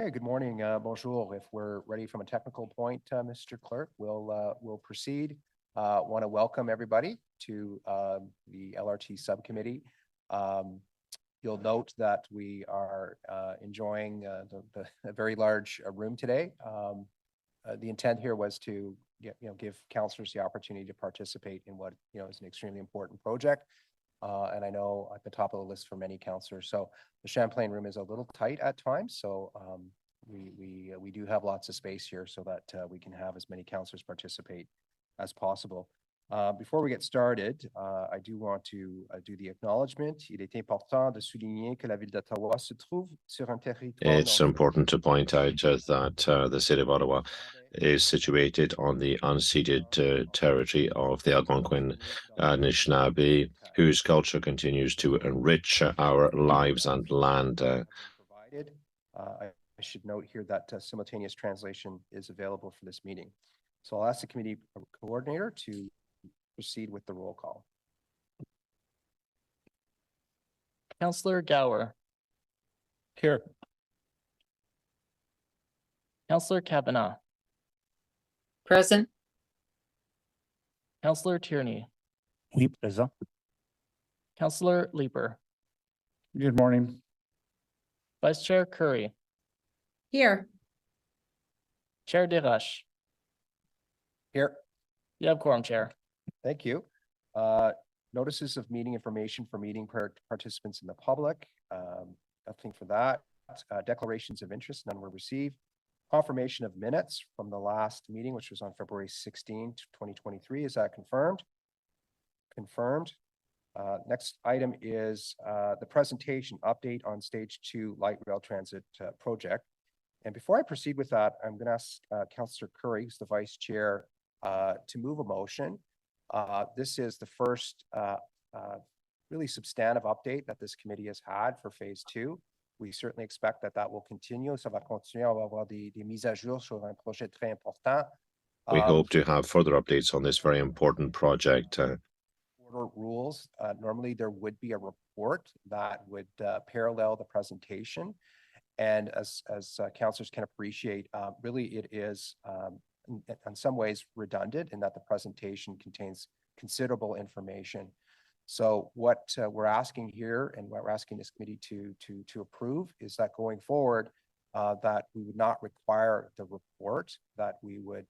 Okay, good morning. Bonjour. If we're ready from a technical point, Mr. Clerk, we'll proceed. Want to welcome everybody to the LRT subcommittee. You'll note that we are enjoying a very large room today. The intent here was to give councillors the opportunity to participate in what is an extremely important project. And I know at the top of the list for many councillors. So the Champlain room is a little tight at times. So we do have lots of space here so that we can have as many councillors participate as possible. Before we get started, I do want to do the acknowledgement. Il est important de souligner que la ville d'Ottawa se trouve sur un territoire. It's important to point out that the city of Ottawa is situated on the unceded territory of the Algonquin Anishinaabe, whose culture continues to enrich our lives and land. I should note here that simultaneous translation is available for this meeting. So I'll ask the committee coordinator to proceed with the roll call. Councillor Gower. Here. Councillor Kavanaugh. Present. Councillor Tierney. Oui, présent. Councillor Leeper. Good morning. Vice Chair Curry. Here. Chair DeRush. Here. You have quorum, Chair. Thank you. Notices of meeting information for meeting participants in the public. Nothing for that. Declarations of interest, none were received. Confirmation of minutes from the last meeting, which was on February 16, 2023. Is that confirmed? Confirmed. Next item is the presentation update on Stage 2 Light Rail Transit project. And before I proceed with that, I'm going to ask Councillor Curry, who's the Vice Chair, to move a motion. This is the first really substantive update that this committee has had for Phase 2. We certainly expect that will continue. Ça va continuer. On va avoir des mises à jour sur un projet très important. We hope to have further updates on this very important project. Rules. Normally there would be a report that would parallel the presentation. And as councillors can appreciate, really it is in some ways redundant in that the presentation contains considerable information. So what we're asking here and what we're asking this committee to approve is that going forward, that we would not require the report, that we would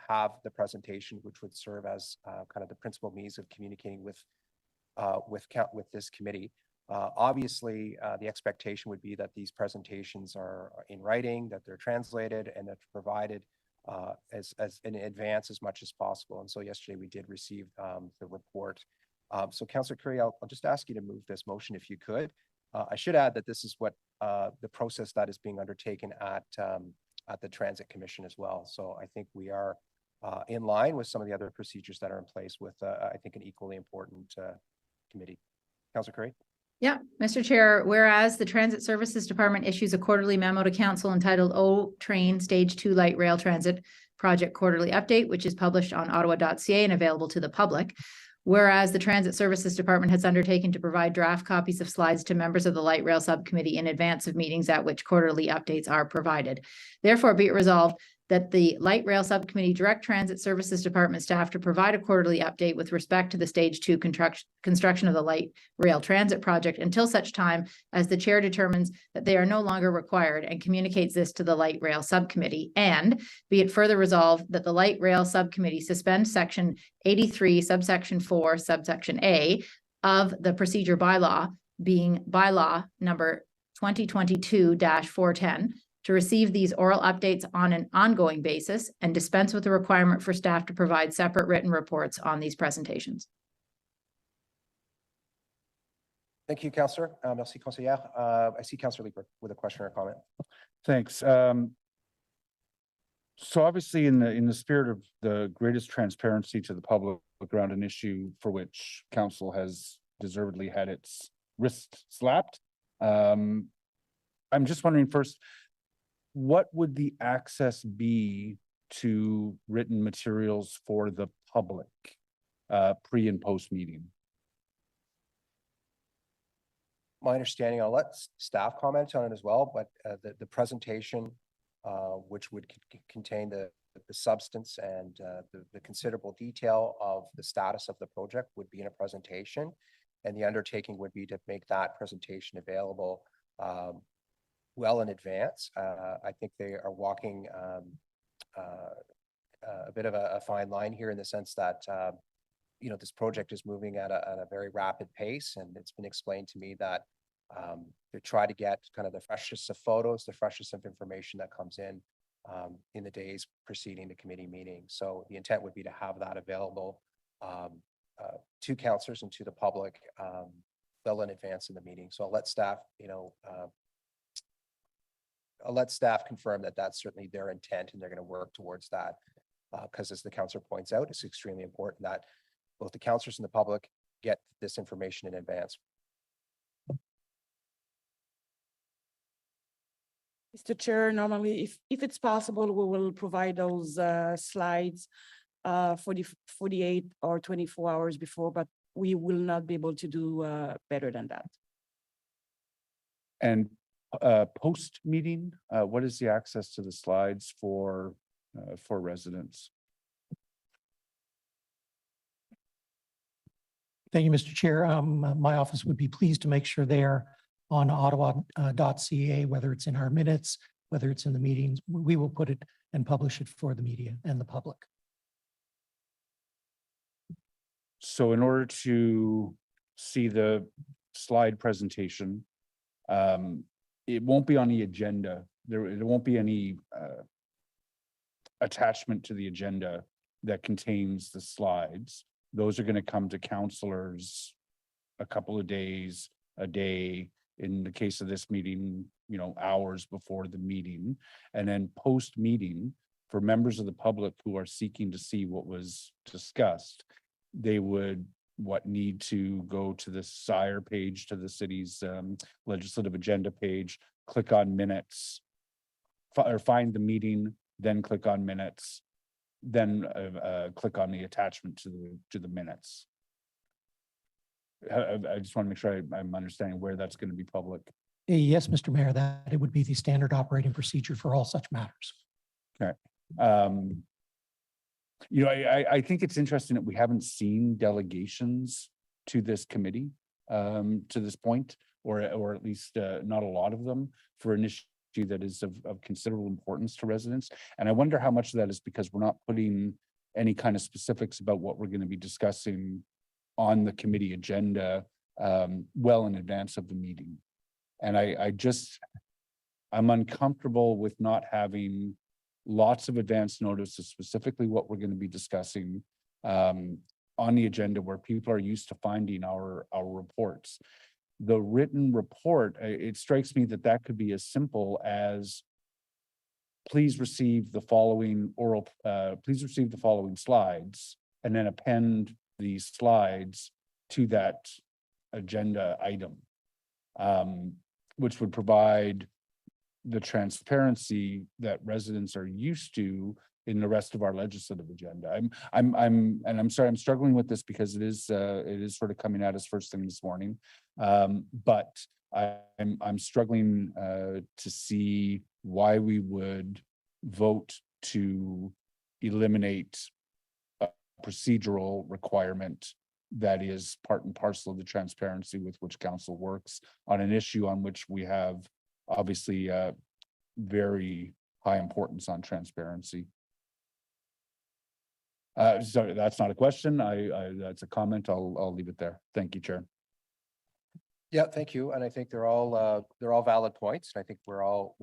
have the presentation, which would serve as kind of the principal means of communicating with this committee. Obviously, the expectation would be that these presentations are in writing, that they're translated, and that provided as in advance as much as possible. And so yesterday we did receive the report. So Councillor Curry, I'll just ask you to move this motion if you could. I should add that this is what the process that is being undertaken at the Transit Commission as well. So I think we are in line with some of the other procedures that are in place with, I think, an equally important committee. Councillor Curry. Yeah, Mr. Chair, whereas the Transit Services Department issues a quarterly memo to Council entitled O Train Stage 2 Light Rail Transit Project Quarterly Update, which is published on ottawa.ca and available to the public. Whereas the Transit Services Department has undertaken to provide draft copies of slides to members of the Light Rail Subcommittee in advance of meetings at which quarterly updates are provided. Therefore, be it resolved that the Light Rail Subcommittee direct Transit Services Department staff to provide a quarterly update with respect to the Stage 2 construction of the Light Rail Transit project until such time as the chair determines that they are no longer required and communicates this to the Light Rail Subcommittee. And be it further resolved that the Light Rail Subcommittee suspend Section 83, subsection 4, subsection A of the procedure bylaw, being bylaw number 2022-410, to receive these oral updates on an ongoing basis and dispense with the requirement for staff to provide separate written reports on these presentations. Thank you, Councillor. Merci, Conseillère. I see Councillor Leeper with a question or a comment. Thanks. So obviously in the spirit of the greatest transparency to the public around an issue for which Council has deservedly had its wrist slapped, I'm just wondering first, what would the access be to written materials for the public pre and post meeting? My understanding, I'll let staff comment on it as well, but the presentation, which would contain the substance and the considerable detail of the status of the project would be in a presentation. And the undertaking would be to make that presentation available well in advance. I think they are walking a bit of a fine line here in the sense that this project is moving at a very rapid pace, and it's been explained to me that they try to get kind of the freshest of photos, the freshest of information that comes in the days preceding the committee meeting. So the intent would be to have that available to councillors and to the public well in advance of the meeting. So I'll let staff, confirm that that's certainly their intent, and they're going to work towards that. Because as the councillor points out, it's extremely important that both the councillors and the public get this information in advance. Mr. Chair, normally, if it's possible, we will provide those slides for the 48 or 24 hours before, but we will not be able to do better than that. And post meeting, what is the access to the slides for residents? Thank you, Mr. Chair. My office would be pleased to make sure they are on ottawa.ca, whether it's in our minutes, whether it's in the meetings. We will put it and publish it for the media and the public. So in order to see the slide presentation, it won't be on the agenda. There won't be any attachment to the agenda that contains the slides. Those are going to come to councillors a couple of days, a day, in the case of this meeting, hours before the meeting. And then post meeting, for members of the public who are seeking to see what was discussed, they would need to go to the SIRE page, to the city's legislative agenda page, click on minutes, or find the meeting, then click on minutes, then click on the attachment to the minutes. I just want to make sure I'm understanding where that's going to be public. Yes, Mr. Mayor, that it would be the standard operating procedure for all such matters. Okay. I think it's interesting that we haven't seen delegations to this committee to this point, or at least not a lot of them, for an issue that is of considerable importance to residents. And I wonder how much of that is because we're not putting any kind of specifics about what we're going to be discussing on the committee agenda well in advance of the meeting. And I'm uncomfortable with not having lots of advance notice of specifically what we're going to be discussing on the agenda, where people are used to finding our reports. The written report, it strikes me that could be as simple as, please receive the following slides, and then append these slides to that agenda item, which would provide the transparency that residents are used to in the rest of our legislative agenda. I'm sorry, I'm struggling with this because it is sort of coming at us first thing this morning. But I'm struggling to see why we would vote to eliminate a procedural requirement that is part and parcel of the transparency with which council works on an issue on which we have obviously very high importance on transparency. So that's not a question. That's a comment. I'll leave it there. Thank you, Chair. Yeah, thank you. And I think they're all valid points. And I think we're all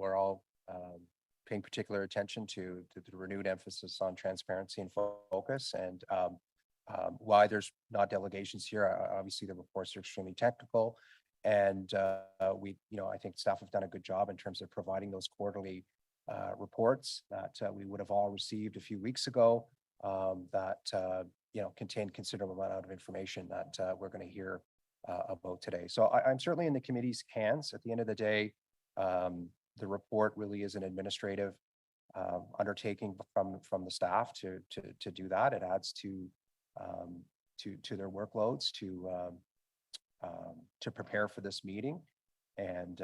paying particular attention to the renewed emphasis on transparency and focus. And why there's not delegations here, obviously the reports are extremely technical. And I think staff have done a good job in terms of providing those quarterly reports that we would have all received a few weeks ago that contain considerable amount of information that we're going to hear about today. So I'm certainly in the committee's hands. At the end of the day, the report really is an administrative undertaking from the staff to do that. It adds to their workloads to prepare for this meeting. And,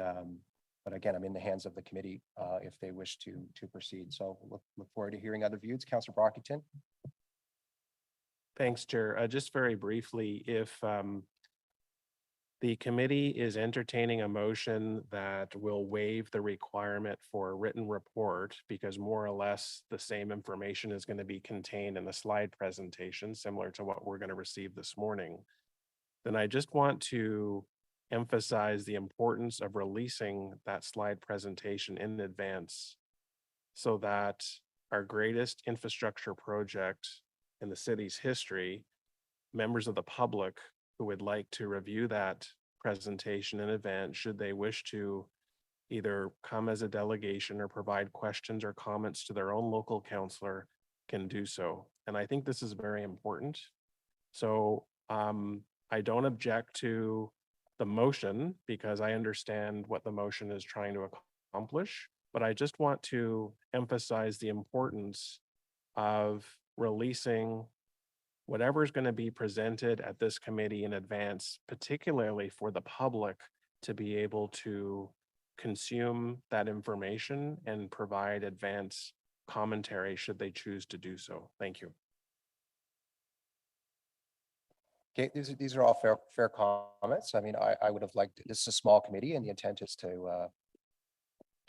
but again, I'm in the hands of the committee if they wish to proceed. So look forward to hearing other views. Councillor Brockington. Thanks, Chair. Just very briefly, if the committee is entertaining a motion that will waive the requirement for a written report because more or less the same information is going to be contained in the slide presentation, similar to what we're going to receive this morning, then I just want to emphasize the importance of releasing that slide presentation in advance so that our greatest infrastructure project in the city's history, members of the public who would like to review that presentation in advance, should they wish to either come as a delegation or provide questions or comments to their own local councillor, can do so. And I think this is very important. So I don't object to the motion because I understand what the motion is trying to accomplish, but I just want to emphasize the importance of releasing whatever is going to be presented at this committee in advance, particularly for the public to be able to consume that information and provide advance commentary should they choose to do so. Thank you. Okay, these are all fair comments. I mean, I would have liked, this is a small committee and the intent is to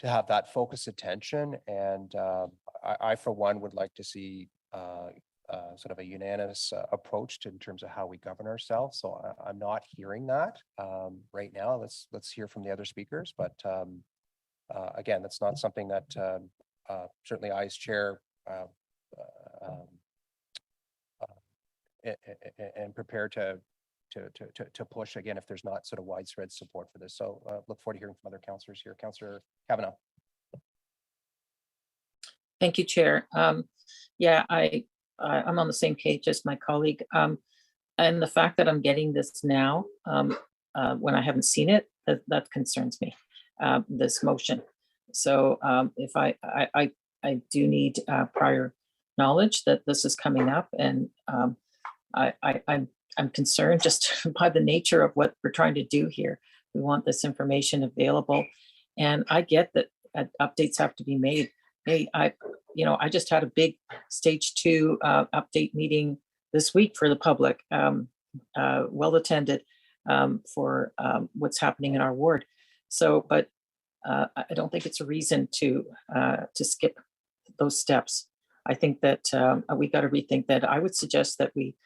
have that focused attention. And I for one would like to see sort of a unanimous approach in terms of how we govern ourselves. So I'm not hearing that right now. Let's hear from the other speakers. But again, that's not something that certainly I as chair and prepare to push again if there's not sort of widespread support for this. So look forward to hearing from other councillors here. Councillor Kavanaugh. Thank you, Chair. Yeah, I'm on the same page as my colleague. And the fact that I'm getting this now, when I haven't seen it, that concerns me, this motion. So if I do need prior knowledge that this is coming up, and I'm concerned just by the nature of what we're trying to do here. We want this information available, and I get that updates have to be made. Hey, I just had a big stage 2 update meeting this week for the public, well attended, for what's happening in our ward. So, but I don't think it's a reason to skip those steps. I think that we got to rethink that. I would suggest that we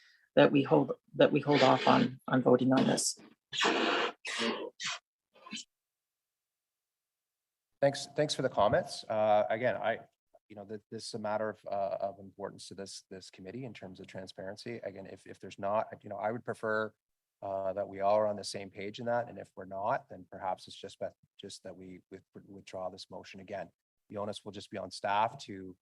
hold off on voting on this. Thanks for the comments. Again, this is a matter of importance to this committee in terms of transparency. Again, if there's not, I would prefer that we all are on the same page in that. And if we're not, then perhaps it's just that we withdraw this motion again. The onus will just be on staff to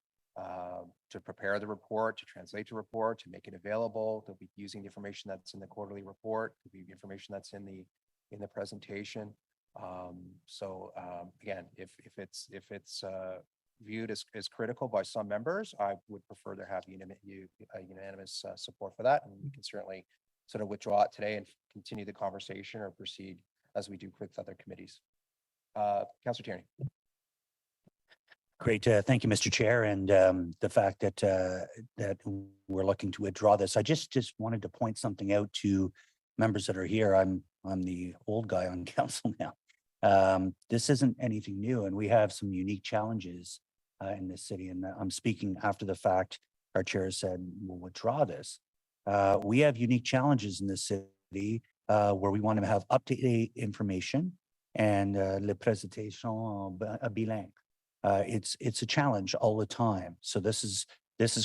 prepare the report, to translate the report, to make it available. They'll be using the information that's in the quarterly report, to be information that's in the presentation. Again, if it's viewed as critical by some members, I would prefer to have unanimous support for that, and we can certainly sort of withdraw it today and continue the conversation or proceed as we do with other committees. Councillor Tierney. Great. Thank you, Mr. Chair. And the fact that we're looking to withdraw this, I just wanted to point something out to members that are here. I'm the old guy on council now. This isn't anything new, and we have some unique challenges in this city. And I'm speaking after the fact. Our chair said we'll withdraw this. We have unique challenges in this city where we want to have up-to-date information and le présentation bilingue. It's a challenge all the time. So this is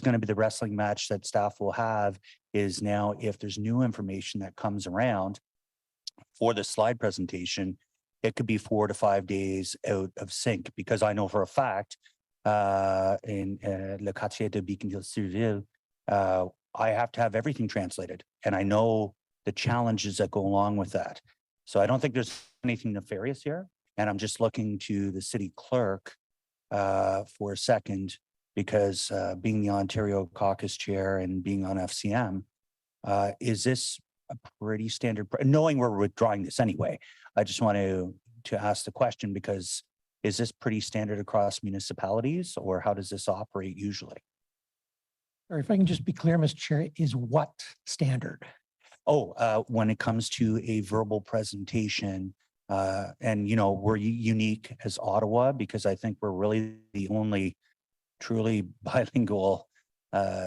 going to be the wrestling match that staff will have, is now if there's new information that comes around for the slide presentation, it could be 4 to 5 days out of sync, because I know for a fact in Le Quartier de Biconville-Surville, I have to have everything translated, and I know the challenges that go along with that. So I don't think there's anything nefarious here, and I'm just looking to the city clerk for a second, because being the Ontario caucus chair and being on FCM, is this a pretty standard, knowing we're withdrawing this anyway, I just want to ask the question, because is this pretty standard across municipalities, or how does this operate usually? Or if I can just be clear, Mr. Chair, is what standard? Oh, when it comes to a verbal presentation, and you know, we're unique as Ottawa because I think we're really the only truly bilingual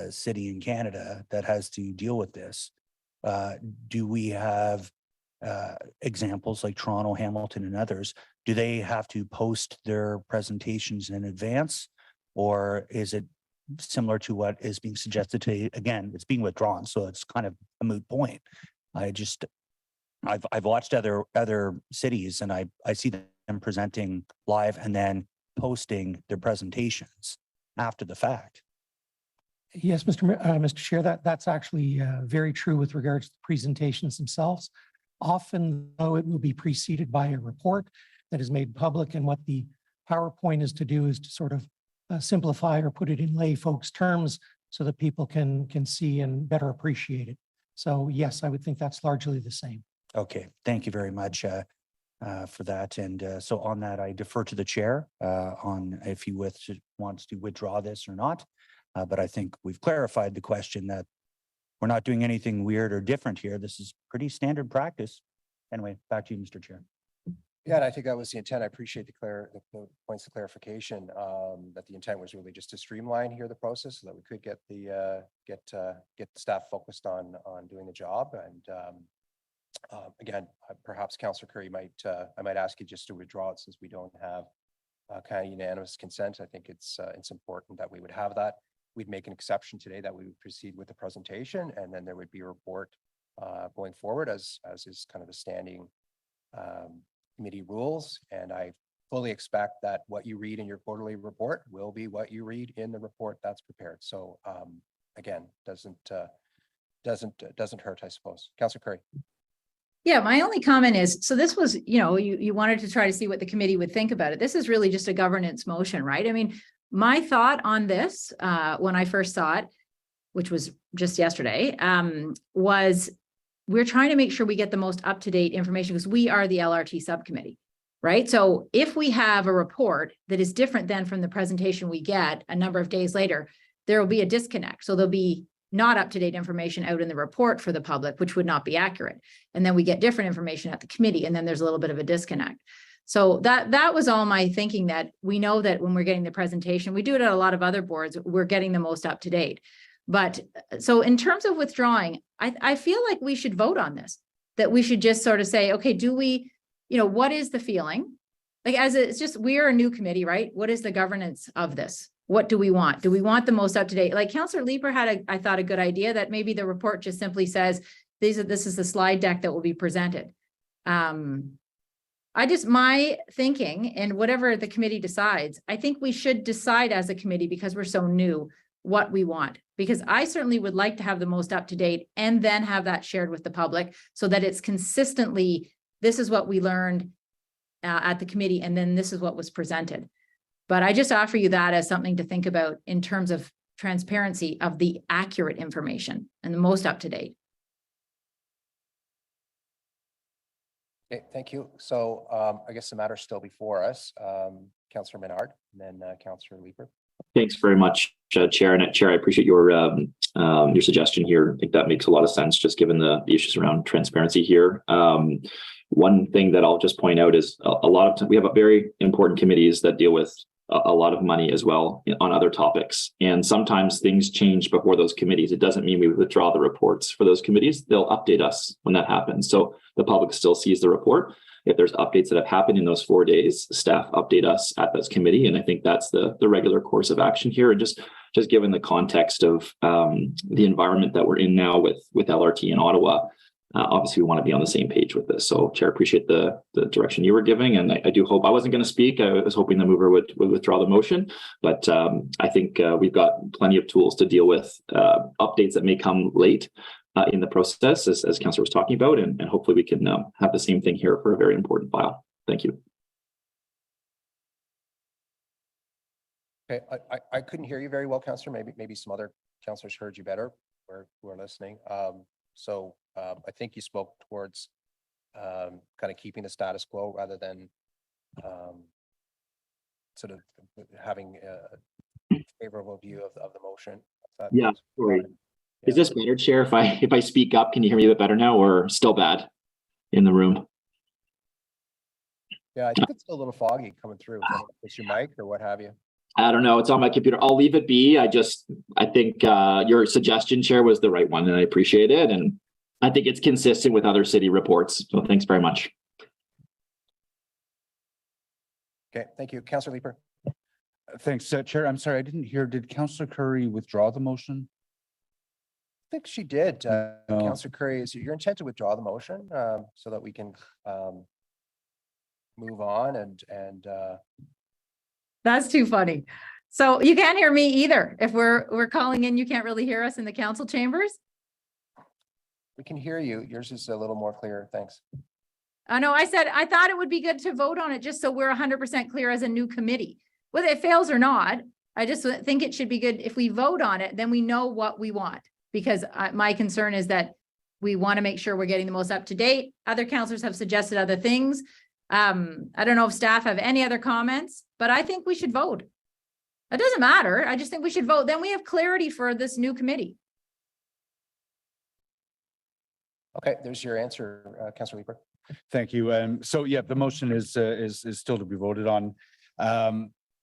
city in Canada that has to deal with this. Do we have examples like Toronto, Hamilton, and others? Do they have to post their presentations in advance, or is it similar to what is being suggested today? Again, it's being withdrawn, so it's kind of a moot point. I've watched other cities, and I see them presenting live and then posting their presentations after the fact. Yes, Mr. Chair, that's actually very true with regards to the presentations themselves. Often, though, it will be preceded by a report that is made public, and what the PowerPoint is to do is to sort of simplify or put it in lay folks' terms so that people can see and better appreciate it. So yes, I would think that's largely the same. Okay, thank you very much for that. And so on that, I defer to the chair on if he wants to withdraw this or not. But I think we've clarified the question that we're not doing anything weird or different here. This is pretty standard practice. Anyway, back to you, Mr. Chair. Yeah, and I think that was the intent. I appreciate the points of clarification, that the intent was really just to streamline here the process so that we could get the staff focused on doing the job. And again, perhaps Councillor Curry I might ask you just to withdraw it since we don't have kind of unanimous consent. I think it's important that we would have that. We'd make an exception today that we would proceed with the presentation, and then there would be a report going forward as is kind of the standing committee rules. And I fully expect that what you read in your quarterly report will be what you read in the report that's prepared. So again, doesn't hurt, I suppose. Councillor Curry. Yeah, my only comment is, so this was, you wanted to try to see what the committee would think about it. This is really just a governance motion, right? I mean, my thought on this, when I first saw it, which was just yesterday, was we're trying to make sure we get the most up-to-date information because we are the LRT subcommittee, right? So if we have a report that is different than from the presentation we get a number of days later, there will be a disconnect. So there'll be not up-to-date information out in the report for the public, which would not be accurate. And then we get different information at the committee, and then there's a little bit of a disconnect. So that was all my thinking, that we know that when we're getting the presentation, we do it at a lot of other boards, we're getting the most up-to-date. But so in terms of withdrawing, I feel like we should vote on this, that we should just sort of say, okay, do we, what is the feeling? Like, as it's just, we are a new committee, right? What is the governance of this? What do we want? Do we want the most up-to-date? Like Councillor Leeper had, I thought, a good idea that maybe the report just simply says, this is the slide deck that will be presented. My thinking, and whatever the committee decides, I think we should decide as a committee, because we're so new, what we want. Because I certainly would like to have the most up-to-date and then have that shared with the public so that it's consistently, this is what we learned at the committee, and then this is what was presented. But I just offer you that as something to think about in terms of transparency of the accurate information and the most up-to-date. Okay, thank you. So I guess the matter's still before us. Councillor Menard, and then Councillor Leeper. Thanks very much, Chair. And Chair, I appreciate your suggestion here. I think that makes a lot of sense, just given the issues around transparency here. One thing that I'll just point out is a lot of times we have very important committees that deal with a lot of money as well on other topics. And sometimes things change before those committees. It doesn't mean we withdraw the reports for those committees. They'll update us when that happens. So the public still sees the report. If there's updates that have happened in those 4 days, staff update us at this committee. And I think that's the regular course of action here. And just given the context of the environment that we're in now with LRT in Ottawa, obviously we want to be on the same page with this. So Chair, appreciate the direction you were giving. And I do hope, I wasn't going to speak. I was hoping the mover would withdraw the motion, but I think we've got plenty of tools to deal with updates that may come late in the process, as Councillor was talking about, and hopefully we can have the same thing here for a very important file. Thank you. Okay, I couldn't hear you very well, Councillor. Maybe some other councillors heard you better who are listening. So I think you spoke towards kind of keeping the status quo rather than sort of having a favorable view of the motion. Yeah, sorry. Yeah. Is this better, Chair? If I speak up, can you hear me a bit better now, or still bad in the room? Yeah, I think it's a little foggy coming through. I don't know if it's your mic or what have you. I don't know. It's on my computer. I'll leave it be. I think your suggestion, Chair, was the right one, and I appreciate it. And I think it's consistent with other city reports. So thanks very much. Okay, thank you. Councillor Leeper. Thanks, Chair. I'm sorry, I didn't hear. Did Councillor Curry withdraw the motion? I think she did. No. Councillor Curry, is your intent to withdraw the motion so that we can move on and That's too funny. So you can't hear me either. If we're calling in, you can't really hear us in the council chambers? we can hear you. Yours is a little more clear. Thanks. I know, I said, I thought it would be good to vote on it just so we're 100% clear as a new committee. Whether it fails or not, I just think it should be good if we vote on it, then we know what we want. Because my concern is that we want to make sure we're getting the most up to date. Other councillors have suggested other things. I don't know if staff have any other comments, but I think we should vote. It doesn't matter. I just think we should vote. Then we have clarity for this new committee. Okay, there's your answer, Councillor Leeper. Thank you. So yeah, the motion is still to be voted on.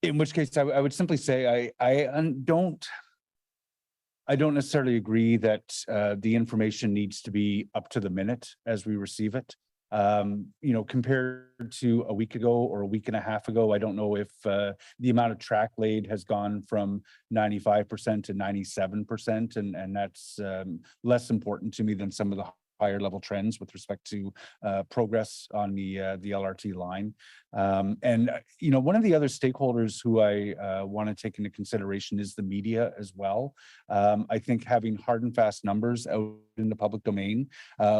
In which case I would simply say I don't necessarily agree that the information needs to be up to the minute as we receive it. You know, compared to a week ago or a week and a half ago, I don't know if the amount of track laid has gone from 95% to 97%, and that's less important to me than some of the higher level trends with respect to progress on the LRT line. And you know, one of the other stakeholders who I want to take into consideration is the media as well. I think having hard and fast numbers out in the public domain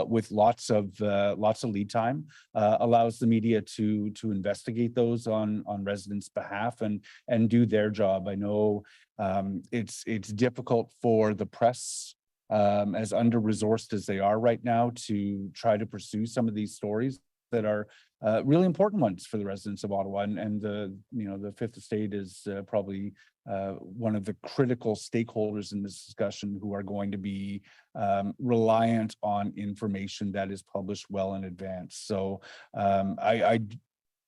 with lots of lead time allows the media to investigate those on residents' behalf and do their job. I know it's difficult for the press, as under-resourced as they are right now, to try to pursue some of these stories that are really important ones for the residents of Ottawa. And the Fifth Estate is probably one of the critical stakeholders in this discussion who are going to be reliant on information that is published well in advance. So I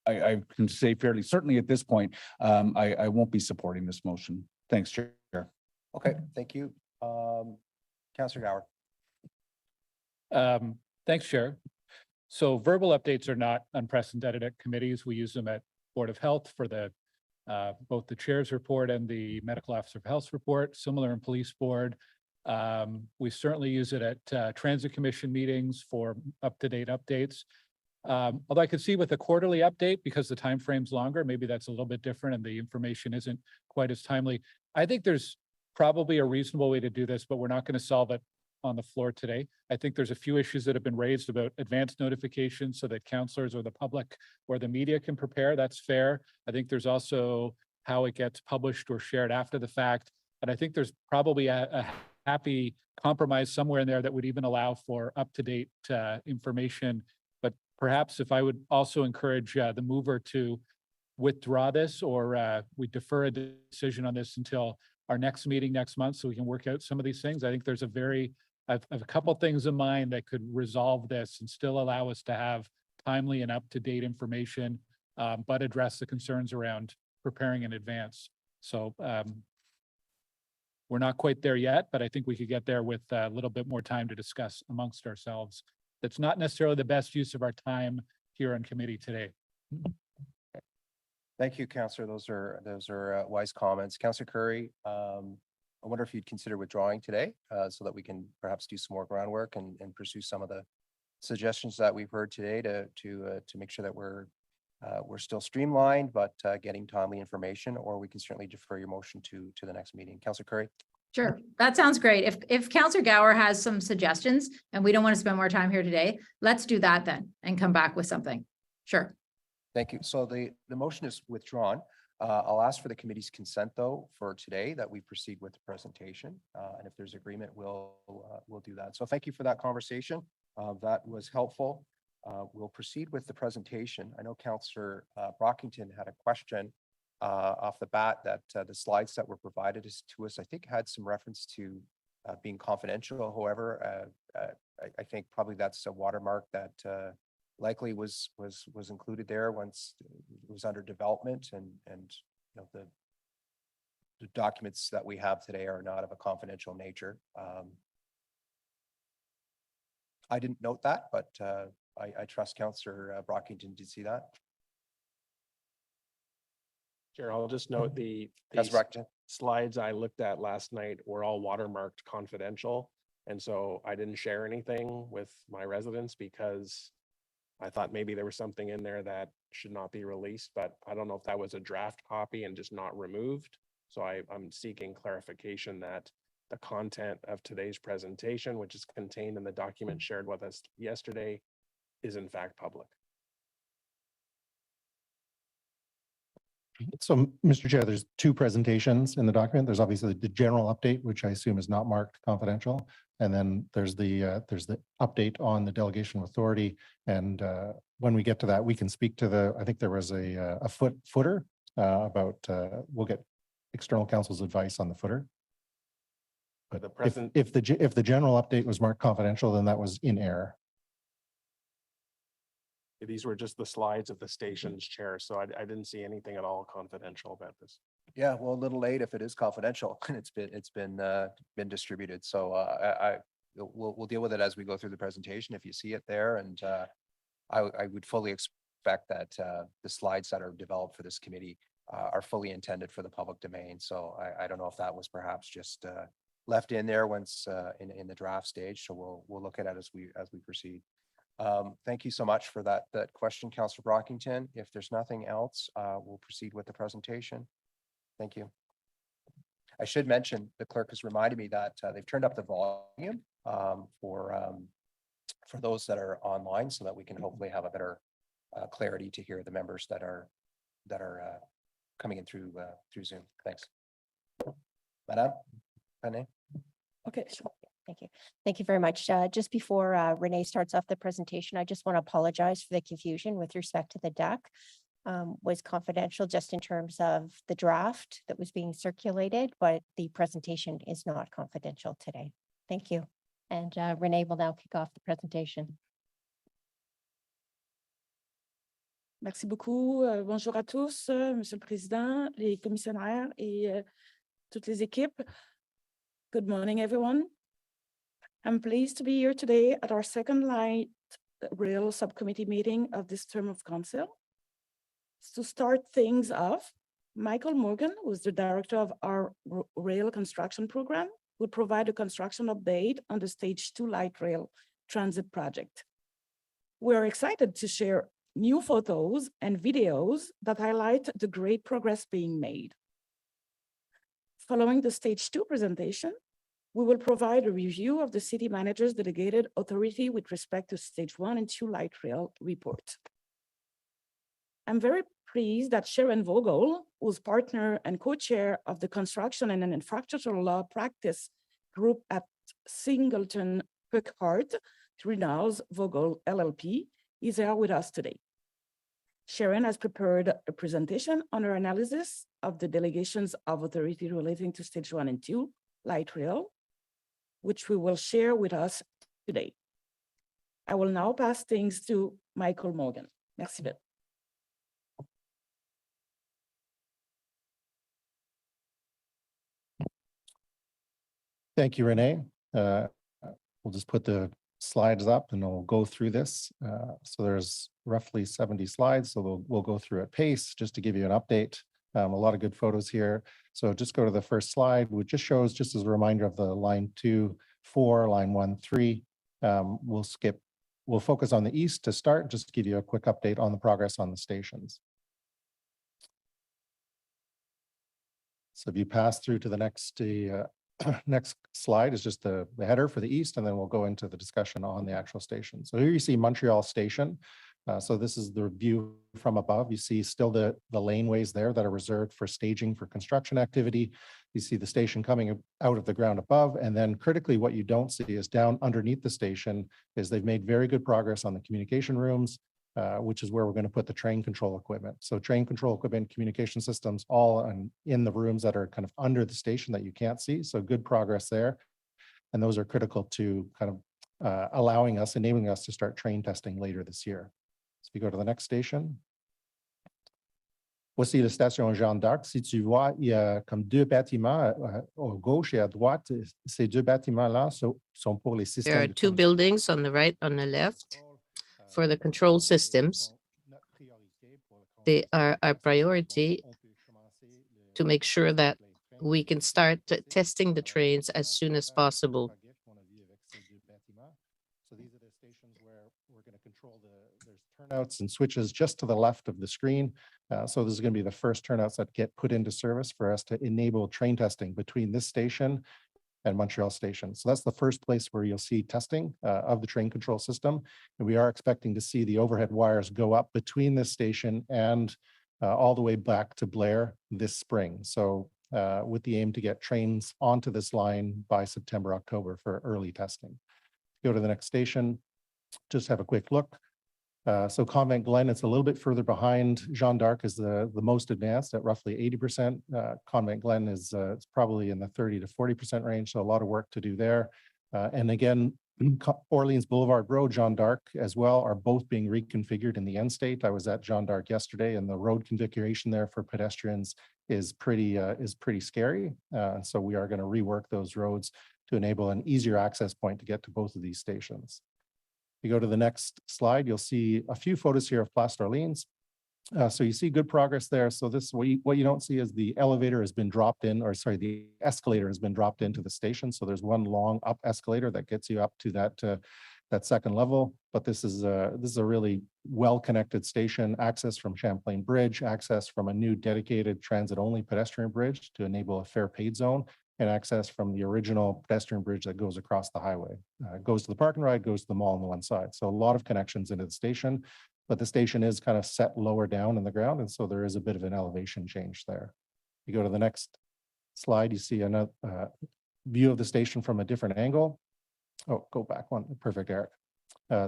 can say fairly certainly at this point, I won't be supporting this motion. Thanks, Chair. Okay, thank you. Councillor Gower. Thanks, Chair. So verbal updates are not unprecedented at committees. We use them at Board of Health for the both the chair's report and the medical officer of health report, similar in police board. We certainly use it at transit commission meetings for up-to-date updates. Although I could see with a quarterly update, because the time frame's longer, maybe that's a little bit different and the information isn't quite as timely. I think there's probably a reasonable way to do this, but we're not going to solve it on the floor today. I think there's a few issues that have been raised about advanced notification so that councillors or the public or the media can prepare. That's fair. I think there's also how it gets published or shared after the fact. And I think there's probably a happy compromise somewhere in there that would even allow for up-to-date information. But perhaps if I would also encourage the mover to withdraw this, or we defer a decision on this until our next meeting next month so we can work out some of these things. I think there's I've a couple things in mind that could resolve this and still allow us to have timely and up-to-date information, but address the concerns around preparing in advance. So we're not quite there yet, but I think we could get there with a little bit more time to discuss amongst ourselves. That's not necessarily the best use of our time here on committee today. Thank you, Councillor. Those are wise comments. Councillor Curry, I wonder if you'd consider withdrawing today so that we can perhaps do some more groundwork and pursue some of the suggestions that we've heard today to make sure that we're still streamlined but getting timely information, or we can certainly defer your motion to the next meeting. Councillor Curry. Sure, that sounds great. If Councillor Gower has some suggestions and we don't want to spend more time here today, let's do that then and come back with something. Sure. Thank you. So the motion is withdrawn. I'll ask for the committee's consent, though, for today that we proceed with the presentation. And if there's agreement, we'll do that. So thank you for that conversation. That was helpful. we'll proceed with the presentation. I know Councillor Brockington had a question off the bat that the slides that were provided to us, I think, had some reference to being confidential. However, I think probably that's a watermark that likely was included there once it was under development, and you know, the documents that we have today are not of a confidential nature. I didn't note that, but I trust Councillor Brockington did see that. Chair, I'll just note the Councillor Brockington. slides I looked at last night were all watermarked confidential. And so I didn't share anything with my residents because I thought maybe there was something in there that should not be released, but I don't know if that was a draft copy and just not removed. So I'm seeking clarification that the content of today's presentation, which is contained in the document shared with us yesterday, is in fact public. So, Mr. Chair, there's two presentations in the document. There's obviously the general update, which I assume is not marked confidential. And then there's the update on the delegation of authority. And when we get to that, we can speak to I think there was a footer about, we'll get external counsel's advice on the footer. But The present- if the general update was marked confidential, then that was in error. These were just the slides of the station's chair, so I didn't see anything at all confidential about this. Yeah, well, a little late if it is confidential and it's been distributed. So we'll deal with it as we go through the presentation. If you see it there, and I would fully expect that the slides that are developed for this committee are fully intended for the public domain. So I don't know if that was perhaps just left in there once in the draft stage. So we'll look at it as we proceed. Thank you so much for that question, Councillor Brockington. If there's nothing else, we'll proceed with the presentation. Thank you. I should mention, the clerk has reminded me that they've turned up the volume for those that are online, so that we can hopefully have a better clarity to hear the members that are coming in through Zoom. Thanks. Madame Panet. Okay, sure. Thank you. Thank you very much. Just before Renee starts off the presentation, I just want to apologize for the confusion with respect to the deck. Was confidential just in terms of the draft that was being circulated, but the presentation is not confidential today. Thank you. And Renee will now kick off the presentation. Merci beaucoup. Bonjour à tous, Monsieur le Président, les commissionnaires et toutes les équipes. Good morning, everyone. I'm pleased to be here today at our second light rail subcommittee meeting of this term of council. To start things off, Michael Morgan, who is the director of our rail construction program, will provide a construction update on the Stage 2 light rail transit project. We're excited to share new photos and videos that highlight the great progress being made. Following the Stage 2 presentation, we will provide a review of the city manager's delegated authority with respect to Stage 1 and 2 light rail report. I'm very pleased that Sharon Vogel, who's partner and co-chair of the Construction and Infrastructure Law Practice Group at Singleton Puckhart, Renals Vogel LLP, is here with us today. Sharon has prepared a presentation on her analysis of the delegations of authority relating to Stage 1 and 2 light rail, which we will share with us today. I will now pass things to Michael Morgan. Merci bien. Thank you, Renee. We'll just put the slides up and we'll go through this. So there's roughly 70 slides, so we'll go through at pace just to give you an update. A lot of good photos here. So just go to the first slide, which just shows, just as a reminder of the line 2, 4, line 1, 3. We'll focus on the east to start, just to give you a quick update on the progress on the stations. So if you pass through to the next slide is just the header for the east, and then we'll go into the discussion on the actual station. So here you see Montreal Station, So this is the view from above. You see still the laneways there that are reserved for staging for construction activity. You see the station coming out of the ground above. And then critically, what you don't see is down underneath the station is they've made very good progress on the communication rooms, which is where we're going to put the train control equipment. So train control equipment, communication systems, all in the rooms that are kind of under the station that you can't see. So good progress there. And those are critical to kind of enabling us to start train testing later this year. So if you go to the next station. Voici la station Jeanne d'Arc. Si tu vois, il y a comme deux bâtiments à gauche et à droite. Ces deux bâtiments-là sont pour les systèmes. There are two buildings on the right, on the left, for the control systems. They are our priority to make sure that we can start testing the trains as soon as possible. So these are the stations where we're going to control there's turnouts and switches just to the left of the screen. So this is going to be the first turnouts that get put into service for us to enable train testing between this station and Montreal Station. So that's the first place where you'll see testing of the train control system. And we are expecting to see the overhead wires go up between this station and all the way back to Blair this spring. So with the aim to get trains onto this line by September, October for early testing. Go to the next station, just have a quick look. So Convent Glen, it's a little bit further behind. Jeanne d'Arc is the most advanced at roughly 80%. Convent Glen is it's probably in the 30 to 40% range, so a lot of work to do there. And again, Orleans Boulevard Road, Jeanne d'Arc as well are both being reconfigured in the end state. I was at Jeanne d'Arc yesterday, and the road configuration there for pedestrians is pretty scary. So we are going to rework those roads to enable an easier access point to get to both of these stations. If you go to the next slide, you'll see a few photos here of Place d'Orleans. So you see good progress there. So this, what you don't see is the elevator has been dropped in, or sorry, the escalator has been dropped into the station. So there's one long up escalator that gets you up to that second level. But this is a really well-connected station, access from Champlain Bridge, access from a new dedicated transit-only pedestrian bridge to enable a fare paid zone, and access from the original pedestrian bridge that goes across the highway. Goes to the park and ride, goes to the mall on the one side. So a lot of connections into the station, but the station is kind of set lower down in the ground. And so there is a bit of an elevation change there. You go to the next slide, you see another view of the station from a different angle. Oh, go back one, perfect, Eric.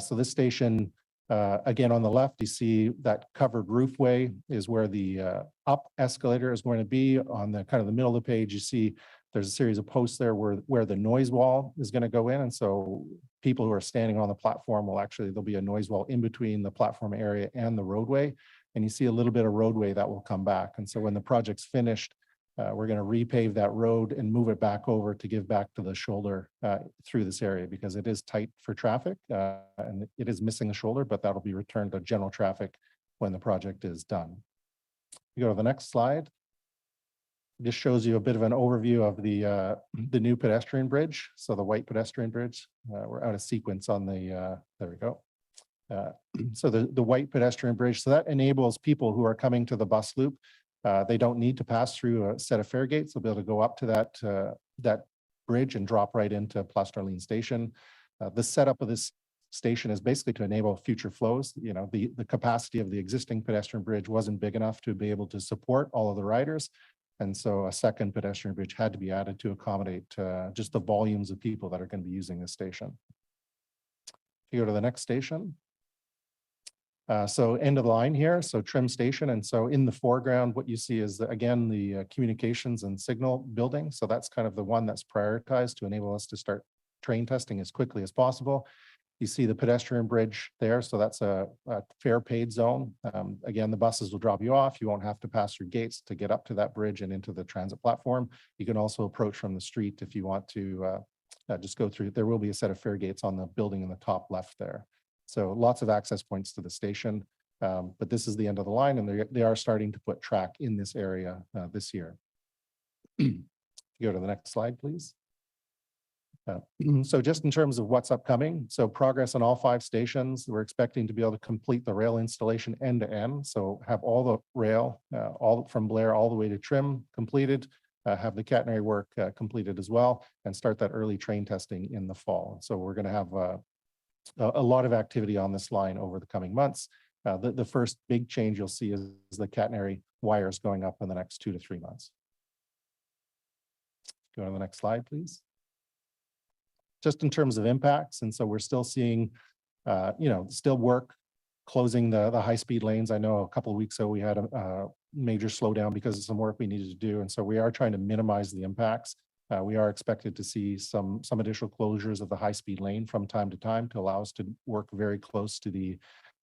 So this station, again, on the left, you see that covered roofway is where the up escalator is going to be. On the kind of the middle of the page, you see there's a series of posts there where the noise wall is going to go in. And so people who are standing on the platform there'll be a noise wall in between the platform area and the roadway. And you see a little bit of roadway that will come back. And so when the project's finished, we're going to repave that road and move it back over to give back to the shoulder through this area, because it is tight for traffic and it is missing a shoulder, but that'll be returned to general traffic when the project is done. You go to the next slide. This shows you a bit of an overview of the new pedestrian bridge. So the white pedestrian bridge, we're out of sequence on the, there we go. So the white pedestrian bridge, so that enables people who are coming to the bus loop. They don't need to pass through a set of fare gates. They'll be able to go up to that bridge and drop right into Place d'Orleans Station. The setup of this station is basically to enable future flows. You know, the capacity of the existing pedestrian bridge wasn't big enough to be able to support all of the riders. And so a second pedestrian bridge had to be added to accommodate just the volumes of people that are going to be using this station. If you go to the next station. So end of the line here, so trim station. And so in the foreground, what you see is, again, the communications and signal building. So that's kind of the one that's prioritized to enable us to start train testing as quickly as possible. You see the pedestrian bridge there. So that's a fare paid zone. Again, the buses will drop you off. You won't have to pass through gates to get up to that bridge and into the transit platform. You can also approach from the street if you want to just go through. There will be a set of fare gates on the building in the top left there. So lots of access points to the station. But this is the end of the line, and they are starting to put track in this area this year. Go to the next slide, please. So just in terms of what's upcoming, so progress on all 5 stations, we're expecting to be able to complete the rail installation end to end. So have all the rail, all from Blair all the way to Trim completed, have the catenary work completed as well, and start that early train testing in the fall. So we're going to have a lot of activity on this line over the coming months. The first big change you'll see is the catenary wires going up in the next 2 to 3 months. Go to the next slide, please. Just in terms of impacts, and so we're still seeing, still work closing the high-speed lanes. I know a couple of weeks ago we had a major slowdown because of some work we needed to do, and so we are trying to minimize the impacts. We are expected to see some additional closures of the high-speed lane from time to time to allow us to work very close to the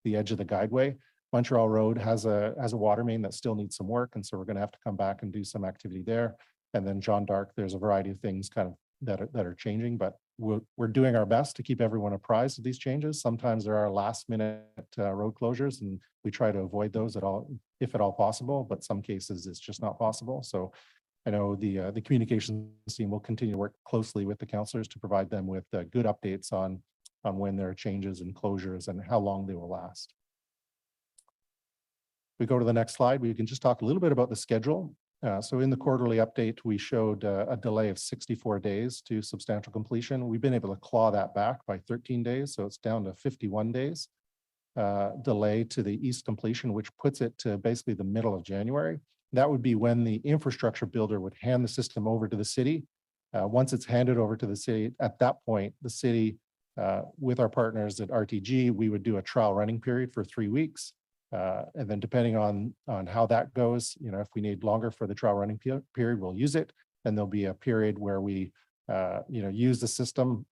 edge of the guideway. Montreal Road has a water main that still needs some work, and so we're going to have to come back and do some activity there. And then Jeanne d'Arc, there's a variety of things kind of that are changing, but we're doing our best to keep everyone apprised of these changes. Sometimes there are last minute road closures, and we try to avoid those if at all possible, but some cases it's just not possible. So I know the communications team will continue to work closely with the councillors to provide them with good updates on when there are changes and closures and how long they will last. If we go to the next slide, we can just talk a little bit about the schedule. So in the quarterly update, we showed a delay of 64 days to substantial completion. We've been able to claw that back by 13 days, so it's down to 51 days delay to the east completion, which puts it to basically the middle of January. That would be when the infrastructure builder would hand the system over to the city. Once it's handed over to the city, at that point, the city, with our partners at RTG, we would do a trial running period for 3 weeks. And then depending on how that goes, if we need longer for the trial running period, we'll use it. And there'll be a period where we, use the system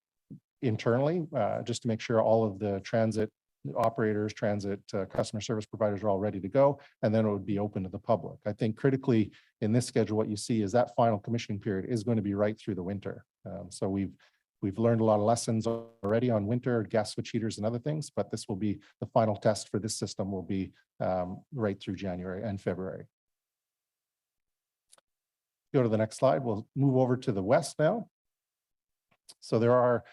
internally, just to make sure all of the transit operators, customer service providers are all ready to go. And then it would be open to the public. I think critically in this schedule, what you see is that final commissioning period is going to be right through the winter. So we've learned a lot of lessons already on winter, gas switch heaters and other things, but this will be the final test for this system will be right through January and February. Go to the next slide. We'll move over to the west now. So there are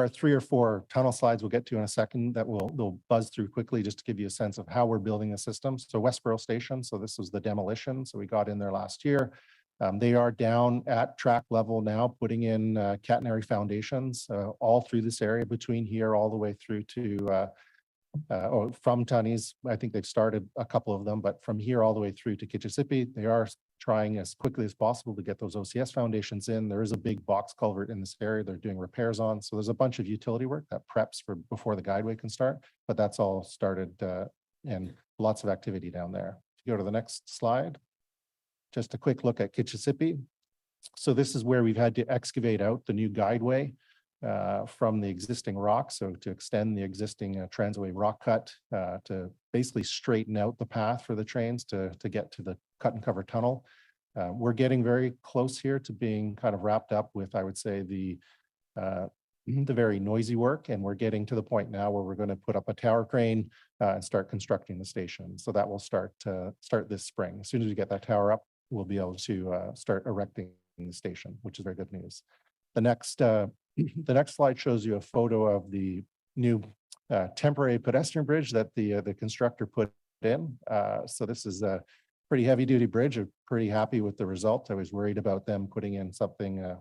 3 or 4 tunnel slides we'll get to in a second that they'll buzz through quickly just to give you a sense of how we're building the system. So Westboro Station, so this was the demolition. So we got in there last year. They are down at track level now, putting in catenary foundations all through this area between here all the way through to from Tunney's. I think they've started a couple of them, but from here all the way through to Kitchissippi, they are trying as quickly as possible to get those OCS foundations in. There is a big box culvert in this area they're doing repairs on. So there's a bunch of utility work that preps for before the guideway can start, but that's all started and lots of activity down there. If you go to the next slide. Just a quick look at Kitchissippi. So this is where we've had to excavate out the new guideway from the existing rock. So to extend the existing transway rock cut to basically straighten out the path for the trains to get to the cut and cover tunnel. We're getting very close here to being kind of wrapped up with, I would say, the very noisy work. And we're getting to the point now where we're going to put up a tower crane and start constructing the station. So that will start this spring. As soon as we get that tower up, we'll be able to start erecting the station, which is very good news. The next slide shows you a photo of the new temporary pedestrian bridge that the constructor put in. So this is a pretty heavy duty bridge. I'm pretty happy with the result. I was worried about them putting in something, I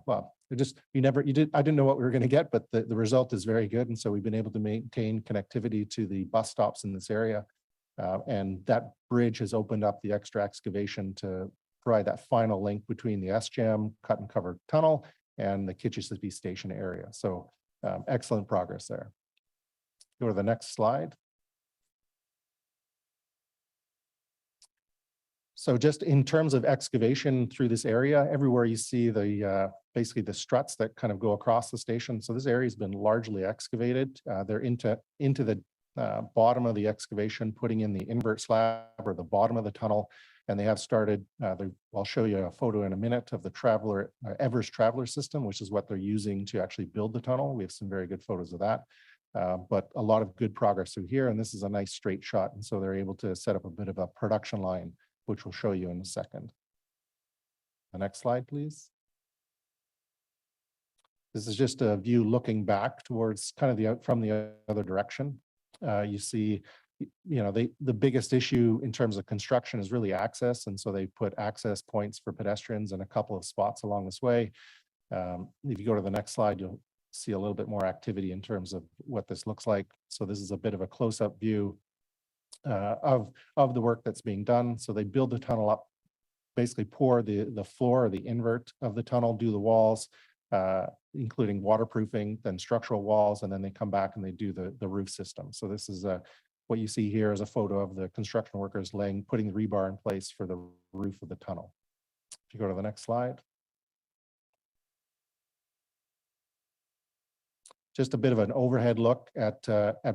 didn't know what we were going to get, but the result is very good. And so we've been able to maintain connectivity to the bus stops in this area. And that bridge has opened up the extra excavation to provide that final link between the SJAM cut and cover tunnel and the Kitchissippi station area. So excellent progress there. Go to the next slide. So just in terms of excavation through this area, everywhere you see the basically the struts that kind of go across the station. So this area has been largely excavated. They're into the bottom of the excavation, putting in the invert slab or the bottom of the tunnel. And they have started, I'll show you a photo in a minute of the Evers Traveler system, which is what they're using to actually build the tunnel. We have some very good photos of that, but a lot of good progress through here. And this is a nice straight shot. And so they're able to set up a bit of a production line, which we'll show you in a second. The next slide, please. This is just a view looking back towards kind of from the other direction. You see, the biggest issue in terms of construction is really access. And so they put access points for pedestrians in a couple of spots along this way. If you go to the next slide, you'll see a little bit more activity in terms of what this looks like. So this is a bit of a close-up view of the work that's being done. So they build the tunnel up, basically pour the floor or the invert of the tunnel, do the walls, including waterproofing, then structural walls, and then they come back and they do the roof system. So this is what you see here is a photo of the construction workers putting the rebar in place for the roof of the tunnel. If you go to the next slide. Just a bit of an overhead look at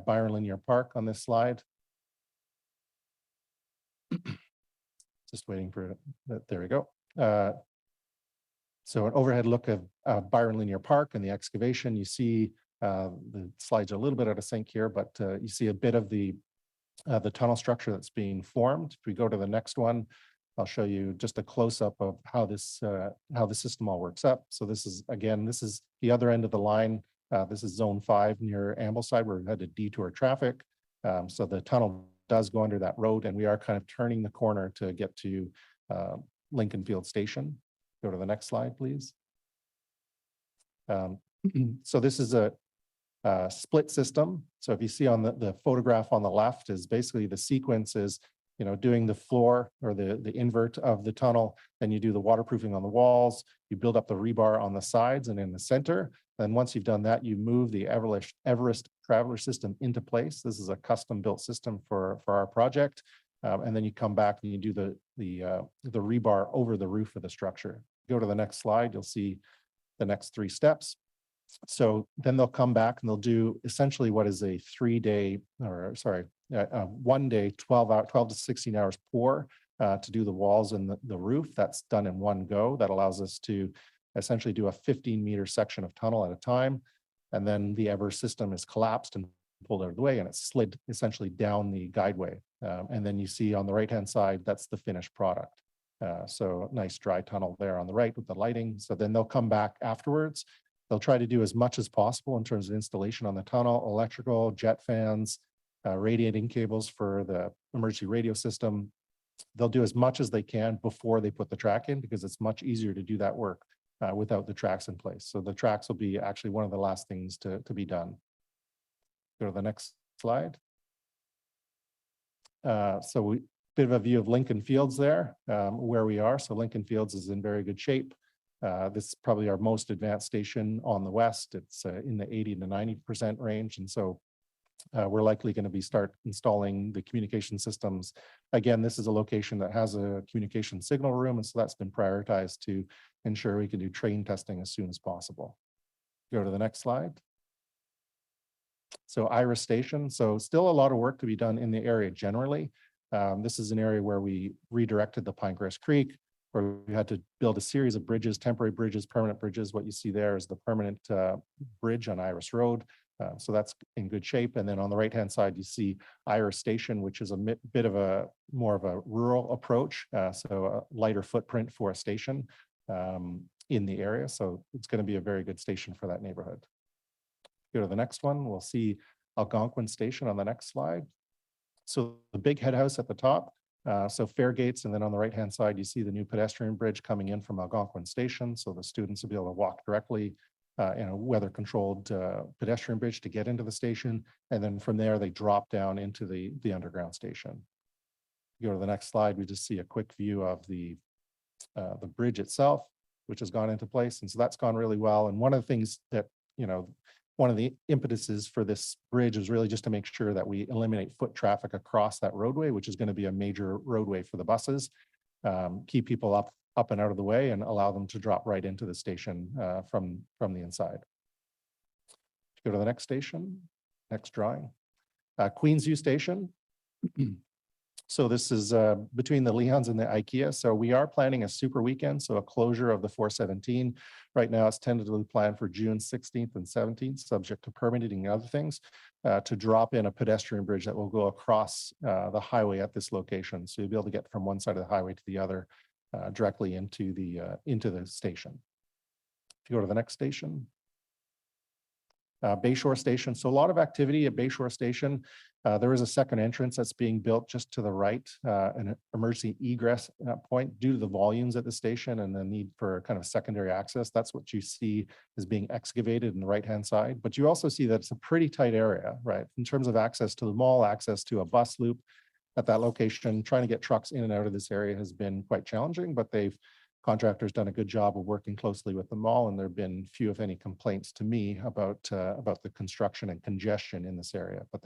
Byron Linear Park on this slide. Just waiting for it. There we go. So an overhead look of Byron Linear Park and the excavation. You see the slides are a little bit out of sync here, but you see a bit of the tunnel structure that's being formed. If we go to the next one, I'll show you just a close-up of how the system all works up. So this is, again, this is the other end of the line. This is zone 5 near Ambleside, where we had to detour traffic. So the tunnel does go under that road, and we are kind of turning the corner to get to Lincoln Field Station. Go to the next slide, please. So this is a split system. So if you see on the photograph on the left is basically the sequence is, you know, doing the floor or the invert of the tunnel, then you do the waterproofing on the walls, you build up the rebar on the sides and in the center. Then once you've done that, you move the Everest Traveler system into place. This is a custom built system for our project. And then you come back and you do the rebar over the roof of the structure. Go to the next slide, you'll see the next 3 steps. So then they'll come back and they'll do essentially what is a 3-day, or sorry, 1 day, 12 to 16 hours pour to do the walls and the roof. That's done in one go. That allows us to essentially do a 15-meter section of tunnel at a time. And then the Everest system is collapsed and pulled out of the way, and it's slid essentially down the guideway. And then you see on the right-hand side, that's the finished product. So nice dry tunnel there on the right with the lighting. So then they'll come back afterwards. They'll try to do as much as possible in terms of installation on the tunnel, electrical, jet fans, radiating cables for the emergency radio system. They'll do as much as they can before they put the track in, because it's much easier to do that work without the tracks in place. So the tracks will be actually one of the last things to be done. Go to the next slide. So bit of a view of Lincoln Fields there, where we are. So Lincoln Fields is in very good shape. This is probably our most advanced station on the west. It's in the 80 to 90% range. And so we're likely going to start installing the communication systems. Again, this is a location that has a communication signal room. And so that's been prioritized to ensure we can do train testing as soon as possible. Go to the next slide. So Iris Station. So still a lot of work to be done in the area generally. This is an area where we redirected the Pinecrest Creek, where we had to build a series of bridges, temporary bridges, permanent bridges. What you see there is the permanent bridge on Iris Road. So that's in good shape. And then on the right-hand side, you see Iris Station, which is a bit of a more of a rural approach. So a lighter footprint for a station in the area. So it's going to be a very good station for that neighborhood. Go to the next one. We'll see Algonquin Station on the next slide. So the big head house at the top. So Fairgates, and then on the right-hand side, you see the new pedestrian bridge coming in from Algonquin Station. So the students will be able to walk directly in a weather-controlled pedestrian bridge to get into the station. And then from there, they drop down into the underground station. Go to the next slide, we just see a quick view of the bridge itself, which has gone into place. And so that's gone really well. And one of the things that, you know, one of the impetuses for this bridge is really just to make sure that we eliminate foot traffic across that roadway, which is going to be a major roadway for the buses, keep people up and out of the way and allow them to drop right into the station from the inside. Go to the next station, next drawing. Queensview Station. So this is between the Leons and the IKEA. So we are planning a super weekend, so a closure of the 417. Right now it's tentatively planned for June 16th and 17th, subject to permitting and other things, to drop in a pedestrian bridge that will go across the highway at this location. So you'll be able to get from one side of the highway to the other directly into the station. If you go to the next station. Bayshore Station. So a lot of activity at Bayshore Station. There is a second entrance that's being built just to the right, an emergency egress point due to the volumes at the station and the need for kind of secondary access. That's what you see is being excavated in the right-hand side. But you also see that it's a pretty tight area, right? In terms of access to the mall, access to a bus loop, at that location. Trying to get trucks in and out of this area has been quite challenging, but contractors done a good job of working closely with the mall, and there have been few, if any, complaints to me about the construction and congestion in this area. But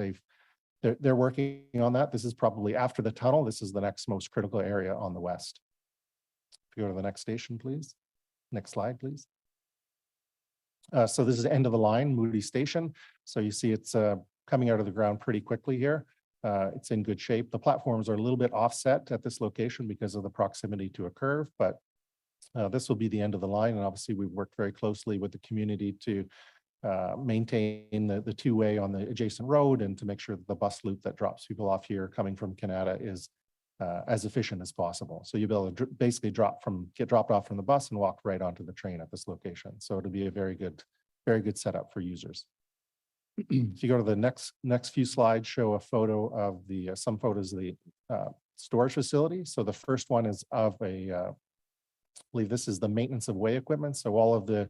they're working on that. This is probably after the tunnel. This is the next most critical area on the west. If you go to the next station, please. Next slide, please. So this is the end of the line, Moody Station. So you see it's coming out of the ground pretty quickly here. It's in good shape. The platforms are a little bit offset at this location because of the proximity to a curve, but this will be the end of the line. And obviously we've worked very closely with the community to maintain the two-way on the adjacent road and to make sure that the bus loop that drops people off here coming from Canada is as efficient as possible. So you'll be able to basically get dropped off from the bus and walk right onto the train at this location. So it'll be a very good setup for users. If you go to the next few slides, show a photo of some photos of the storage facility. So the first one is of I believe this is the maintenance of way equipment. So all of the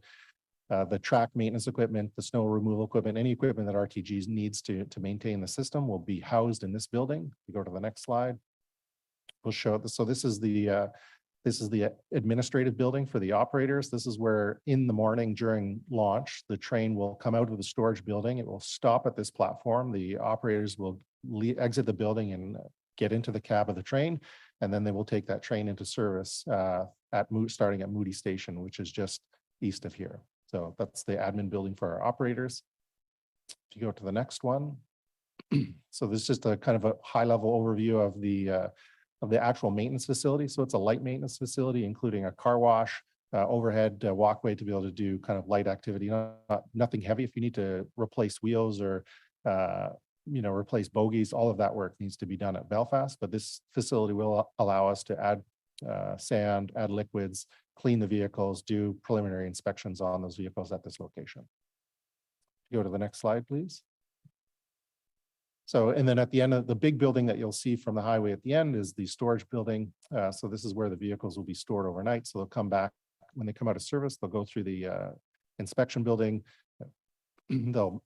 track maintenance equipment, the snow removal equipment, any equipment that RTGs needs to maintain the system will be housed in this building. If you go to the next slide, we'll show this. So this is the administrative building for the operators. This is where in the morning during launch, the train will come out of the storage building. It will stop at this platform. The operators will exit the building and get into the cab of the train, and then they will take that train into service starting at Moody Station, which is just east of here. So that's the admin building for our operators. If you go to the next one. So this is just a kind of a high level overview of the actual maintenance facility. So it's a light maintenance facility, including a car wash, overhead walkway to be able to do kind of light activity, nothing heavy. If you need to replace wheels or replace bogies, all of that work needs to be done at Belfast. But this facility will allow us to add sand, add liquids, clean the vehicles, do preliminary inspections on those vehicles at this location. Go to the next slide, please. So, and then at the end of the big building that you'll see from the highway at the end is the storage building. So this is where the vehicles will be stored overnight. So they'll come back when they come out of service, they'll go through the inspection building. They'll,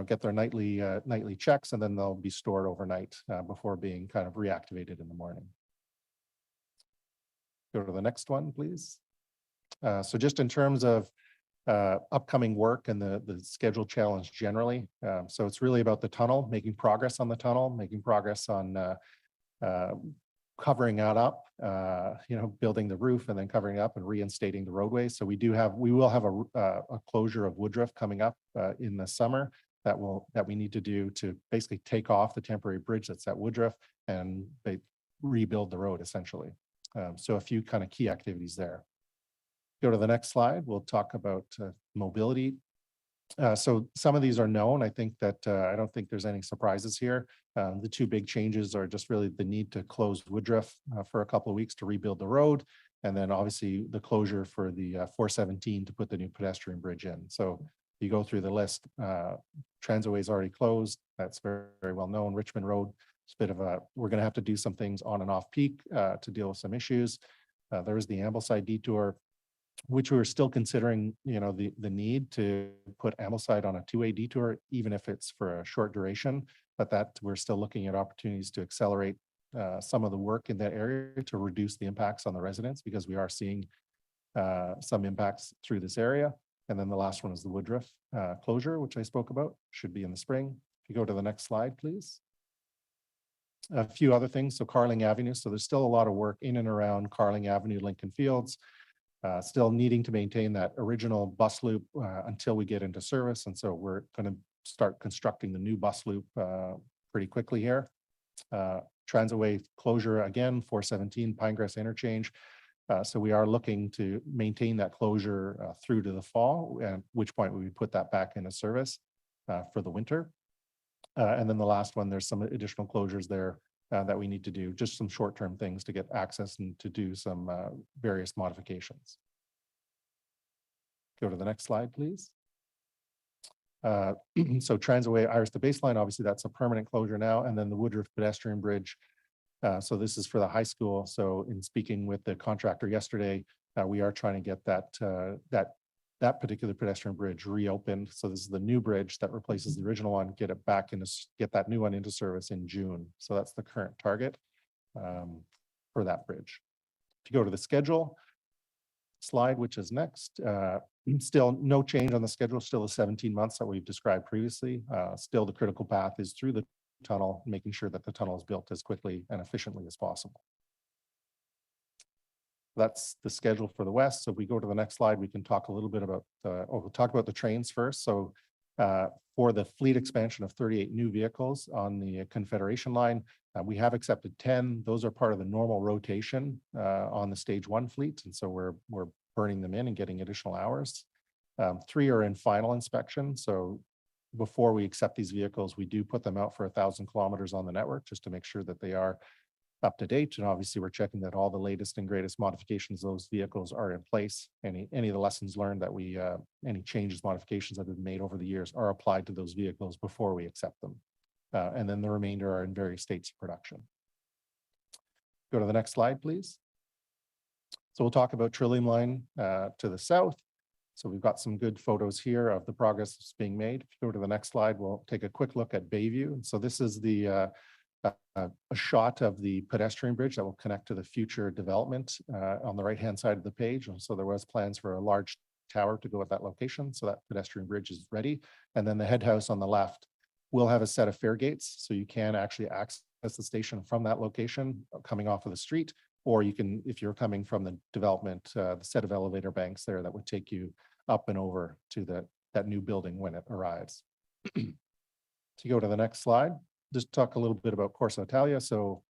get their nightly checks, and then they'll be stored overnight before being kind of reactivated in the morning. Go to the next one, please. So just in terms of upcoming work and the schedule challenge generally. So it's really about the tunnel, making progress on the tunnel, making progress on covering that up, building the roof and then covering it up and reinstating the roadways. So we will have a closure of Woodruff coming up in the summer that we need to do to basically take off the temporary bridge that's at Woodruff and rebuild the road essentially. So a few kind of key activities there. Go to the next slide. We'll talk about mobility. So some of these are known. I think that I don't think there's any surprises here. The two big changes are just really the need to close Woodruff for a couple of weeks to rebuild the road. And then obviously the closure for the 417 to put the new pedestrian bridge in. So you go through the list, Transway is already closed. That's very, very well known. Richmond Road, it's a bit of we're going to have to do some things on and off peak to deal with some issues. There is the Ambleside detour, which we're still considering, the need to put Ambleside on a two-way detour, even if it's for a short duration, but that we're still looking at opportunities to accelerate some of the work in that area to reduce the impacts on the residents, because we are seeing some impacts through this area. And then the last one is the Woodruff closure, which I spoke about, should be in the spring. If you go to the next slide, please. A few other things. So Carling Avenue. So there's still a lot of work in and around Carling Avenue, Lincoln Fields. Still needing to maintain that original bus loop until we get into service. And so we're going to start constructing the new bus loop pretty quickly here. Transitway closure again, 417 Pinegrass Interchange. So we are looking to maintain that closure through to the fall, at which point we put that back into service for the winter. And then the last one, there's some additional closures there that we need to do, just some short-term things to get access and to do some various modifications. Go to the next slide, please. So Transway Iris to Baseline, obviously that's a permanent closure now, and then the Woodruff pedestrian bridge. So this is for the high school. So in speaking with the contractor yesterday, we are trying to get that that particular pedestrian bridge reopened. So this is the new bridge that replaces the original one, get it back into, get that new one into service in June. So that's the current target for that bridge. If you go to the schedule slide, which is next, still no change on the schedule, still the 17 months that we've described previously. Still the critical path is through the tunnel, making sure that the tunnel is built as quickly and efficiently as possible. That's the schedule for the west. So if we go to the next slide, we can talk a little bit about, we'll talk about the trains first. So for the fleet expansion of 38 new vehicles on the Confederation line, we have accepted 10. Those are part of the normal rotation on the stage 1 fleet. And so we're burning them in and getting additional hours. 3 are in final inspection. So before we accept these vehicles, we do put them out for 1,000 kilometers on the network just to make sure that they are up to date. And obviously we're checking that all the latest and greatest modifications of those vehicles are in place. Any of the lessons learned that we, any changes, modifications that have been made over the years are applied to those vehicles before we accept them. And then the remainder are in various states of production. Go to the next slide, please. So we'll talk about Trillium Line to the south. So we've got some good photos here of the progress that's being made. If you go to the next slide, we'll take a quick look at Bayview. And so this is the a shot of the pedestrian bridge that will connect to the future development on the right-hand side of the page. And so there was plans for a large tower to go at that location. So that pedestrian bridge is ready. And then the head house on the left will have a set of fare gates. So you can actually access the station from that location coming off of the street, or you can, if you're coming from the development, the set of elevator banks there that would take you up and over to that new building when it arrives. To go to the next slide, just talk a little bit about Corso Italia. So,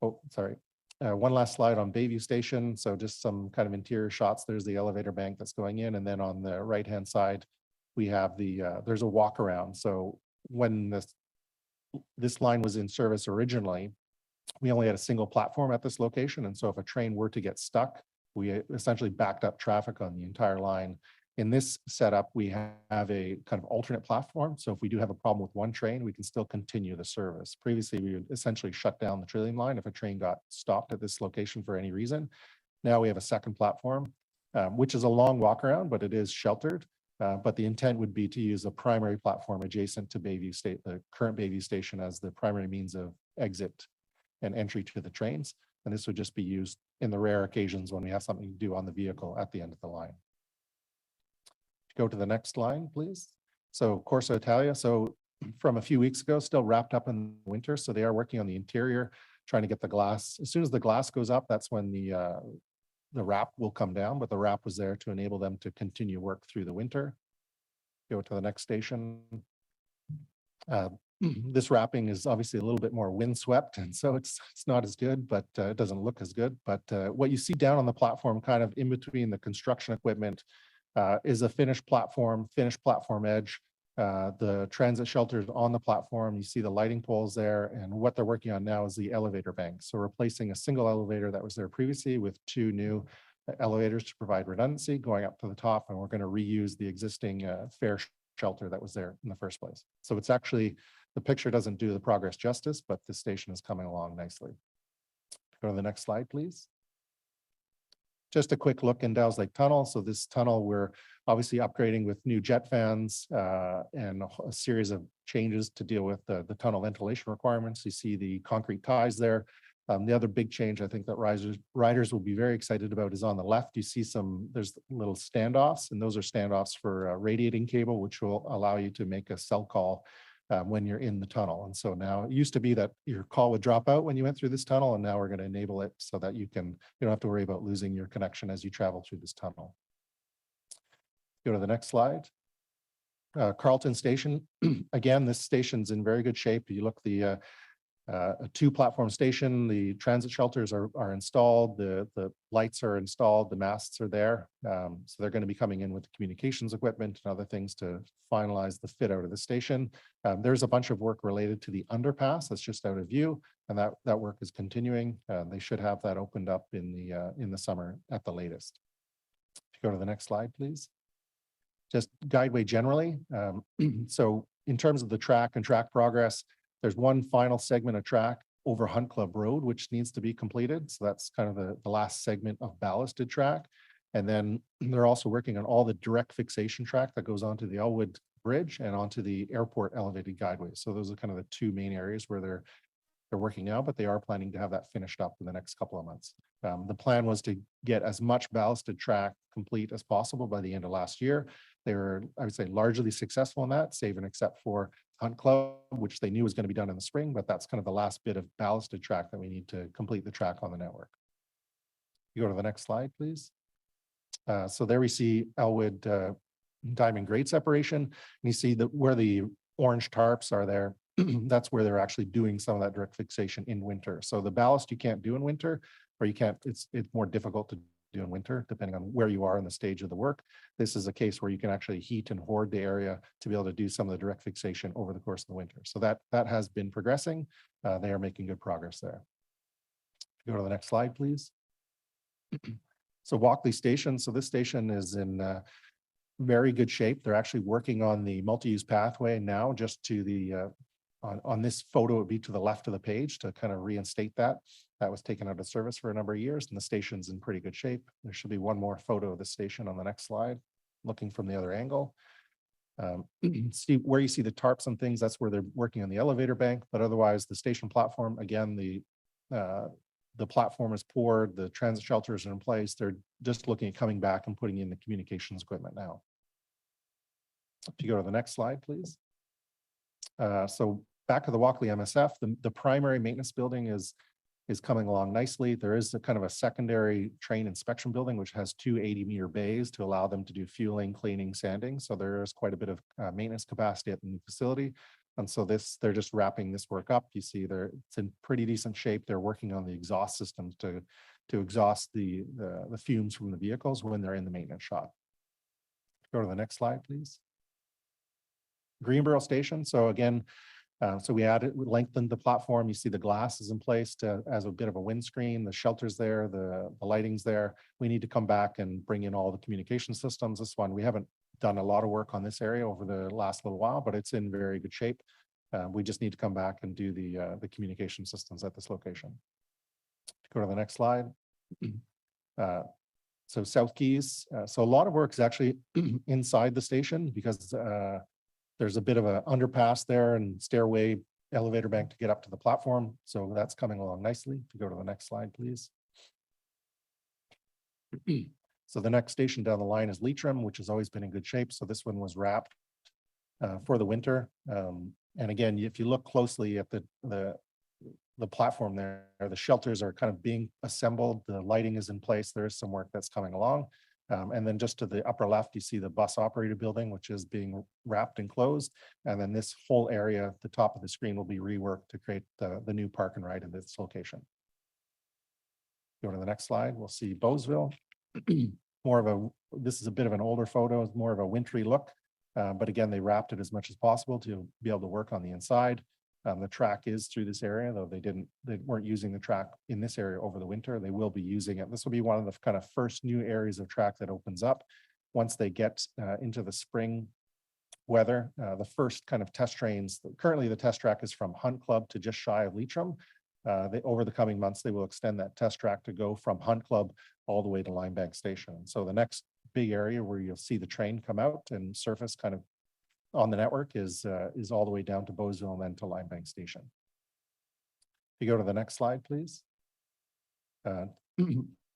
one last slide on Bayview Station. So just some kind of interior shots. There's the elevator bank that's going in. And then on the right-hand side, we have there's a walk around. So when this line was in service originally, we only had a single platform at this location. And so if a train were to get stuck, we essentially backed up traffic on the entire line. In this setup, we have a kind of alternate platform. So if we do have a problem with one train, we can still continue the service. Previously, we would essentially shut down the Trillium Line if a train got stopped at this location for any reason. Now we have a second platform, which is a long walk around, but it is sheltered. But the intent would be to use a primary platform adjacent to Bayview State, the current Bayview Station, as the primary means of exit and entry to the trains. And this would just be used in the rare occasions when we have something to do on the vehicle at the end of the line. Go to the next line, please. So Corso Italia, so from a few weeks ago, still wrapped up in winter. So they are working on the interior, trying to get the glass. As soon as the glass goes up, that's when the wrap will come down, but the wrap was there to enable them to continue work through the winter. Go to the next station. This wrapping is obviously a little bit more windswept, and so it's not as good, but it doesn't look as good. But what you see down on the platform, kind of in between the construction equipment, is a finished platform edge. The transit shelters on the platform, you see the lighting poles there, and what they're working on now is the elevator bank. So replacing a single elevator that was there previously with 2 new elevators to provide redundancy going up to the top, and we're going to reuse the existing fare shelter that was there in the first place. So it's actually, the picture doesn't do the progress justice, but the station is coming along nicely. Go to the next slide, please. Just a quick look in Dow's Lake Tunnel. So this tunnel, we're obviously upgrading with new jet fans and a series of changes to deal with the tunnel ventilation requirements. You see the concrete ties there. The other big change I think that riders will be very excited about is on the left. You see there's little standoffs, and those are standoffs for radiating cable, which will allow you to make a cell call when you're in the tunnel. And so now it used to be that your call would drop out when you went through this tunnel, and now we're going to enable it so that you don't have to worry about losing your connection as you travel through this tunnel. Go to the next slide. Carlton Station. Again, this station's in very good shape. You look, a 2-platform station, the transit shelters are installed, the lights are installed, the masts are there. So they're going to be coming in with the communications equipment and other things to finalize the fit out of the station. There's a bunch of work related to the underpass that's just out of view, and that work is continuing. They should have that opened up in the summer at the latest. If you go to the next slide, please. Just guideway generally. So in terms of the track and track progress, there's one final segment of track over Hunt Club Road, which needs to be completed. So that's kind of the last segment of ballasted track. And then they're also working on all the direct fixation track that goes onto the Elwood Bridge and onto the airport elevated guideway. So those are kind of the two main areas where they're working now, but they are planning to have that finished up in the next couple of months. The plan was to get as much ballasted track complete as possible by the end of last year. They were, I would say, largely successful in that, save and except for Hunt Club, which they knew was going to be done in the spring, but that's kind of the last bit of ballasted track that we need to complete the track on the network. You go to the next slide, please. So there we see Elwood Diamond grade separation. And you see that where the orange tarps are there, that's where they're actually doing some of that direct fixation in winter. So the ballast you can't do in winter, or you can't, it's more difficult to do in winter, depending on where you are in the stage of the work. This is a case where you can actually heat and hoard the area to be able to do some of the direct fixation over the course of the winter. So that has been progressing. They are making good progress there. Go to the next slide, please. So Walkley Station. So this station is in very good shape. They're actually working on the multi-use pathway now, just to the on this photo, it would be to the left of the page to kind of reinstate that. That was taken out of service for a number of years, and the station's in pretty good shape. There should be one more photo of the station on the next slide, looking from the other angle. See where you see the tarps and things, that's where they're working on the elevator bank, but otherwise the station platform, again, the platform is poured, the transit shelters are in place. They're just looking at coming back and putting in the communications equipment now. If you go to the next slide, please. So back of the Walkley MSF, the primary maintenance building is coming along nicely. There is a kind of a secondary train inspection building, which has two 80-meter bays to allow them to do fueling, cleaning, sanding. So there is quite a bit of maintenance capacity at the new facility. And so they're just wrapping this work up. You see it's in pretty decent shape. They're working on the exhaust systems to exhaust the fumes from the vehicles when they're in the maintenance shop. Go to the next slide, please. Greenboro Station. So again, so we lengthened the platform. You see the glass is in place as a bit of a windscreen, the shelter's there, the lighting's there. We need to come back and bring in all the communication systems. This one, we haven't done a lot of work on this area over the last little while, but it's in very good shape. We just need to come back and do the communication systems at this location. Go to the next slide. So South Keys. So a lot of work is actually inside the station because there's a bit of an underpass there and stairway elevator bank to get up to the platform. So that's coming along nicely. If you go to the next slide, please. So the next station down the line is Leitrim, which has always been in good shape. So this one was wrapped for the winter. And again, if you look closely at the platform there, the shelters are kind of being assembled. The lighting is in place. There is some work that's coming along. And then just to the upper left, you see the bus operator building, which is being wrapped and closed. And then this whole area at the top of the screen will be reworked to create the new park and ride at this location. Go to the next slide. We'll see Bowesville. This is a bit of an older photo, it's more of a wintry look. But again, they wrapped it as much as possible to be able to work on the inside. The track is through this area, though they weren't using the track in this area over the winter. They will be using it. This will be one of the kind of first new areas of track that opens up once they get into the spring weather. The first kind of test trains, currently the test track is from Hunt Club to just shy of Leitrim. Over the coming months, they will extend that test track to go from Hunt Club all the way to Linebank Station. So the next big area where you'll see the train come out and surface kind of on the network is all the way down to Bowesville and then to Linebank Station. If you go to the next slide, please.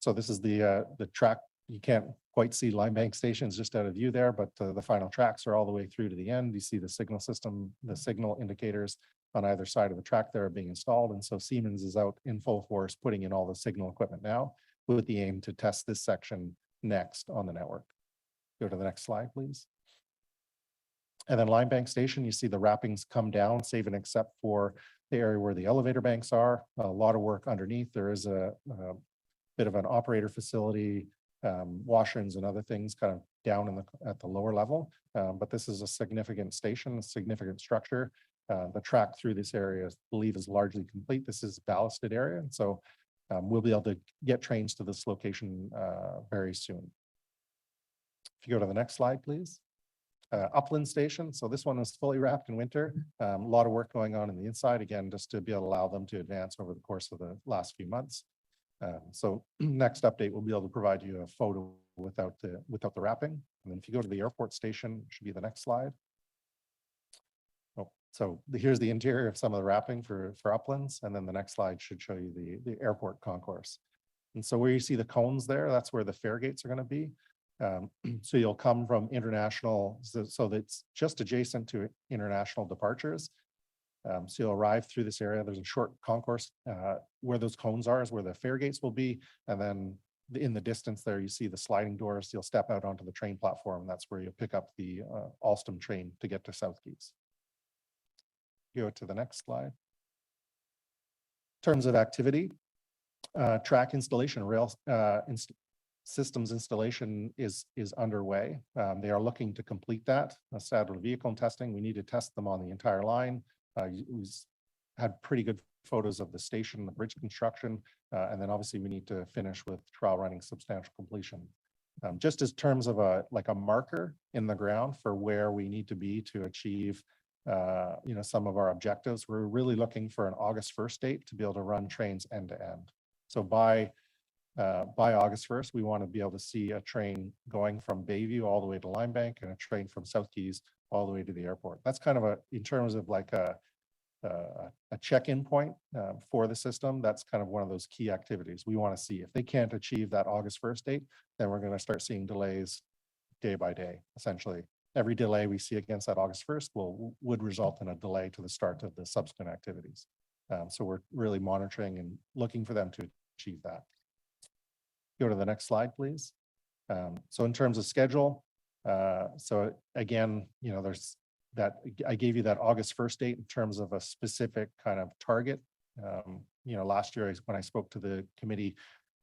So this is the track. You can't quite see Linebank Station, it's just out of view there, but the final tracks are all the way through to the end. You see the signal system, the signal indicators on either side of the track there are being installed. And so Siemens is out in full force putting in all the signal equipment now with the aim to test this section next on the network. Go to the next slide, please. And then Linebank Station, you see the wrappings come down, save and except for the area where the elevator banks are. A lot of work underneath. There is a bit of an operator facility, washrooms and other things kind of down at the lower level. But this is a significant station, a significant structure. The track through this area, I believe, is largely complete. This is a ballasted area. And so we'll be able to get trains to this location very soon. If you go to the next slide, please. Upland Station. So this one is fully wrapped in winter. A lot of work going on in the inside, again, just to be able to allow them to advance over the course of the last few months. So next update, we'll be able to provide you a photo without the wrapping. And then if you go to the airport station, it should be the next slide. Oh, so here's the interior of some of the wrapping for Uplands, and then the next slide should show you the airport concourse. And so where you see the cones there, that's where the fare gates are going to be. So you'll come from international, so that's just adjacent to international departures. So you'll arrive through this area. There's a short concourse where those cones are is where the fare gates will be. And then in the distance there, you see the sliding doors. You'll step out onto the train platform. That's where you'll pick up the Alstom train to get to South Keys. Go to the next slide. In terms of activity, track installation, rail systems installation is underway. They are looking to complete that. Saddle vehicle testing, we need to test them on the entire line. We had pretty good photos of the station, the bridge construction, and then obviously we need to finish with trial running substantial completion. Just as terms of a marker in the ground for where we need to be to achieve some of our objectives, we're really looking for an August 1st date to be able to run trains end to end. So by August 1st, we want to be able to see a train going from Bayview all the way to Limebank and a train from South Keys all the way to the airport. That's kind of in terms of like a check-in point for the system. That's kind of one of those key activities we want to see. If they can't achieve that August 1st date, then we're going to start seeing delays day by day. Essentially, every delay we see against that August 1st would result in a delay to the start of the subsequent activities. So we're really monitoring and looking for them to achieve that. Go to the next slide, please. So in terms of schedule, so again, there's that I gave you that August 1st date in terms of a specific kind of target. Last year when I spoke to the committee,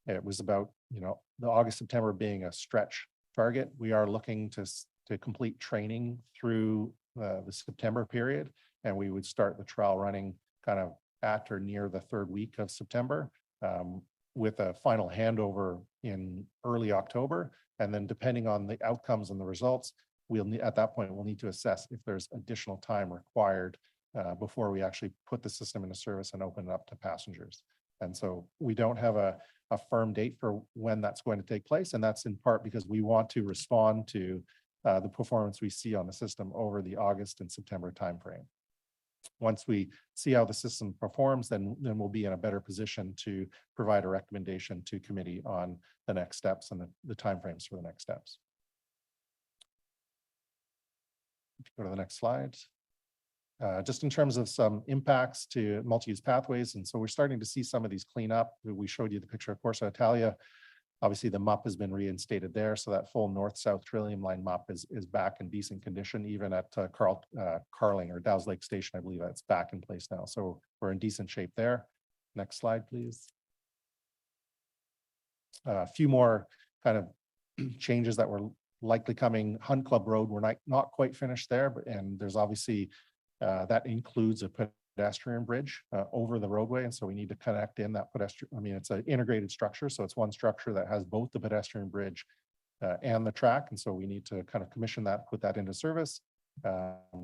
it was about, the August, September being a stretch target. We are looking to complete training through the September period, and we would start the trial running kind of at or near the third week of September, with a final handover in early October. And then depending on the outcomes and the results, at that point, we'll need to assess if there's additional time required before we actually put the system into service and open it up to passengers. And so we don't have a firm date for when that's going to take place. And that's in part because we want to respond to the performance we see on the system over the August and September timeframe. Once we see how the system performs, then we'll be in a better position to provide a recommendation to committee on the next steps and the timeframes for the next steps. Go to the next slide. Just in terms of some impacts to multi-use pathways, and so we're starting to see some of these clean up. We showed you the picture of Corso Italia. Obviously, the MUP has been reinstated there, so that full north-south Trillium line MUP is back in decent condition, even at Carling or Dow's Lake Station. I believe that's back in place now, so we're in decent shape there. Next slide, please. A few more kind of changes that were likely coming. Hunt Club Road, we're not quite finished there, and there's obviously that includes a pedestrian bridge over the roadway, and so we need to connect in that pedestrian. I mean, it's an integrated structure, so it's one structure that has both the pedestrian bridge and the track, and so we need to kind of commission that, put that into service.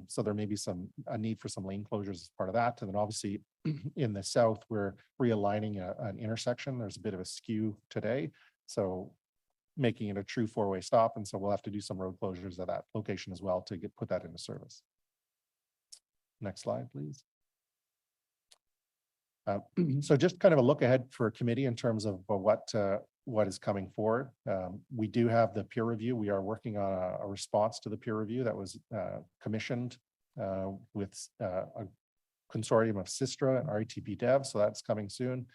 So there may be a need for some lane closures as part of that. And then obviously in the south, we're realigning an intersection. There's a bit of a skew today, so making it a true four-way stop, and so we'll have to do some road closures at that location as well to put that into service. Next slide, please. So just kind of a look ahead for a committee in terms of what is coming forward. We do have the peer review. We are working on a response to the peer review that was commissioned with a consortium of Sistra and RETP Dev, so that's coming soon.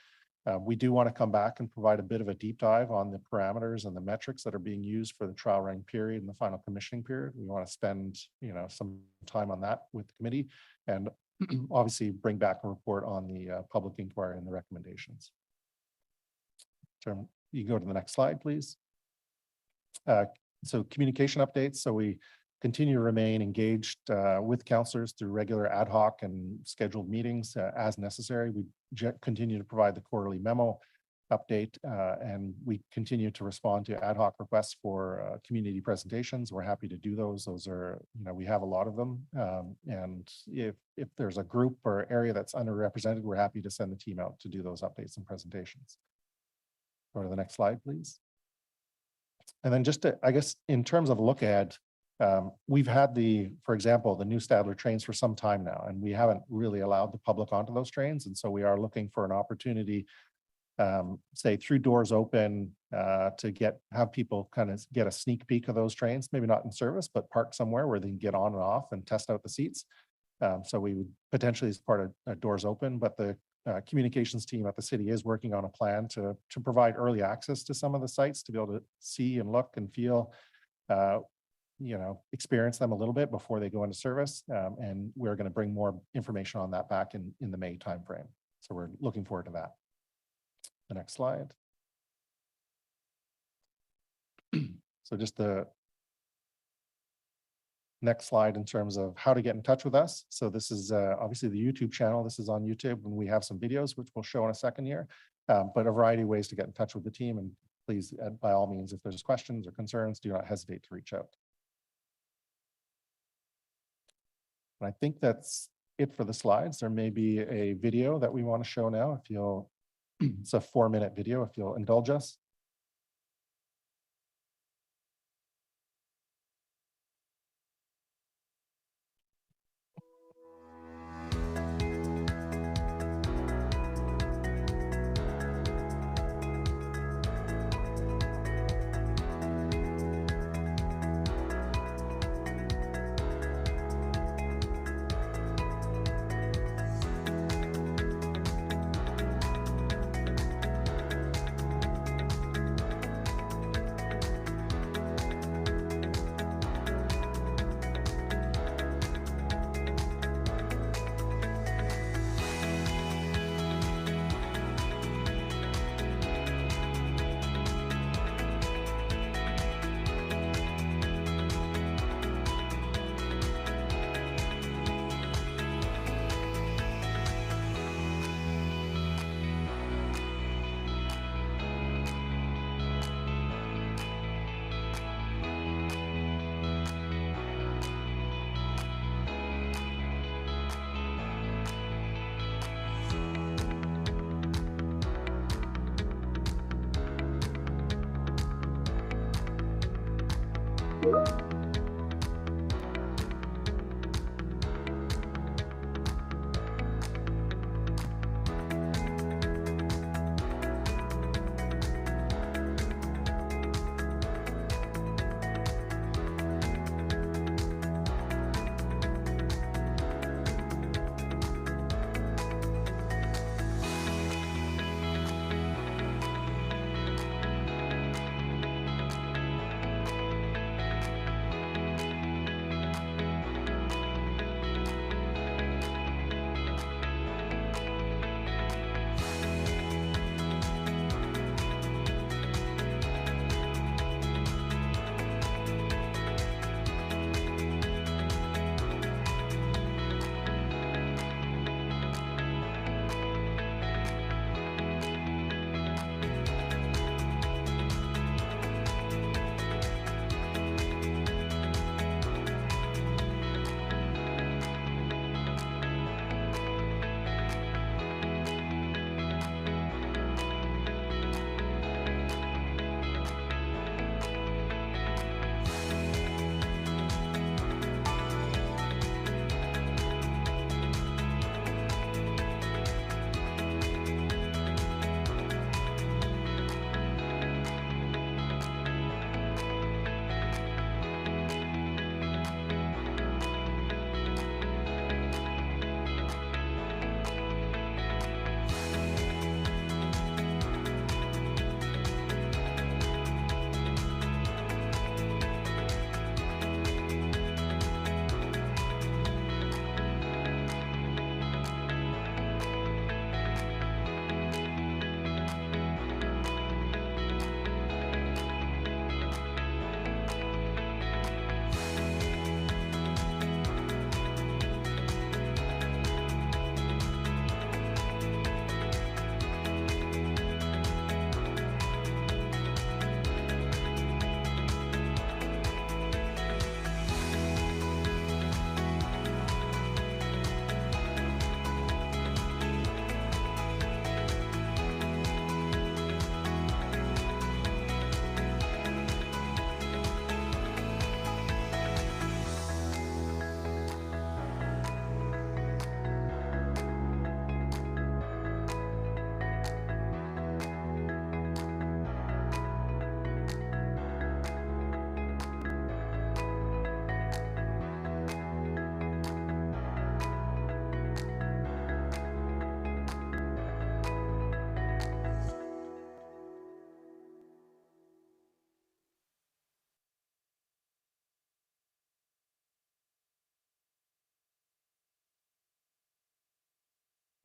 We do want to come back and provide a bit of a deep dive on the parameters and the metrics that are being used for the trial running period and the final commissioning period. We want to spend some time on that with the committee, and obviously bring back a report on the public inquiry and the recommendations. So you go to the next slide, please. So communication updates. So we continue to remain engaged with councillors through regular ad hoc and scheduled meetings as necessary. We continue to provide the quarterly memo update, and we continue to respond to ad hoc requests for community presentations. We're happy to do those. Those are, we have a lot of them. And if there's a group or area that's underrepresented, we're happy to send the team out to do those updates and presentations. Go to the next slide, please. And then just to, I guess, in terms of look ahead, we've had for example, the new Stadler trains for some time now, and we haven't really allowed the public onto those trains. And so we are looking for an opportunity, say through doors open, to have people kind of get a sneak peek of those trains, maybe not in service, but parked somewhere where they can get on and off and test out the seats. So we would potentially, as part of doors open, but the communications team at the city is working on a plan to provide early access to some of the sites to be able to see and look and feel, experience them a little bit before they go into service. And we're going to bring more information on that back in the May timeframe. So we're looking forward to that. The next slide. So just the next slide in terms of how to get in touch with us. So this is obviously the YouTube channel. This is on YouTube, and we have some videos, which we'll show in a second here, but a variety of ways to get in touch with the team. And please, by all means, if there's questions or concerns, do not hesitate to reach out. And I think that's it for the slides. There may be a video that we want to show now. It's a 4-minute video, if you'll indulge us.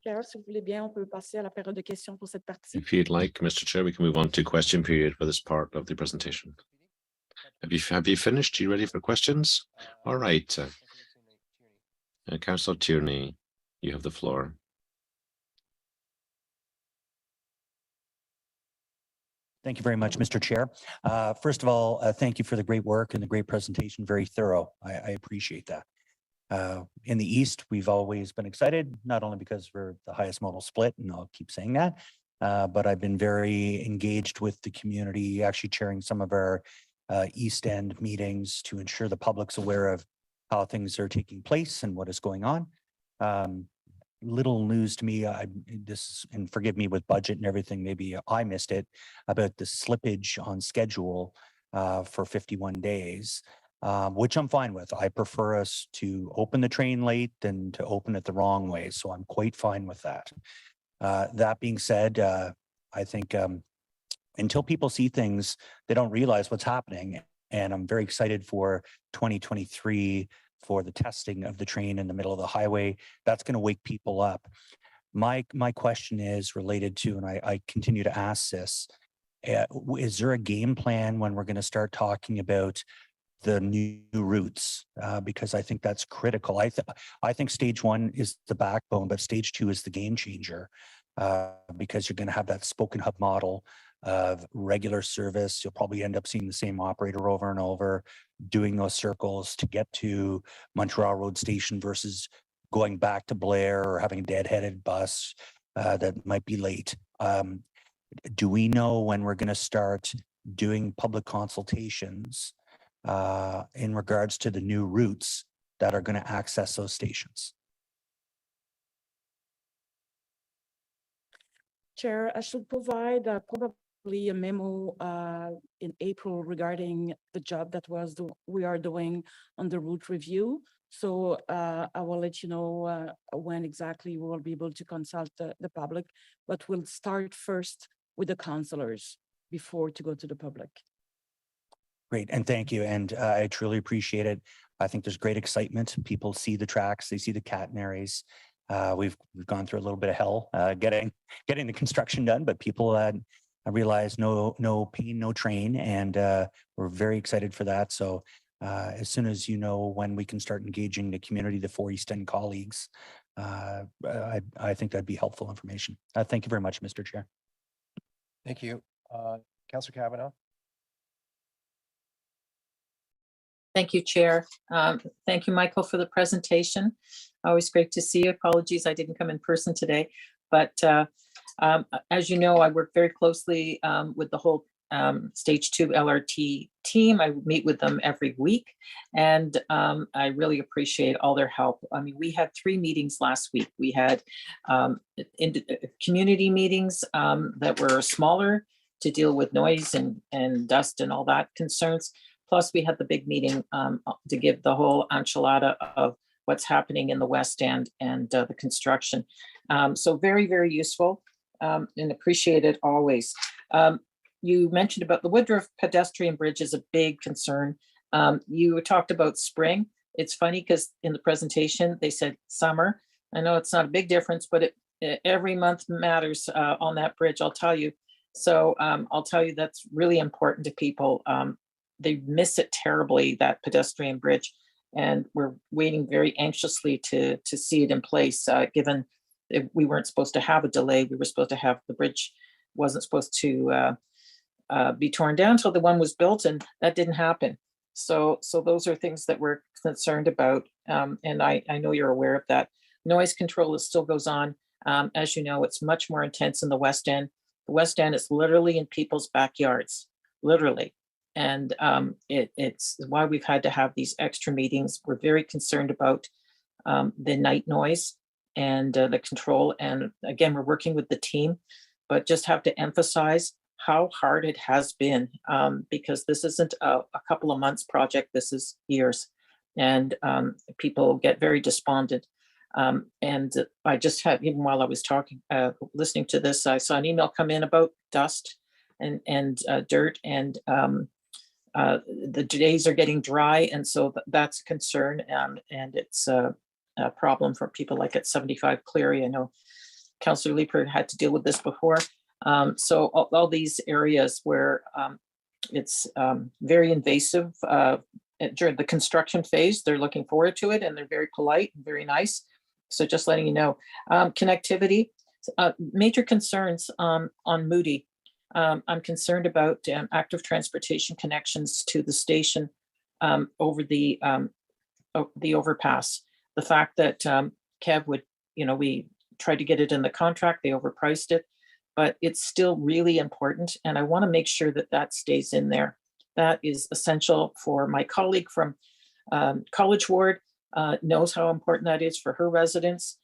Chair, si vous voulez bien, on peut passer à la période de questions pour cette partie. If you'd like, Mr. Chair, we can move on to question period for this part of the presentation. Have you finished? Are you ready for questions? All right. Councillor Tierney, you have the floor. Thank you very much, Mr. Chair. First of all, thank you for the great work and the great presentation. Very thorough. I appreciate that. In the East, we've always been excited, not only because we're the highest modal split, and I'll keep saying that, but I've been very engaged with the community, actually chairing some of our East End meetings to ensure the public's aware of how things are taking place and what is going on. Little news to me, and forgive me with budget and everything, maybe I missed it, about the slippage on schedule for 51 days, which I'm fine with. I prefer us to open the train late than to open it the wrong way. So I'm quite fine with that. That being said, I think until people see things, they don't realize what's happening. And I'm very excited for 2023 for the testing of the train in the middle of the highway. That's going to wake people up. My question is related to, and I continue to ask this, is there a game plan when we're going to start talking about the new routes? Because I think that's critical. I think stage one is the backbone, but stage two is the game changer, because you're going to have that spoken hub model of regular service. You'll probably end up seeing the same operator over and over, doing those circles to get to Montreal Road Station versus going back to Blair or having a dead-headed bus that might be late. Do we know when we're going to start doing public consultations in regards to the new routes that are going to access those stations? Chair, I should provide probably a memo in April regarding the job that we are doing on the route review. So I will let you know when exactly we will be able to consult the public, but we'll start first with the councillors before to go to the public. Great, and thank you. And I truly appreciate it. I think there's great excitement. People see the tracks, they see the catenaries. We've gone through a little bit of hell getting the construction done, but people I realize no pain, no train, and we're very excited for that. So as soon as you know when we can start engaging the community, the 4 East End colleagues, I think that'd be helpful information. Thank you very much, Mr. Chair. Thank you. Councillor Kavanaugh. Thank you, Chair. Thank you, Michael, for the presentation. Always great to see you. Apologies, I didn't come in person today, but as you know, I work very closely with the whole Stage 2 LRT team. I meet with them every week, and I really appreciate all their help. I mean, we had 3 meetings last week. We had community meetings that were smaller to deal with noise and dust and all that concerns. Plus, we had the big meeting to give the whole enchilada of what's happening in the West End and the construction. So very, very useful and appreciated always. You mentioned about the Woodruff pedestrian bridge is a big concern. You talked about spring. It's funny because in the presentation, they said summer. I know it's not a big difference, but every month matters on that bridge, I'll tell you. So I'll tell you that's really important to people. They miss it terribly, that pedestrian bridge, and we're waiting very anxiously to see it in place, given that we weren't supposed to have a delay. We were supposed to have, the bridge wasn't supposed to be torn down until the one was built, and that didn't happen. So those are things that we're concerned about, and I know you're aware of that. Noise control still goes on. As you know, it's much more intense in the West End. The West End is literally in people's backyards, literally. And it's why we've had to have these extra meetings. We're very concerned about the night noise and the control. And again, we're working with the team, but just have to emphasize how hard it has been, because this isn't a couple of months project, this is years. And people get very despondent. And I just had, even while I was talking, listening to this, I saw an email come in about dust and dirt, and the days are getting dry, and so that's a concern, and it's a problem for people like at 75 Cleary. I know Councillor Leeper had to deal with this before. So all these areas where it's very invasive during the construction phase, they're looking forward to it and they're very polite and very nice. So just letting you know. Connectivity, major concerns on Moody. I'm concerned about active transportation connections to the station over the overpass. The fact that Kev would, we tried to get it in the contract, they overpriced it, but it's still really important. And I want to make sure that that stays in there. That is essential for my colleague from College Ward, knows how important that is for her residents.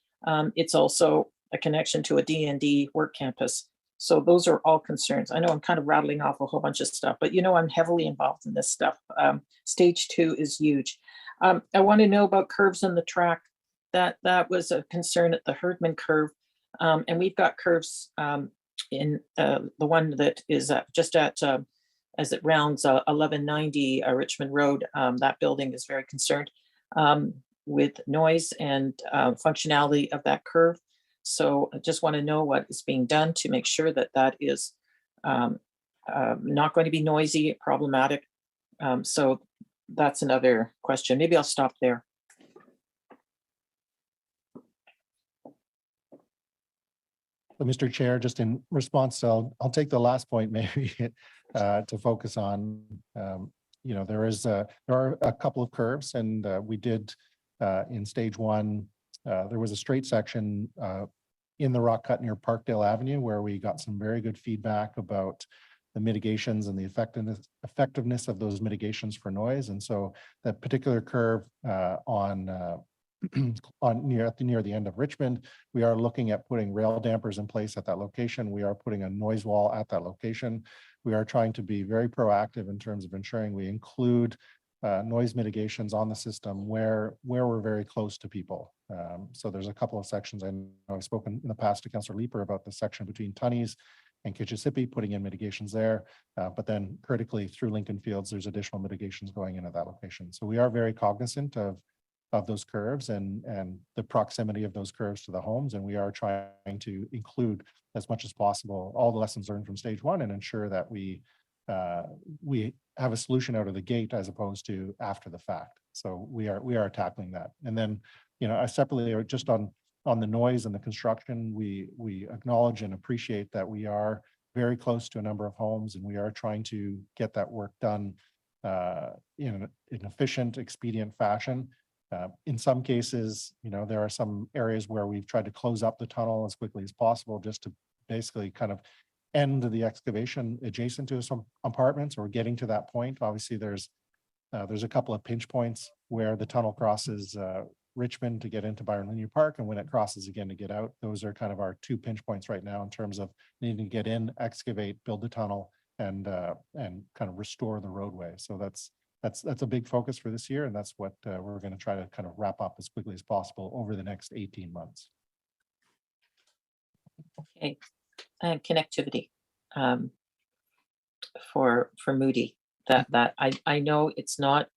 It's also a connection to a D&D work campus. So those are all concerns. I know I'm kind of rattling off a whole bunch of stuff, but I'm heavily involved in this stuff. Stage 2 is huge. I want to know about curves in the track. That was a concern at the Herdman curve. And we've got curves in the one that is just at, as it rounds 1190 Richmond Road. That building is very concerned with noise and functionality of that curve. So I just want to know what is being done to make sure that that is not going to be noisy, problematic. So that's another question. Maybe I'll stop there. So, Mr. Chair, just in response, I'll take the last point maybe to focus on. There are a couple of curves, and we did in stage 1. There was a straight section in the rock cut near Parkdale Avenue where we got some very good feedback about the mitigations and the effectiveness of those mitigations for noise. And so that particular curve near the end of Richmond, we are looking at putting rail dampers in place at that location. We are putting a noise wall at that location. We are trying to be very proactive in terms of ensuring we include noise mitigations on the system where we're very close to people. So there's a couple of sections. I know I've spoken in the past to Councillor Leeper about the section between Tunney's and Kitchissippi, putting in mitigations there. But then critically through Lincoln Fields, there's additional mitigations going in at that location. So we are very cognizant of those curves and the proximity of those curves to the homes. And we are trying to include as much as possible all the lessons learned from stage 1 and ensure that we have a solution out of the gate as opposed to after the fact. So we are tackling that. And then, I separately, or just on the noise and the construction, we acknowledge and appreciate that we are very close to a number of homes, and we are trying to get that work done in an efficient, expedient fashion. In some cases, there are some areas where we've tried to close up the tunnel as quickly as possible just to basically kind of end the excavation adjacent to some apartments or getting to that point. Obviously, there's a couple of pinch points where the tunnel crosses Richmond to get into Byron Linear Park, and when it crosses again to get out. Those are kind of our 2 pinch points right now in terms of needing to get in, excavate, build the tunnel, and kind of restore the roadway. So that's a big focus for this year, and that's what we're going to try to kind of wrap up as quickly as possible over the next 18 months. Okay, and connectivity for Moody. That I know it's not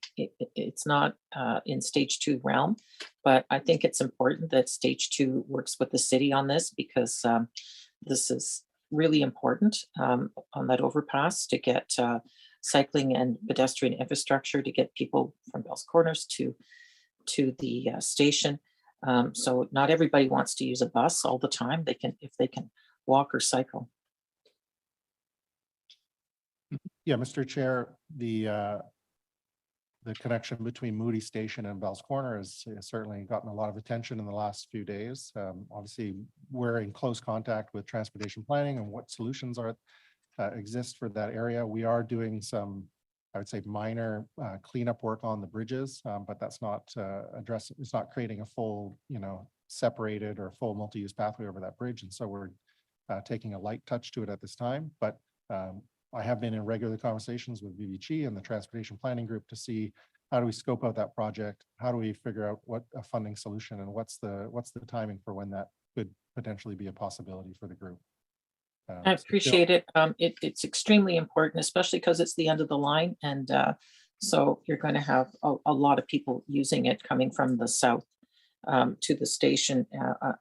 in stage 2 realm, but I think it's important that stage 2 works with the city on this, because this is really important on that overpass to get cycling and pedestrian infrastructure to get people from Bell's Corners to the station. So not everybody wants to use a bus all the time. If they can walk or cycle. Yeah, Mr. Chair, the connection between Moody Station and Bell's Corner has certainly gotten a lot of attention in the last few days. Obviously, we're in close contact with transportation planning and what solutions exist for that area. We are doing some, I would say, minor cleanup work on the bridges, but that's not it's not creating a full, separated or full multi-use pathway over that bridge. And so we're taking a light touch to it at this time. But I have been in regular conversations with BBG and the transportation planning group to see how do we scope out that project? How do we figure out what a funding solution and what's the timing for when that could potentially be a possibility for the group? I appreciate it. It's extremely important, especially because it's the end of the line. And so you're going to have a lot of people using it coming from the south. to the station.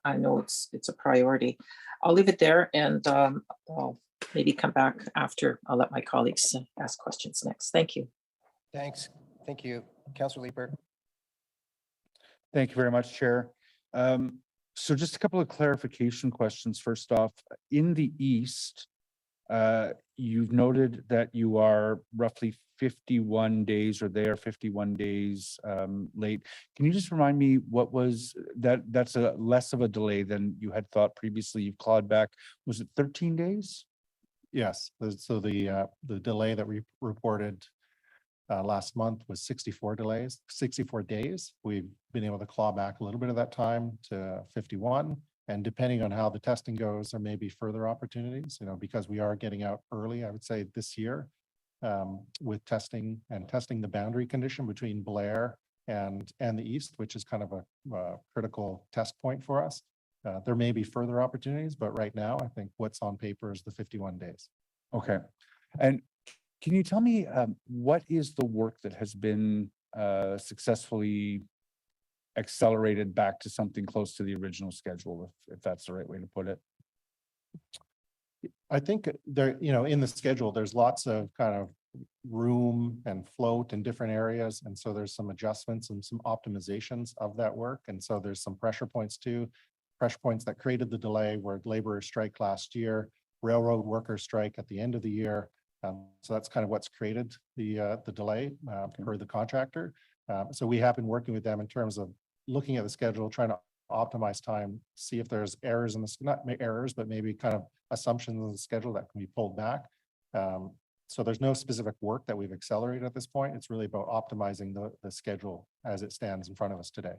I know it's a priority. I'll leave it there and I'll maybe come back after. I'll let my colleagues ask questions next. Thank you. Thanks. Thank you. Councillor Leeper. Thank you very much, Chair. So just a couple of clarification questions. First off, in the east, you've noted that you are roughly 51 days, or they are 51 days late. Can you just remind me what was that? That's a less of a delay than you had thought previously. You've clawed back. Was it 13 days? Yes, so the delay that we reported last month was 64 days. We've been able to claw back a little bit of that time to 51. And depending on how the testing goes, there may be further opportunities, because we are getting out early, I would say this year, with testing the boundary condition between Blair and the east, which is kind of a critical test point for us. There may be further opportunities, but right now I think what's on paper is the 51 days. Okay. And can you tell me what is the work that has been successful accelerated back to something close to the original schedule, if that's the right way to put it? I think there, in the schedule, there's lots of kind of room and float in different areas. And so there's some adjustments and some optimizations of that work. And so there's some pressure points too. Pressure points that created the delay were laborers strike last year, railroad workers strike at the end of the year. So that's kind of what's created the delay for the contractor. So we have been working with them in terms of looking at the schedule, trying to optimize time, see if there's errors in the, not errors, but maybe kind of assumptions in the schedule that can be pulled back. So there's no specific work that we've accelerated at this point. It's really about optimizing the schedule as it stands in front of us today.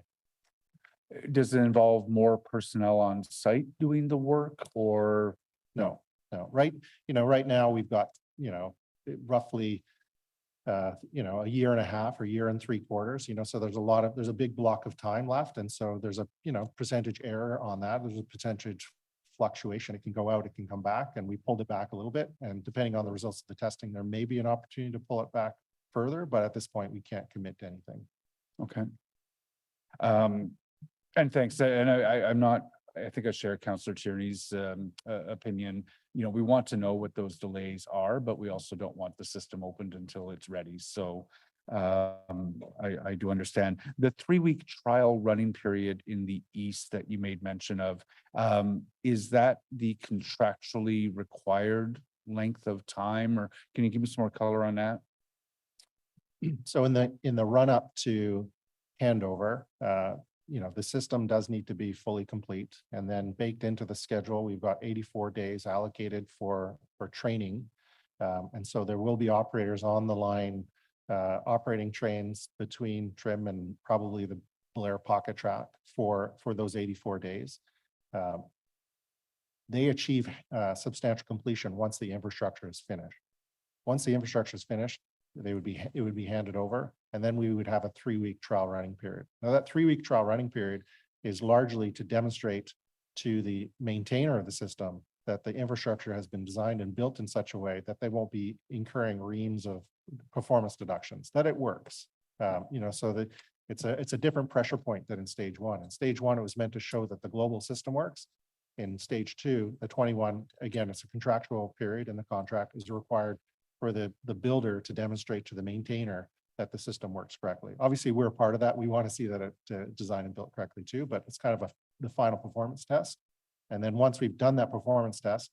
Does it involve more personnel on site doing the work, or no? Right now we've got, roughly, a year and a half or year and 3/4, so there's a big block of time left. And so there's a, percentage error on that. There's a percentage fluctuation. It can go out, it can come back, and we pulled it back a little bit. And depending on the results of the testing, there may be an opportunity to pull it back further, but at this point we can't commit to anything. Okay. And thanks. And I think I share Councillor Tierney's opinion. We want to know what those delays are, but we also don't want the system opened until it's ready. So I do understand. The 3-week trial running period in the east that you made mention of, is that the contractually required length of time, or can you give me some more color on that? So in the run up to handover, the system does need to be fully complete, and then baked into the schedule, we've got 84 days allocated for training. And so there will be operators on the line operating trains between Trim and probably the Blair pocket track for those 84 days. They achieve substantial completion once the infrastructure is finished. Once the infrastructure is finished, it would be handed over, and then we would have a 3-week trial running period. Now that 3-week trial running period is largely to demonstrate to the maintainer of the system that the infrastructure has been designed and built in such a way that they won't be incurring reams of performance deductions, that it works. So that it's a different pressure point than in stage 1. In stage 1, it was meant to show that the global system works. In stage 2, the 21, again, it's a contractual period, and the contract is required for the builder to demonstrate to the maintainer that the system works correctly. Obviously, we're a part of that. We want to see that it designed and built correctly too, but it's kind of the final performance test. And then once we've done that performance test,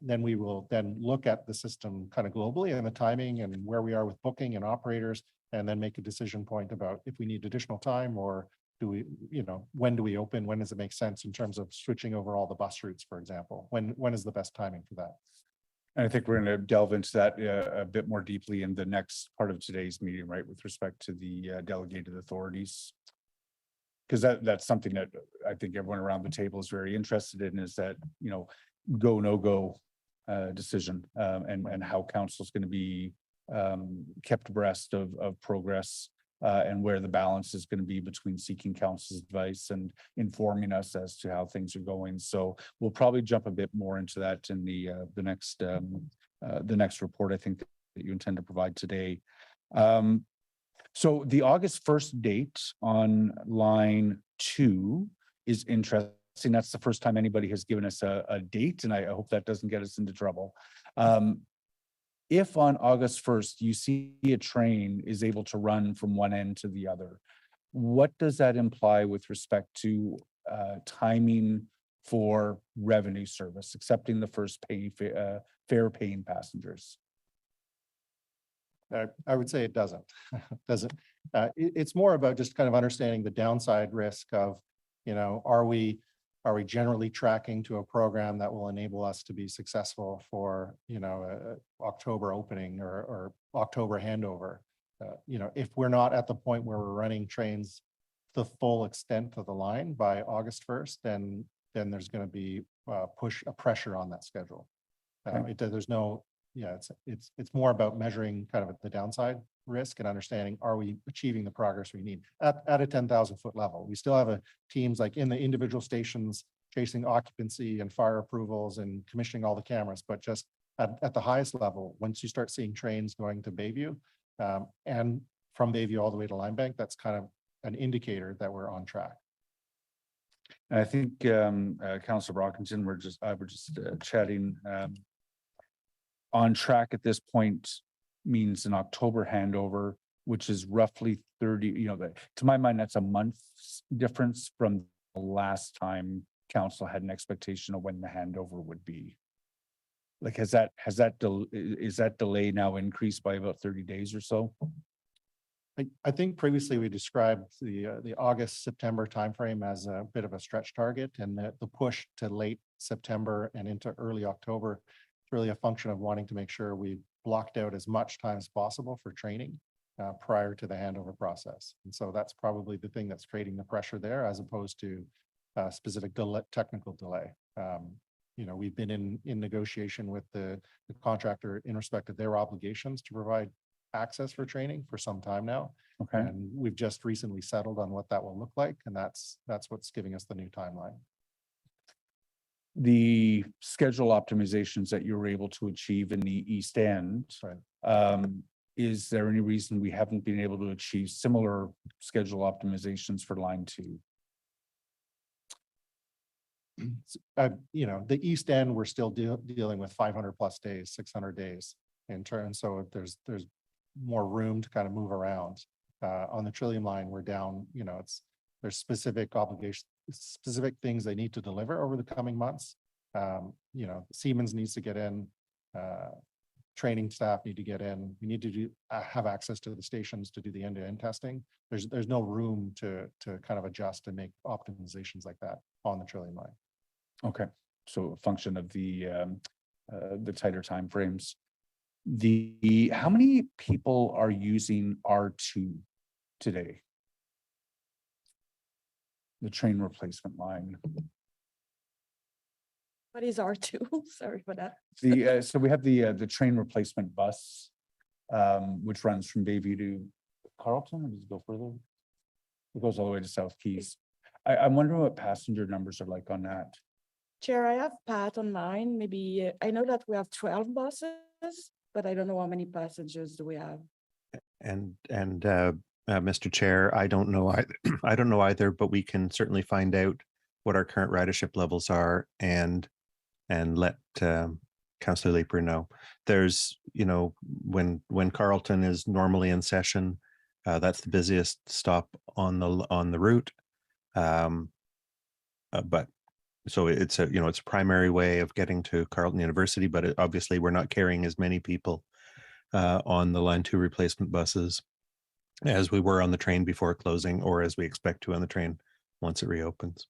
then we will then look at the system kind of globally and the timing and where we are with booking and operators, and then make a decision point about if we need additional time, or do we, when do we open? When does it make sense in terms of switching over all the bus routes, for example? When is the best timing for that? And I think we're going to delve into that a bit more deeply in the next part of today's meeting, right, with respect to the delegated authorities. Because that's something that I think everyone around the table is very interested in, is that, go, no go decision, and how council is going to be kept abreast of progress, and where the balance is going to be between seeking council's advice and informing us as to how things are going. So we'll probably jump a bit more into that in the next report, I think, that you intend to provide today. So the August 1st date on line 2 is interesting. That's the first time anybody has given us a date, and I hope that doesn't get us into trouble. If on August 1st, you see a train is able to run from one end to the other, what does that imply with respect to timing for revenue service, accepting the first fare paying passengers? I would say it doesn't. It's more about just kind of understanding the downside risk of, are we generally tracking to a program that will enable us to be successful for, October opening or October handover? If we're not at the point where we're running trains the full extent of the line by August 1st, then there's going to be a pressure on that schedule. There's no, it's more about measuring kind of the downside risk and understanding, are we achieving the progress we need at a 10,000 foot level? We still have teams like in the individual stations chasing occupancy and fire approvals and commissioning all the cameras, but just at the highest level, once you start seeing trains going to Bayview and from Bayview all the way to Linebank, that's kind of an indicator that we're on track. And I think Councillor Brockington, we're just chatting. On track at this point means an October handover, which is roughly 30, to my mind, that's a month's difference from the last time council had an expectation of when the handover would be. Like, is that delay now increased by about 30 days or so? I think previously we described the August-September timeframe as a bit of a stretch target, and the push to late September and into early October is really a function of wanting to make sure we blocked out as much time as possible for training prior to the handover process. And so that's probably the thing that's creating the pressure there, as opposed to specific technical delay. We've been in negotiation with the contractor in respect of their obligations to provide access for training for some time now. Okay. And we've just recently settled on what that will look like. And that's what's giving us the new timeline. The schedule optimizations that you were able to achieve in the East End, right. Is there any reason we haven't been able to achieve similar schedule optimizations for line 2? The East End, we're still dealing with 500 plus days, 600 days in turn. So there's more room to kind of move around. On the Trillium line, we're down, there's specific obligations, specific things they need to deliver over the coming months. Siemens needs to get in, training staff need to get in. We need to have access to the stations to do the end-to-end testing. There's no room to kind of adjust and make optimizations like that on the Trillium line. Okay, so a function of the tighter timeframes. How many people are using R2 today? The train replacement line. What is R2? Sorry for that. So we have the train replacement bus, which runs from Bayview to Carleton, or does it go further? It goes all the way to South Keys. I'm wondering what passenger numbers are like on that. Chair, I have Pat on mine. Maybe I know that we have 12 buses, but I don't know how many passengers do we have. And Mr. Chair, I don't know I don't know either, but we can certainly find out what our current ridership levels are and let Councillor Leeper know. There's, when Carleton is normally in session, that's the busiest stop on the route. But so it's a primary way of getting to Carleton University, but obviously we're not carrying as many people on the line 2 replacement buses as we were on the train before closing, or as we expect to on the train once it reopens.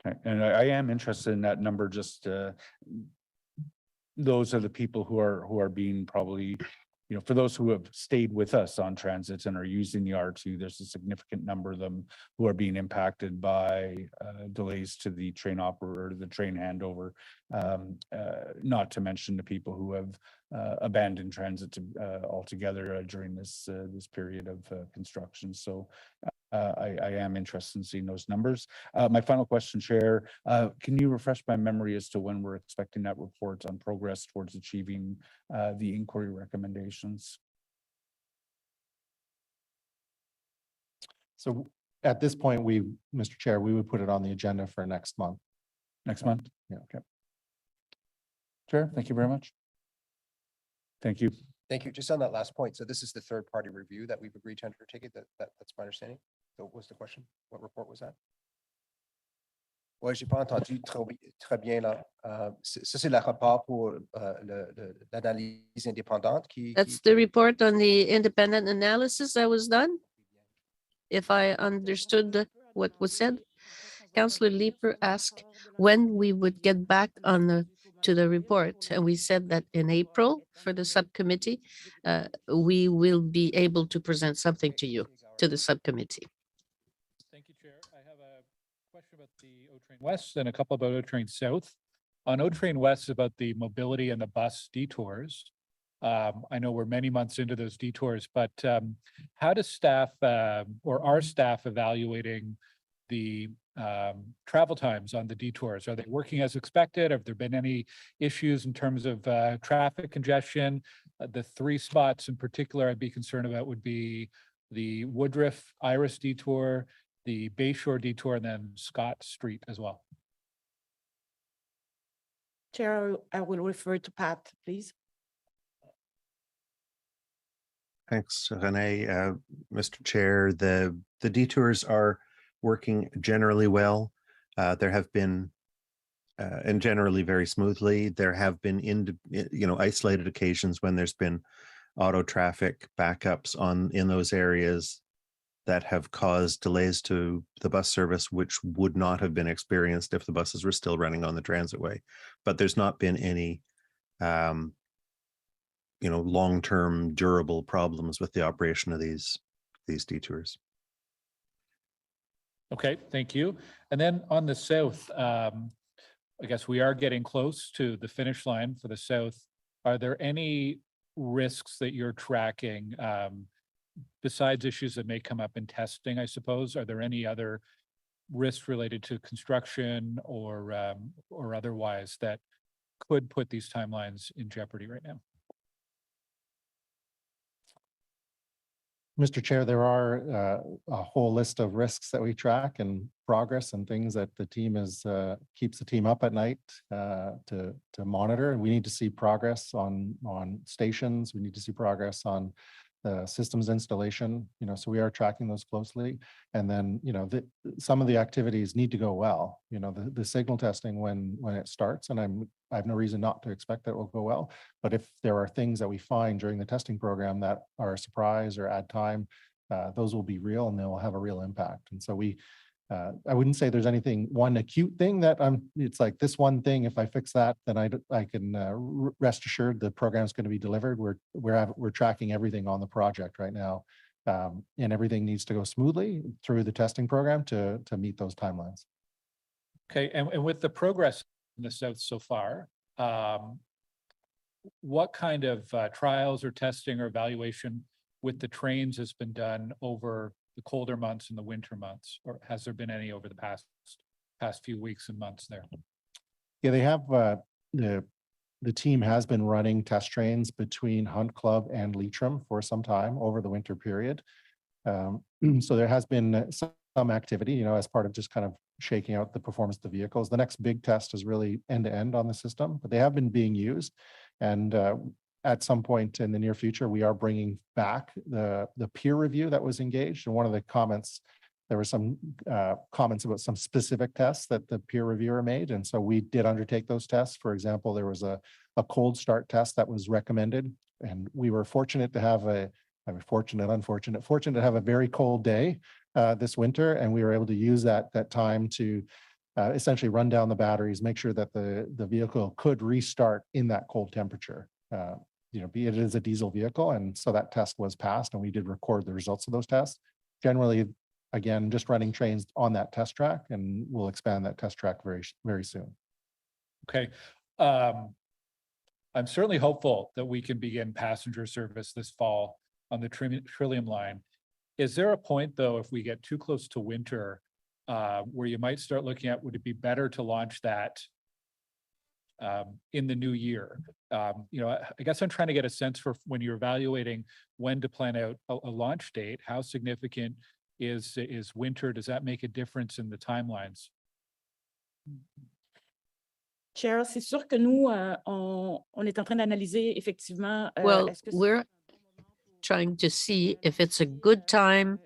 Okay. And I am interested in that number. Just those are the people who are being probably, for those who have stayed with us on transit and are using the R2, there's a significant number of them who are being impacted by delays to the train operator, the train handover, not to mention the people who have abandoned transit altogether during this period of construction. So I am interested in seeing those numbers. My final question, Chair, can you refresh my memory as to when we're expecting that report on progress towards achieving the inquiry recommendations? So at this point, Mr. Chair, we would put it on the agenda for next month. Next month? Yeah, okay. Chair, thank you very much. Thank you. Thank you. Just on that last point, so this is the third-party review that we've agreed to undertake it, that's my understanding. So what was the question? What report was that? Ouais, j'ai pas entendu très bien là. Ça, c'est le rapport pour l'analyse indépendante qui. That's the report on the independent analysis that was done. If I understood what was said, Councillor Leeper asked when we would get back to the report. And we said that in April for the subcommittee, we will be able to present something to you, to the subcommittee. Thank you, Chair. I have a question about the O-Train West and a couple about O-Train South. On O-Train West, about the mobility and the bus detours. I know we're many months into those detours, but how does staff or are staff evaluating the travel times on the detours? Are they working as expected? Have there been any issues in terms of traffic congestion? The three spots in particular I'd be concerned about would be the Woodruff Iris detour, the Bayshore detour, and then Scott Street as well. Chair, I will refer to Pat, please. Thanks, Renee. Mr. Chair, the detours are working generally well. There have been, and generally very smoothly, there have been isolated occasions when there's been auto traffic backups in those areas that have caused delays to the bus service, which would not have been experienced if the buses were still running on the transitway. But there's not been any long-term durable problems with the operation of these detours. Okay, thank you. And then on the south, I guess we are getting close to the finish line for the south. Are there any risks that you're tracking besides issues that may come up in testing, I suppose? Are there any other risks related to construction or otherwise that could put these timelines in jeopardy right now? Mr. Chair, there are a whole list of risks that we track and progress and things that the team keeps the team up at night to monitor. We need to see progress on stations. We need to see progress on the systems installation, so we are tracking those closely. And then, some of the activities need to go well. The signal testing when it starts, and I have no reason not to expect that it will go well. But if there are things that we find during the testing program that are a surprise or add time, those will be real and they will have a real impact. And so I wouldn't say there's one acute thing that it's like this one thing, if I fix that, then I can rest assured the program is going to be delivered. We're tracking everything on the project right now. And everything needs to go smoothly through the testing program to meet those timelines. Okay, and with the progress in the south so far, what kind of trials or testing or evaluation with the trains has been done over the colder months and the winter months, or has there been any over the past few weeks and months there? Yeah, they have the team has been running test trains between Hunt Club and Leitrim for some time over the winter period. So there has been some activity, as part of just kind of shaking out the performance of the vehicles. The next big test is really end-to-end on the system, but they have been being used. And at some point in the near future, we are bringing back the peer review that was engaged. And one of the comments, there were some comments about some specific tests that the peer reviewer made. And so we did undertake those tests. For example, there was a cold start test that was recommended. And we were fortunate to have fortunate to have a very cold day this winter. And we were able to use that time to essentially run down the batteries, make sure that the vehicle could restart in that cold temperature. Be it as a diesel vehicle. And so that test was passed and we did record the results of those tests. Generally, again, just running trains on that test track, and we'll expand that test track very, very soon. Okay. I'm certainly hopeful that we can begin passenger service this fall on the Trillium line. Is there a point though, if we get too close to winter, where you might start looking at, would it be better to launch that in the new year? I guess I'm trying to get a sense for when you're evaluating when to plan out a launch date, how significant is winter. Does that make a difference in the timelines? Chair, c'est sûr que nous, on est en train d'analyser effectivement. Well, est-ce que we're trying to see if it's a good time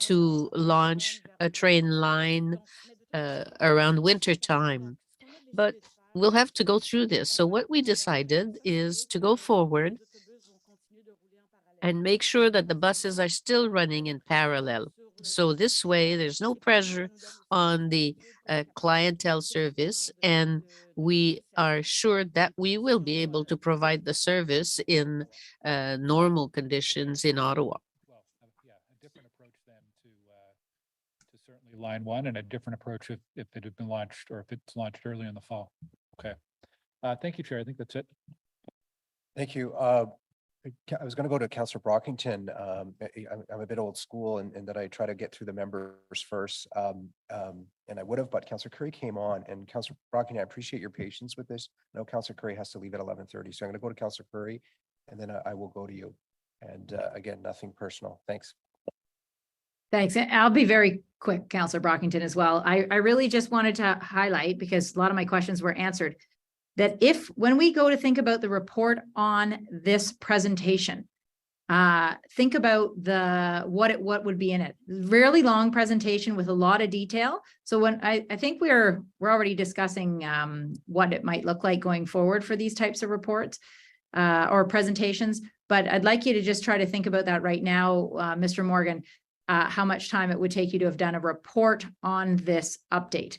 to launch a train line around winter time. But we'll have to go through this. So what we decided is to go forward and make sure that the buses are still running in parallel. So this way, there's no pressure on the clientele service, and we are sure that we will be able to provide the service in normal conditions in Ottawa. Well, yeah, a different approach then to certainly line one, and a different approach if it had been launched or if it's launched early in the fall. Okay. Thank you, Chair. I think that's it. Thank you. I was going to go to Councillor Brockington. I'm a bit old school in that I try to get through the members first. And I would have, but Councillor Curry came on, and Councillor Brockington, I appreciate your patience with this. I know Councillor Curry has to leave at 11:30, so I'm going to go to Councillor Curry, and then I will go to you. And again, nothing personal. Thanks. Thanks. And I'll be very quick, Councillor Brockington, as well. I really just wanted to highlight, because a lot of my questions were answered, that when we go to think about the report on this presentation, think about what would be in it. Really long presentation with a lot of detail. So when I think we're already discussing what it might look like going forward for these types of reports or presentations. But I'd like you to just try to think about that right now, Mr. Morgan, how much time it would take you to have done a report on this update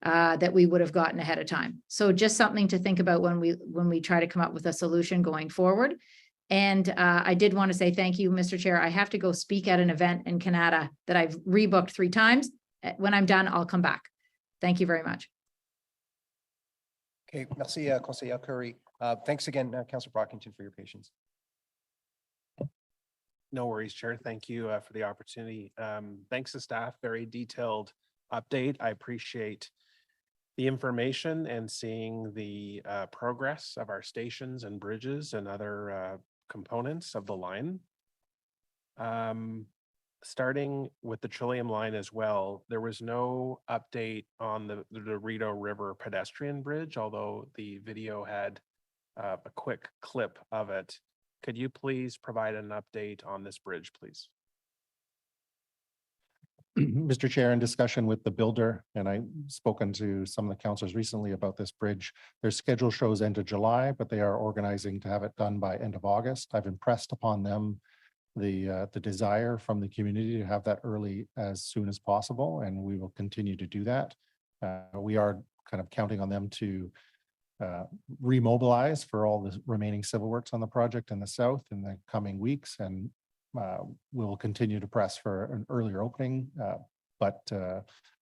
that we would have gotten ahead of time. So just something to think about when we try to come up with a solution going forward. And I did want to say thank you, Mr. Chair. I have to go speak at an event in Canada that I've rebooked 3 times. When I'm done, I'll come back. Thank you very much. Okay, merci, Conseiller Curry. Thanks again, Councillor Brockington, for your patience. No worries, Chair. Thank you for the opportunity. Thanks to staff, very detailed update. I appreciate the information and seeing the progress of our stations and bridges and other components of the line. Starting with the Trillium line as well, there was no update on the Rideau River pedestrian bridge, although the video had a quick clip of it. Could you please provide an update on this bridge, please? Mr. Chair, in discussion with the builder, and I've spoken to some of the councillors recently about this bridge, their schedule shows end of July, but they are organizing to have it done by end of August. I've impressed upon them the desire from the community to have that early as soon as possible, and we will continue to do that. We are kind of counting on them to remobilize for all the remaining civil works on the project in the south in the coming weeks, and we'll continue to press for an earlier opening. But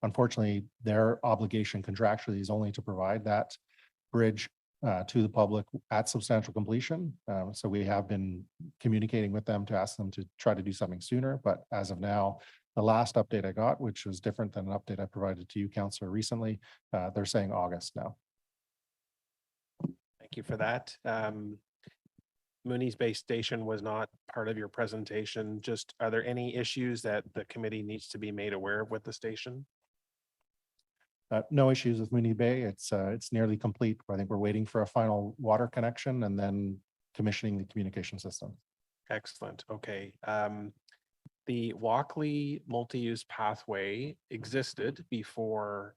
unfortunately, their obligation contractually is only to provide that bridge to the public at substantial completion. So we have been communicating with them to ask them to try to do something sooner. But as of now, the last update I got, which was different than an update I provided to you, Councillor, recently, they're saying August now. Thank you for that. Mooney's Bay Station was not part of your presentation. Just, are there any issues that the committee needs to be made aware of with the station? No issues with Mooney Bay. It's nearly complete. I think we're waiting for a final water connection and then commissioning the communication system. Excellent. Okay. The Walkley multi-use pathway existed before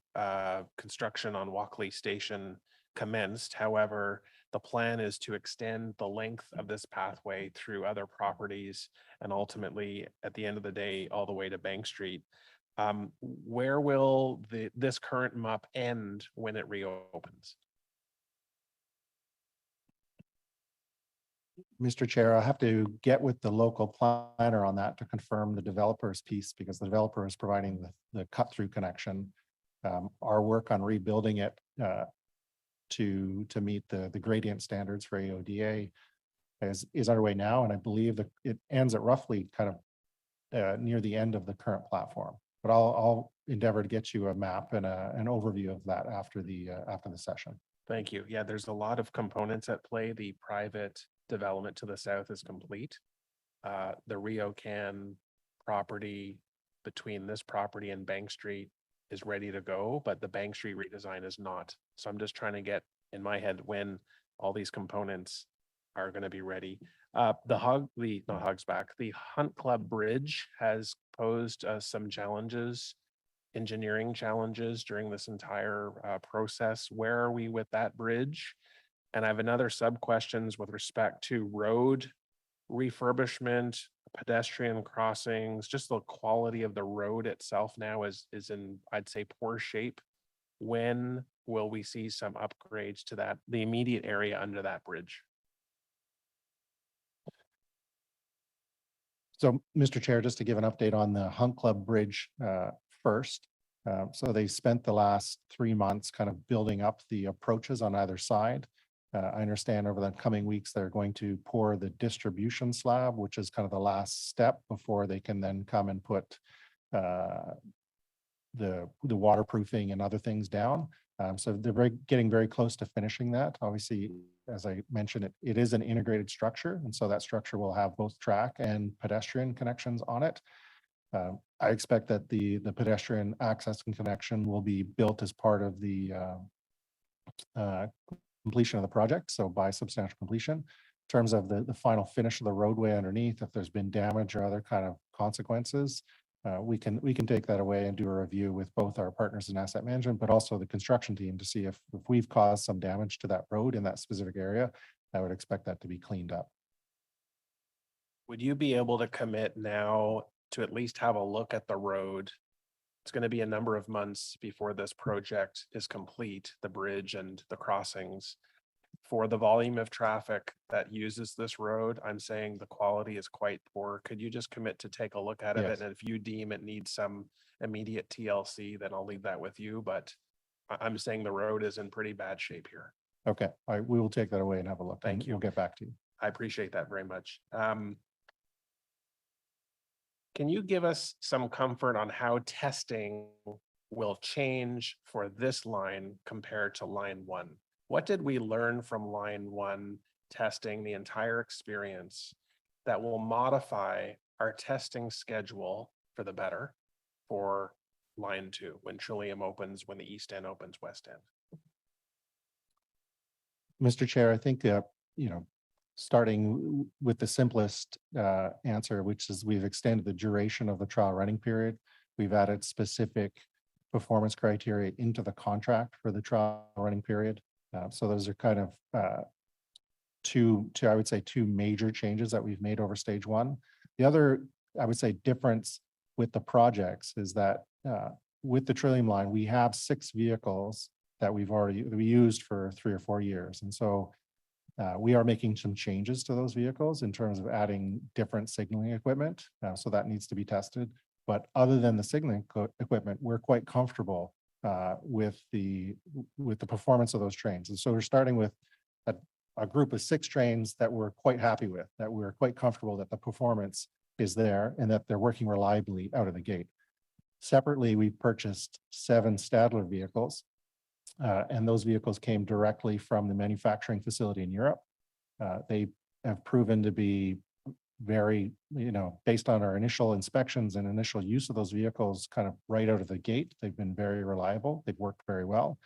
construction on Walkley Station commenced. However, the plan is to extend the length of this pathway through other properties and ultimately, at the end of the day, all the way to Bank Street. Where will this current MUP end when it reopens? Mr. Chair, I have to get with the local planner on that to confirm the developer's piece, because the developer is providing the cut-through connection. Our work on rebuilding it to meet the gradient standards for AODA is underway now, and I believe that it ends at roughly kind of near the end of the current platform. But I'll endeavor to get you a map and an overview of that after the session. Thank you. Yeah, there's a lot of components at play. The private development to the south is complete. The RioCan property between this property and Bank Street is ready to go, but the Bank Street redesign is not. So I'm just trying to get in my head when all these components are going to be ready. The Hunt Club Bridge has posed some challenges, engineering challenges during this entire process. Where are we with that bridge? And I have another sub questions with respect to road refurbishment, pedestrian crossings, just the quality of the road itself now is in, I'd say, poor shape. When will we see some upgrades to that, the immediate area under that bridge? So, Mr. Chair, just to give an update on the Hunt Club Bridge first. So they spent the last 3 months kind of building up the approaches on either side. I understand over the coming weeks, they're going to pour the distribution slab, which is kind of the last step before they can then come and put the waterproofing and other things down. So they're getting very close to finishing that. Obviously, as I mentioned, it is an integrated structure. And so that structure will have both track and pedestrian connections on it. I expect that the pedestrian access and connection will be built as part of the completion of the project. So by substantial completion, in terms of the final finish of the roadway underneath, if there's been damage or other kind of consequences, we can take that away and do a review with both our partners in asset management, but also the construction team to see if we've caused some damage to that road in that specific area. I would expect that to be cleaned up. Would you be able to commit now to at least have a look at the road? It's going to be a number of months before this project is complete, the bridge and the crossings. For the volume of traffic that uses this road, I'm saying the quality is quite poor. Could you just commit to take a look at it? Yes. And if you deem it needs some immediate TLC, then I'll leave that with you. But I'm saying the road is in pretty bad shape here. Okay, we will take that away and have a look. Thank and you. We'll get back to you. I appreciate that very much. Can you give us some comfort on how testing will change for this line compared to line 1? What did we learn from line 1 testing the entire experience that will modify our testing schedule for the better for line 2 when Trillium opens, when the East End opens, West End? Mr. Chair, I think, starting with the simplest answer, which is we've extended the duration of the trial running period. We've added specific performance criteria into the contract for the trial running period. So those are kind of two, I would say, two major changes that we've made over stage 1. The other, I would say, difference with the projects is that with the Trillium line, we have 6 vehicles that we used for 3 or 4 years. And so we are making some changes to those vehicles in terms of adding different signaling equipment. So that needs to be tested. But other than the signaling equipment, we're quite comfortable with the performance of those trains. And so we're starting with a group of 6 trains that we're quite happy with, that we're quite comfortable that the performance is there and that they're working reliably out of the gate. Separately, we purchased 7 Stadler vehicles. And those vehicles came directly from the manufacturing facility in Europe. They have proven to be very, based on our initial inspections and initial use of those vehicles kind of right out of the gate, they've been very reliable. They've worked very well.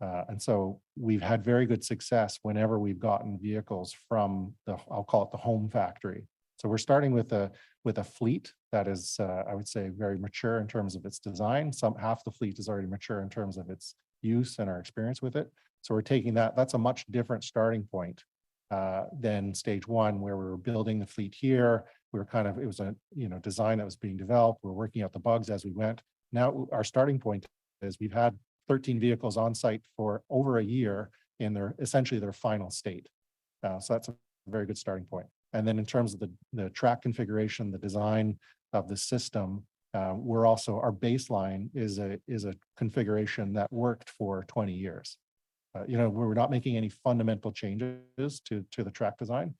And so we've had very good success whenever we've gotten vehicles from I'll call it the home factory. So we're starting with a fleet that is, I would say, very mature in terms of its design. Half the fleet is already mature in terms of its use and our experience with it. So we're taking that's a much different starting point than stage 1, where we were building the fleet here. We were it was a design that was being developed. We're working out the bugs as we went. Now our starting point is we've had 13 vehicles on site for over a year in essentially their final state. So that's a very good starting point. And then in terms of the track configuration, the design of the system, our baseline is a configuration that worked for 20 years. We're not making any fundamental changes to the track design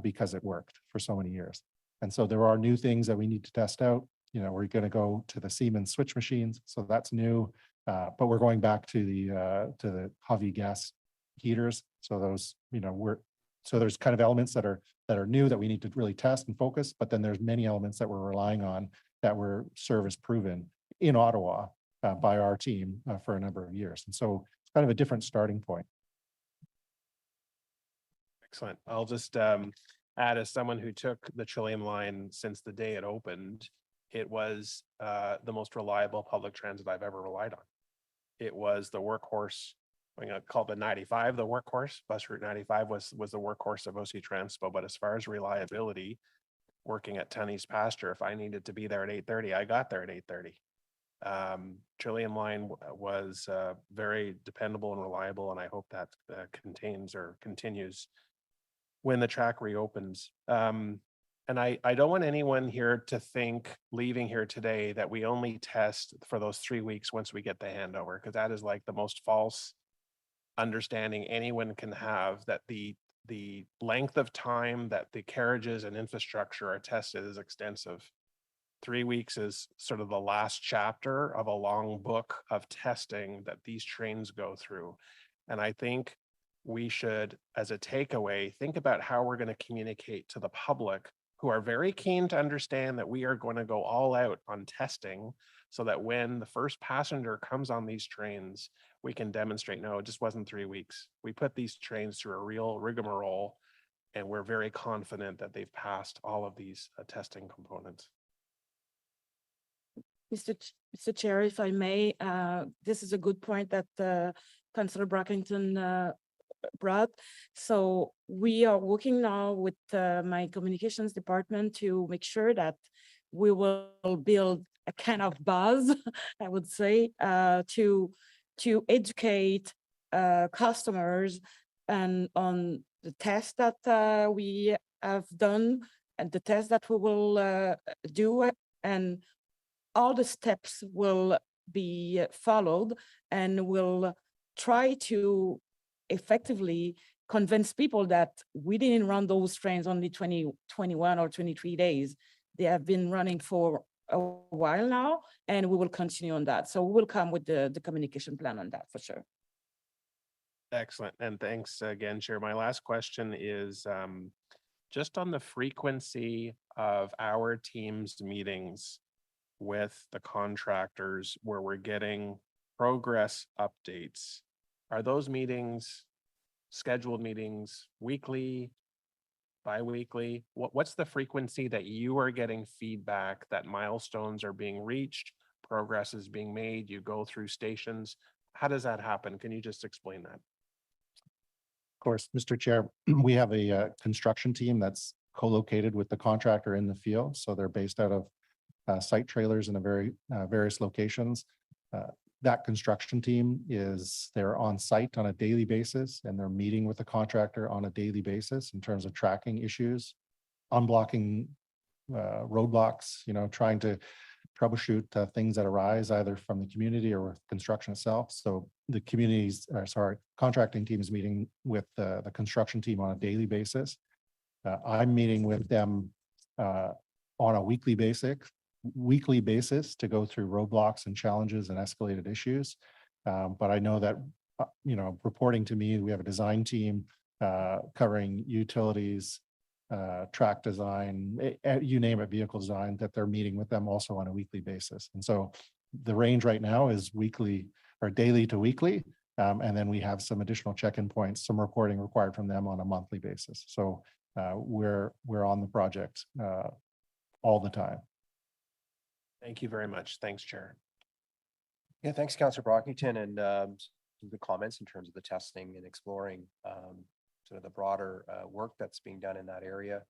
because it worked for so many years. And so there are new things that we need to test out. We're going to go to the Siemens switch machines, so that's new. But we're going back to the Hovey gas heaters. So those, so there's kind of elements that are new that we need to really test and focus. But then there's many elements that we're relying on that were service proven in Ottawa by our team for a number of years. And so it's kind of a different starting point. Excellent. I'll just add, as someone who took the Trillium line since the day it opened, it was the most reliable public transit I've ever relied on. It was the workhorse. I'm going to call the 95 the workhorse. Bus route 95 was the workhorse of OC Transpo. But as far as reliability, working at Tunney's Pasture, if I needed to be there at 8:30, I got there at 8:30. Trillium line was very dependable and reliable, and I hope that contains or continues when the track reopens. And I don't want anyone here to think, leaving here today, that we only test for those 3 weeks once we get the handover, because that is like the most false understanding anyone can have, that the length of time that the carriages and infrastructure are tested is extensive. 3 weeks is sort of the last chapter of a long book of testing that these trains go through. And I think we should, as a takeaway, think about how we're going to communicate to the public, who are very keen to understand that we are going to go all out on testing, so that when the first passenger comes on these trains, we can demonstrate, no, it just wasn't 3 weeks. We put these trains through a real rigmarole, and we're very confident that they've passed all of these testing components. Mr. Chair, if I may, this is a good point that Councillor Brockington brought. So we are working now with my communications department to make sure that we will build a kind of buzz, I would say, to educate customers and on the test that we have done and the test that we will do, and all the steps will be followed, and we'll try to effectively convince people that we didn't run those trains only 21 or 23 days. They have been running for a while now, and we will continue on that. So we will come with the communication plan on that for sure. Excellent. And thanks again, Chair. My last question is just on the frequency of our team's meetings with the contractors, where we're getting progress updates. Are those meetings scheduled meetings weekly, bi-weekly? What's the frequency that you are getting feedback that milestones are being reached, progress is being made, you go through stations? How does that happen? Can you just explain that? Of course, Mr. Chair, we have a construction team that's co-located with the contractor in the field. So they're based out of site trailers in various locations. That construction team they're on site on a daily basis, and they're meeting with the contractor on a daily basis in terms of tracking issues, unblocking roadblocks, trying to troubleshoot things that arise either from the community or with construction itself. So the contracting team is meeting with the construction team on a daily basis. I'm meeting with them on a weekly basis to go through roadblocks and challenges and escalated issues. But I know that, reporting to me, we have a design team covering utilities, track design, you name it, vehicle design, that they're meeting with them also on a weekly basis. And so the range right now is weekly or daily to weekly. And then we have some additional check-in points, some reporting required from them on a monthly basis. So we're on the project all the time. Thank you very much. Thanks, Chair. Yeah, thanks, Councillor Brockington, and some good comments in terms of the testing and exploring sort of the broader work that's being done in that area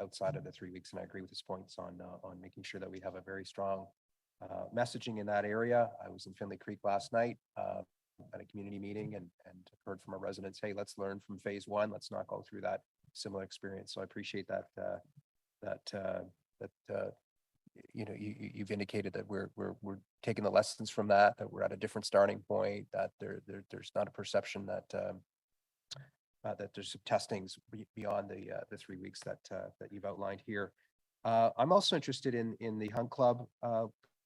outside of the 3 weeks. And I agree with his points on making sure that we have a very strong messaging in that area. I was in Findlay Creek last night at a community meeting and heard from our residents, hey, let's learn from phase one. Let's not go through that similar experience. So I appreciate that you've indicated that we're taking the lessons from that we're at a different starting point, that there's not a perception that that there's some testings beyond the 3 weeks that you've outlined here. I'm also interested in the Hunt Club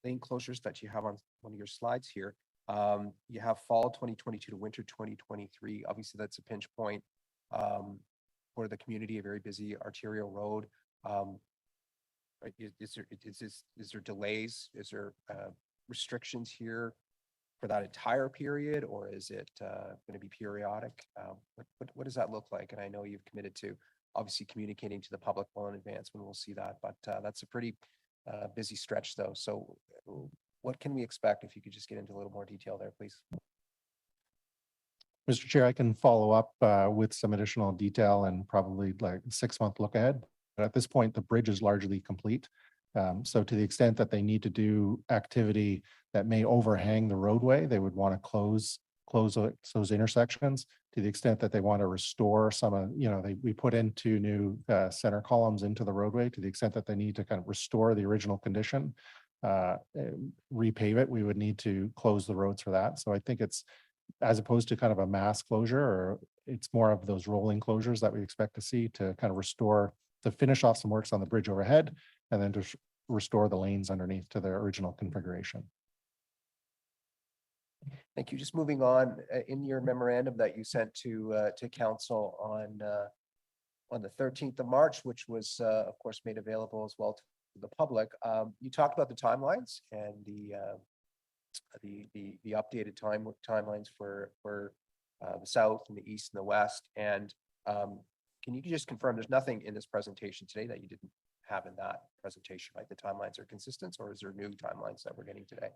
lane closures that you have on one of your slides here. You have fall 2022 to winter 2023. Obviously, that's a pinch point for the community, a very busy arterial road. Right? Is there delays? Is there restrictions here for that entire period, or is it going to be periodic? What does that look like? And I know you've committed to obviously communicating to the public well in advance when we'll see that, but that's a pretty busy stretch though. So what can we expect if you could just get into a little more detail there, please? Mr. Chair, I can follow up with some additional detail and probably like 6-month look ahead. But at this point, the bridge is largely complete. So to the extent that they need to do activity that may overhang the roadway, they would want to close those intersections. To the extent that they want to restore some of, we put in 2 new center columns into the roadway. To the extent that they need to kind of restore the original condition, repave it, we would need to close the roads for that. So I think it's, as opposed to kind of a mass closure, or it's more of those rolling closures that we expect to see to kind of restore, to finish off some works on the bridge overhead, and then to restore the lanes underneath to their original configuration. Thank you. Just moving on, in your memorandum that you sent to council on the 13th of March, which was of course made available as well to the public, you talked about the timelines and the updated timelines for the south and the east and the west. And can you just confirm there's nothing in this presentation today that you didn't have in that presentation, right? The timelines are consistent, or is there new timelines that we're getting today?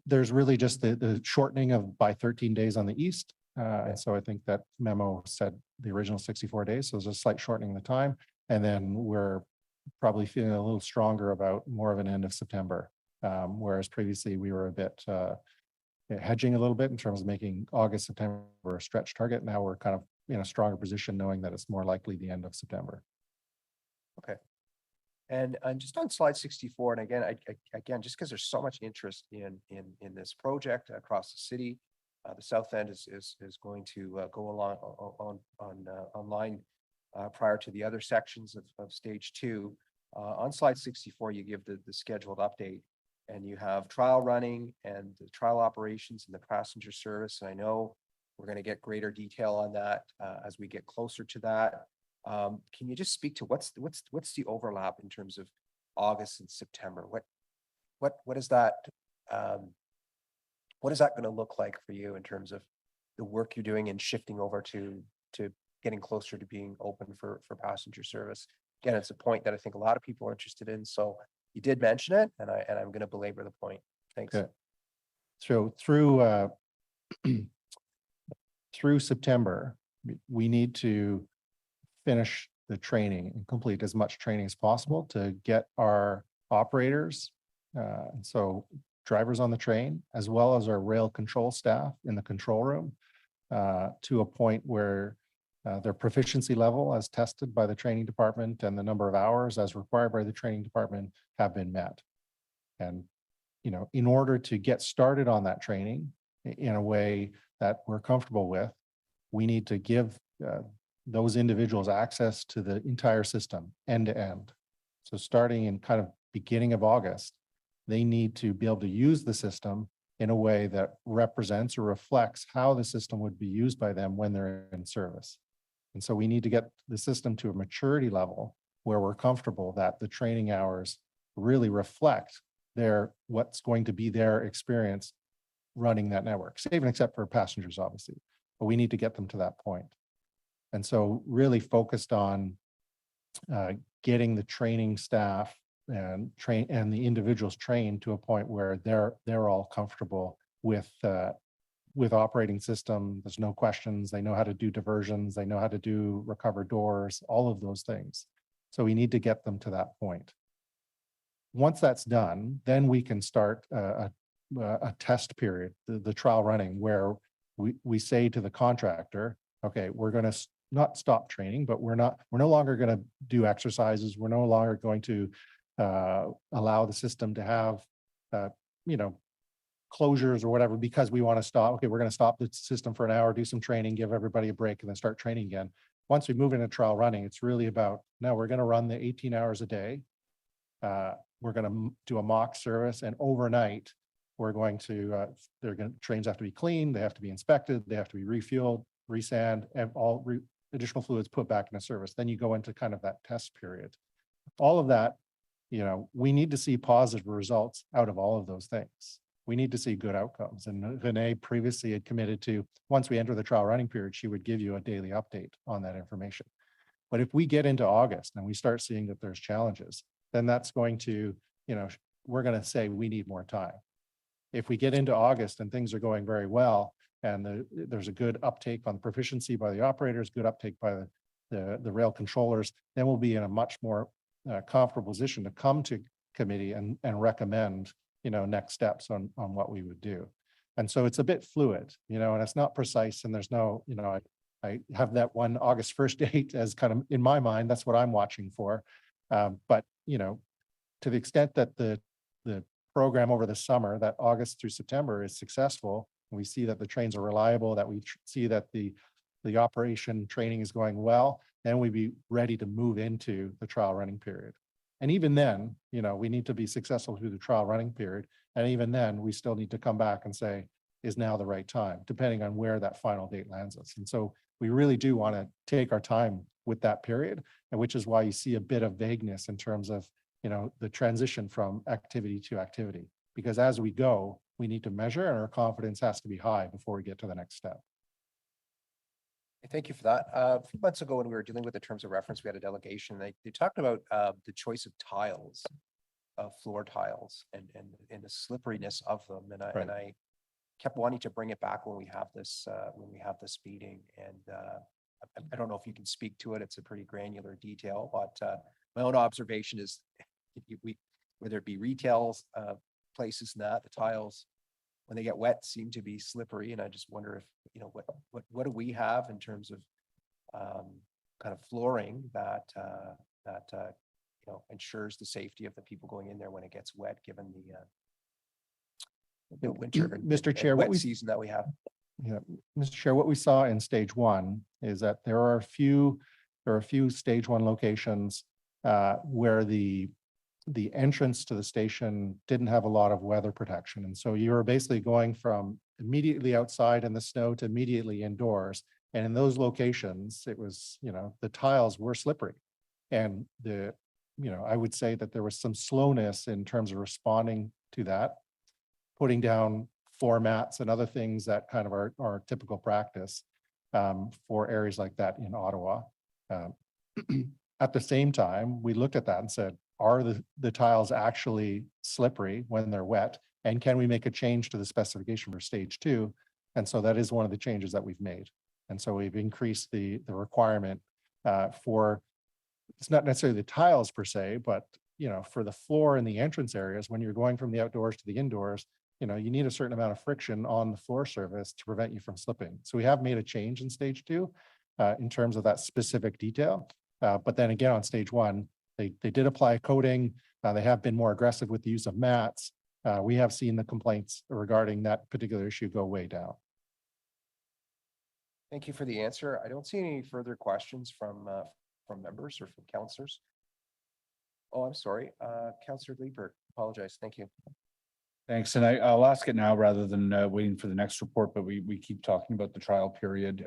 There's really just the shortening of by 13 days on the east. And so I think that memo said the original 64 days. So there's a slight shortening of the time. And then we're probably feeling a little stronger about more of an end of September. Whereas previously we were a bit hedging a little bit in terms of making August, September a stretch target. Now we're kind of in a stronger position knowing that it's more likely the end of September. Okay. And just on slide 64, and again, just because there's so much interest in this project across the city, the south end is going to go along online prior to the other sections of stage 2. On slide 64, you give the scheduled update, and you have trial running and the trial operations and the passenger service. And I know we're going to get greater detail on that as we get closer to that. Can you just speak to what's the overlap in terms of August and September? What is that? What is that going to look like for you in terms of the work you're doing and shifting over to getting closer to being open for passenger service? Again, it's a point that I think a lot of people are interested in. So you did mention it, and I'm going to belabor the point. Thanks. Okay. So through through September, we need to finish the training and complete as much training as possible to get our operators, so drivers on the train, as well as our rail control staff in the control room, to a point where their proficiency level as tested by the training department and the number of hours as required by the training department have been met. And, in order to get started on that training in a way that we're comfortable with, we need to give those individuals access to the entire system end to end. So starting in kind of beginning of August, they need to be able to use the system in a way that represents or reflects how the system would be used by them when they're in service. And so we need to get the system to a maturity level where we're comfortable that the training hours really reflect what's going to be their experience running that network, save and except for passengers, obviously, but we need to get them to that point. And so really focused on getting the training staff and the individuals trained to a point where they're all comfortable with operating system. There's no questions. They know how to do diversions. They know how to do recover doors, all of those things. So we need to get them to that point. Once that's done, then we can start a test period, the trial running, where we say to the contractor, okay, we're going to not stop training, but we're no longer going to do exercises. We're no longer going to allow the system to have, closures or whatever, because we want to stop. Okay, we're going to stop the system for an hour, do some training, give everybody a break, and then start training again. Once we move into trial running, it's really about, now we're going to run the 18 hours a day. We're going to do a mock service, and overnight, we're going to, trains have to be cleaned, they have to be inspected, they have to be refueled, resand, and all additional fluids put back into service. Then you go into kind of that test period. all of that, we need to see positive results out of all of those things. We need to see good outcomes. And Renee previously had committed to, once we enter the trial running period, she would give you a daily update on that information. But if we get into August and we start seeing that there's challenges, then that's going to, we're going to say we need more time. If we get into August and things are going very well, and there's a good uptake on proficiency by the operators, good uptake by the rail controllers, then we'll be in a much more comfortable position to come to committee and recommend, next steps on what we would do. And so it's a bit fluid, and it's not precise, and there's no, I have that one August 1st date as kind of in my mind, that's what I'm watching for. But, to the extent that the program over the summer, that August through September is successful, and we see that the trains are reliable, that we see that the operation training is going well, then we'd be ready to move into the trial running period. And even then, we need to be successful through the trial running period. And even then, we still need to come back and say, is now the right time, depending on where that final date lands us. And so we really do want to take our time with that period, and which is why you see a bit of vagueness in terms of, the transition from activity to activity. Because as we go, we need to measure, and our confidence has to be high before we get to the next step. Thank you for that. A few months ago, when we were dealing with the terms of reference, we had a delegation. They talked about the choice of tiles, floor tiles, and the slipperiness of them. And I kept wanting to bring it back when we have this meeting. And I don't know if you can speak to it. It's a pretty granular detail, but my own observation is, whether it be retail places and that, the tiles, when they get wet, seem to be slippery. And I just wonder if, what do we have in terms of kind of flooring that ensures the safety of the people going in there when it gets wet, given the winter Mr. Chair, wet season that we have. Yeah, Mr. Chair, what we saw in stage one is that there are a few stage one locations where the entrance to the station didn't have a lot of weather protection. And so you were basically going from immediately outside in the snow to immediately indoors. And in those locations, it was, the tiles were slippery. And I would say that there was some slowness in terms of responding to that, putting down floor mats and other things that kind of are typical practice for areas like that in Ottawa. At the same time, we looked at that and said, are the tiles actually slippery when they're wet? And can we make a change to the specification for stage two? And so that is one of the changes that we've made. And so we've increased the requirement for, it's not necessarily the tiles per se, but for the floor and the entrance areas, when you're going from the outdoors to the indoors, you need a certain amount of friction on the floor surface to prevent you from slipping. So we have made a change in stage two in terms of that specific detail. But then again, on stage one, they did apply a coating. They have been more aggressive with the use of mats. We have seen the complaints regarding that particular issue go way down. Thank you for the answer. I don't see any further questions from members or from councillors. Oh, I'm sorry. Councillor Leeper, apologize. Thank you. Thanks. And I'll ask it now rather than waiting for the next report, but we keep talking about the trial period.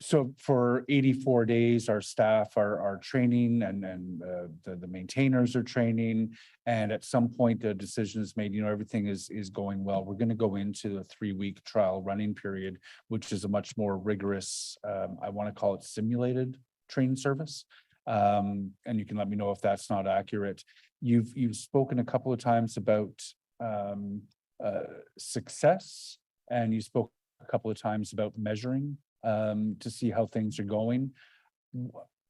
So for 84 days, our staff are training and the maintainers are training. And at some point, the decision is made, everything is going well. We're going to go into the 3-week trial running period, which is a much more rigorous, I want to call it simulated training service. And you can let me know if that's not accurate. You've spoken a couple of times about success, and you spoke a couple of times about measuring to see how things are going.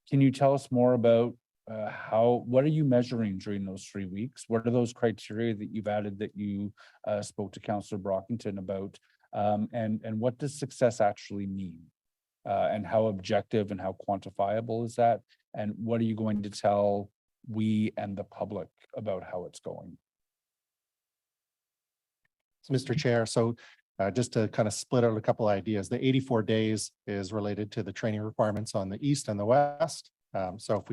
Can you tell us more about what are you measuring during those 3 weeks? What are those criteria that you've added that you spoke to Councillor Brockington about? And what does success actually mean? And how objective and how quantifiable is that? And what are you going to tell we and the public about how it's going? Mr. Chair, so just to kind of split out a couple ideas, the 84 days is related to the training requirements on the east and the west. So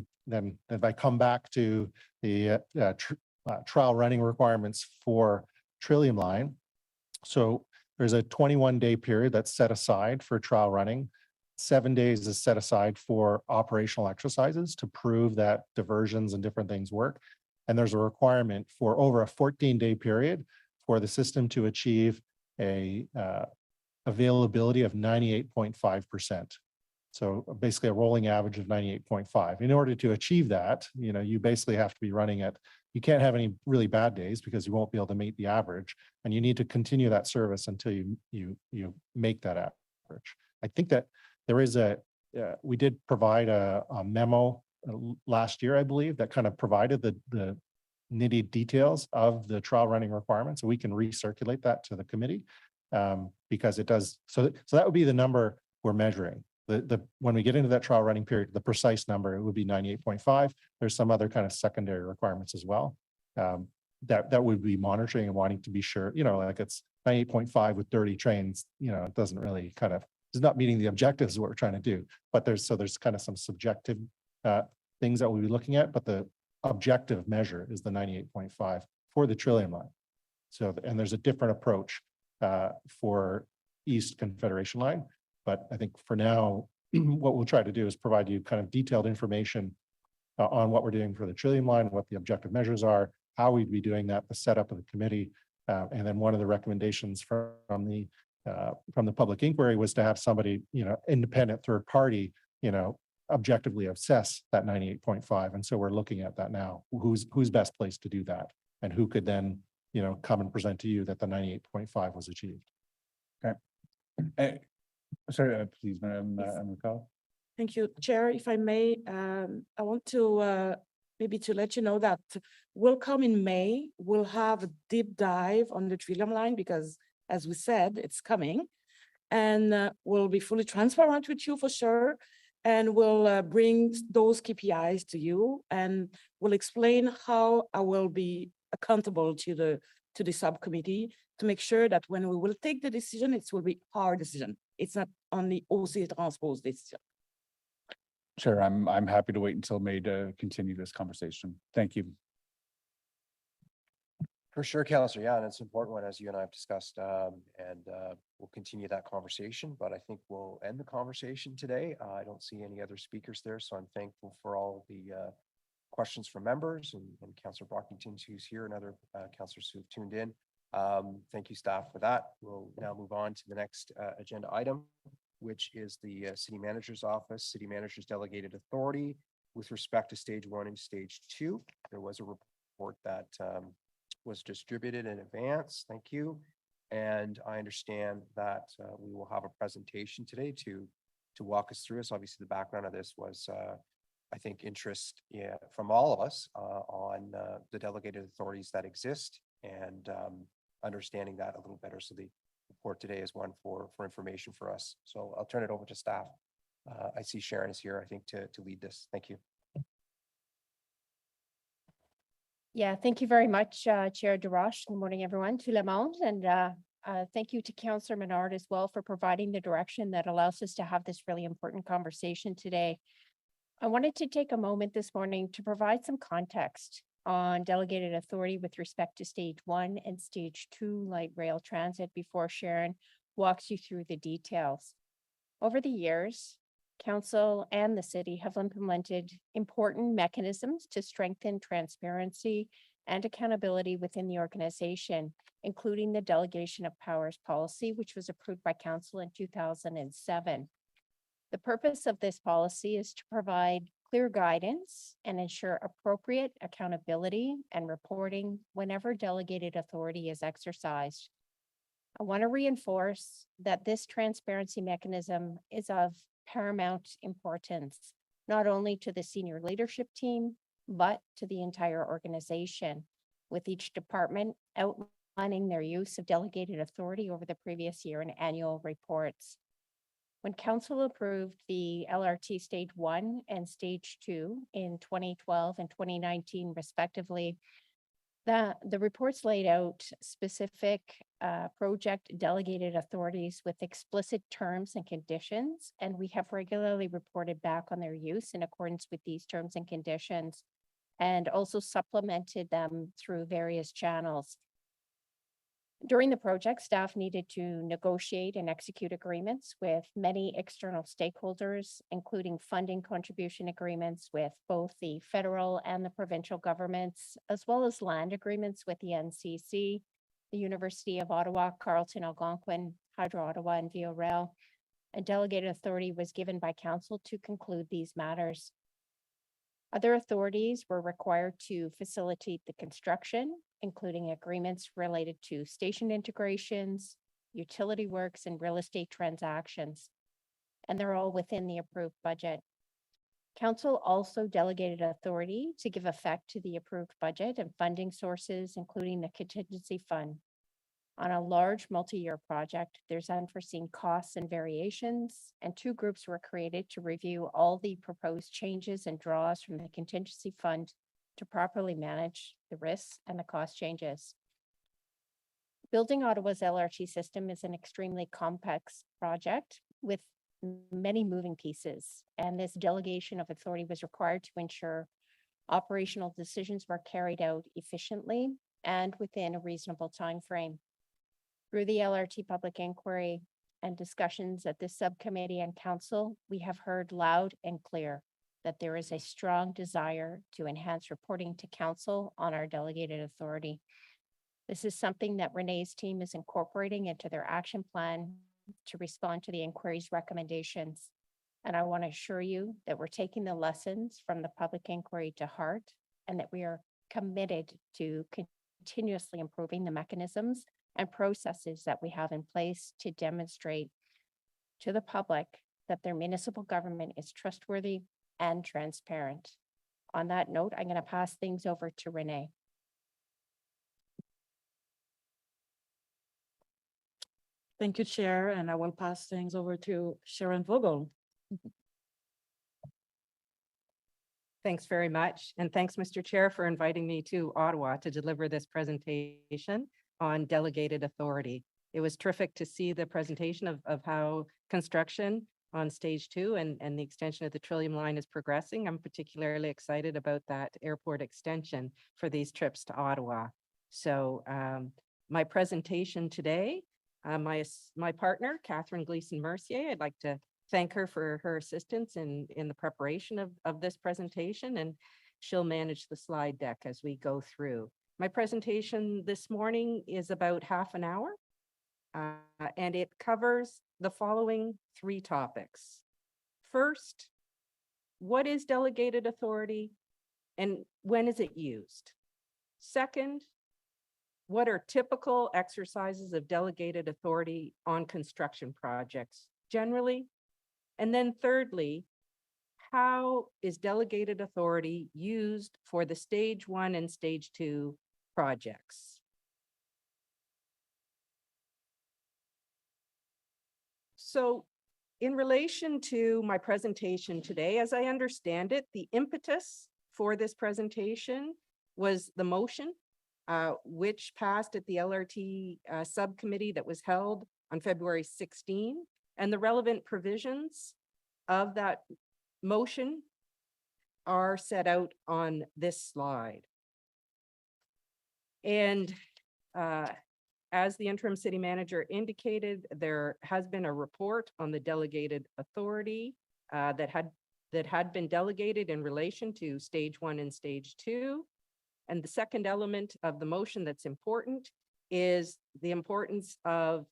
if I come back to the trial running requirements for Trillium Line, so there's a 21-day period that's set aside for trial running. 7 days is set aside for operational exercises to prove that diversions and different things work. And there's a requirement for over a 14-day period for the system to achieve a availability of 98.5%. So basically a rolling average of 98.5. In order to achieve that, you basically have to be running at, you can't have any really bad days because you won't be able to meet the average, and you need to continue that service until you make that average. I think that there is we did provide a memo last year, I believe, that kind of provided the nitty details of the trial running requirements. So we can recirculate that to the committee because it does. So that would be the number we're measuring. When we get into that trial running period, the precise number, it would be 98.5. There's some other kind of secondary requirements as well that would be monitoring and wanting to be sure, like it's 98.5 with 30 trains, it doesn't really it's not meeting the objectives of what we're trying to do. But there's kind of some subjective things that we'll be looking at, but the objective measure is the 98.5 for the Trillium line. So, and there's a different approach for East Confederation line. But I think for now, what we'll try to do is provide you kind of detailed information on what we're doing for the Trillium line, what the objective measures are, how we'd be doing that, the setup of the committee. And then one of the recommendations from the public inquiry was to have somebody, independent third party, objectively assess that 98.5. And so we're looking at that now. Who's best placed to do that, and who could then, come and present to you that the 98.5 was achieved. Okay. Sorry, please, Madam McCall. Thank you, Chair. If I may, I want to maybe to let you know that we'll come in May. We'll have a deep dive on the Trillium line because, as we said, it's coming, and we'll be fully transparent with you for sure. And we'll bring those KPIs to you, and we'll explain how I will be accountable to the subcommittee to make sure that when we will take the decision, it will be our decision. It's not only OC Transport's decision. Sure, I'm happy to wait until May to continue this conversation. Thank you. For sure, Councillor. Yeah, and it's an important one, as you and I have discussed, and we'll continue that conversation. But I think we'll end the conversation today. I don't see any other speakers there, so I'm thankful for all the questions from members and Councillor Brockington, who's here, and other councillors who've tuned in. Thank you, staff, for that. We'll now move on to the next agenda item, which is the City Manager's Office, City Manager's Delegated Authority with respect to Stage 1 and Stage 2. There was a report that was distributed in advance. Thank you. And I understand that we will have a presentation today to walk us through this. Obviously, the background of this was, I think, interest from all of us on the delegated authorities that exist, and understanding that a little better. So the report today is one for information for us. So I'll turn it over to staff. I see Sharon is here, I think, to lead this. Thank you. Yeah, thank you very much, Chair DeRoche. Good morning, everyone. Tout le monde. And thank you to Councillor Menard as well for providing the direction that allows us to have this really important conversation today. I wanted to take a moment this morning to provide some context on delegated authority with respect to Stage 1 and Stage 2 light rail transit before Sharon walks you through the details. Over the years, Council and the city have implemented important mechanisms to strengthen transparency and accountability within the organization, including the delegation of powers policy, which was approved by Council in 2007. The purpose of this policy is to provide clear guidance and ensure appropriate accountability and reporting whenever delegated authority is exercised. I want to reinforce that this transparency mechanism is of paramount importance, not only to the senior leadership team, but to the entire organization, with each department outlining their use of delegated authority over the previous year in annual reports. When Council approved the LRT Stage 1 and Stage 2 in 2012 and 2019, respectively, the reports laid out specific project delegated authorities with explicit terms and conditions, and we have regularly reported back on their use in accordance with these terms and conditions, and also supplemented them through various channels. During the project, staff needed to negotiate and execute agreements with many external stakeholders, including funding contribution agreements with both the federal and the provincial governments, as well as land agreements with the NCC, the University of Ottawa, Carleton Algonquin, Hydro Ottawa, and VIA Rail. A delegated authority was given by council to conclude these matters. Other authorities were required to facilitate the construction, including agreements related to station integrations, utility works, and real estate transactions. And they're all within the approved budget. Council also delegated authority to give effect to the approved budget and funding sources, including the contingency fund. On a large multi-year project, there's unforeseen costs and variations, and two groups were created to review all the proposed changes and draws from the contingency fund to properly manage the risks and the cost changes. Building Ottawa's LRT system is an extremely complex project with many moving pieces, and this delegation of authority was required to ensure operational decisions were carried out efficiently and within a reasonable time frame. Through the LRT public inquiry and discussions at this subcommittee and council, we have heard loud and clear that there is a strong desire to enhance reporting to council on our delegated authority. This is something that Renee's team is incorporating into their action plan to respond to the inquiry's recommendations. And I want to assure you that we're taking the lessons from the public inquiry to heart and that we are committed to continuously improving the mechanisms and processes that we have in place to demonstrate to the public that their municipal government is trustworthy and transparent. On that note, I'm going to pass things over to Renee. Thank you, Chair, and I will pass things over to Sharon Vogel. Thanks very much. And thanks, Mr. Chair, for inviting me to Ottawa to deliver this presentation on delegated authority. It was terrific to see the presentation of how construction on stage 2 and the extension of the Trillium line is progressing. I'm particularly excited about that airport extension for these trips to Ottawa. So my presentation today, my partner, Catherine Gleason-Mercier, I'd like to thank her for her assistance in the preparation of this presentation, and she'll manage the slide deck as we go through. My presentation this morning is about half an hour, and it covers the following 3 topics. First, what is delegated authority and when is it used? Second, what are typical exercises of delegated authority on construction projects generally? And then thirdly, how is delegated authority used for the stage 1 and stage 2 projects? So in relation to my presentation today, as I understand it, the impetus for this presentation was the motion which passed at the LRT subcommittee that was held on February 16, and the relevant provisions of that motion are set out on this slide. And as the interim city manager indicated, there has been a report on the delegated authority that had been delegated in relation to stage 1 and stage 2. And the second element of the motion that's important is the importance of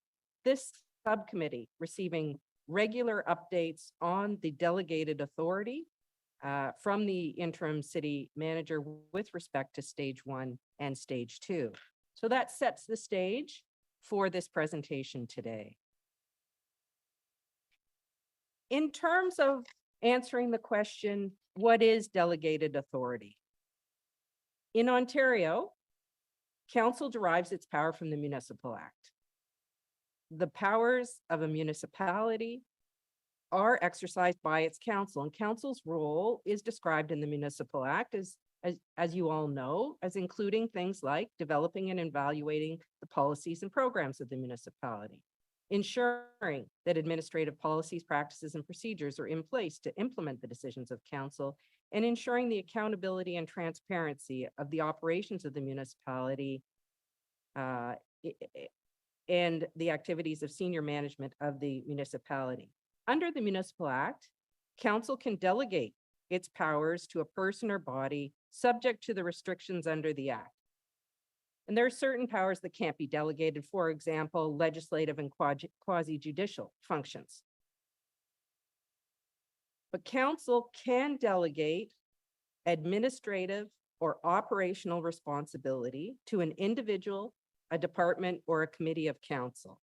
this subcommittee receiving regular updates on the delegated authority from the interim city manager with respect to stage 1 and stage 2. So that sets the stage for this presentation today. In terms of answering the question, what is delegated authority? In Ontario, council derives its power from the Municipal Act. The powers of a municipality are exercised by its council, and council's role is described in the Municipal Act as you all know, as including things like developing and evaluating the policies and programs of the municipality, ensuring that administrative policies, practices, and procedures are in place to implement the decisions of council, and ensuring the accountability and transparency of the operations of the municipality and the activities of senior management of the municipality. Under the Municipal Act, council can delegate its powers to a person or body subject to the restrictions under the Act. And there are certain powers that can't be delegated, for example, legislative and quasi-judicial functions. But council can delegate administrative or operational responsibility to an individual, a department, or a committee of council.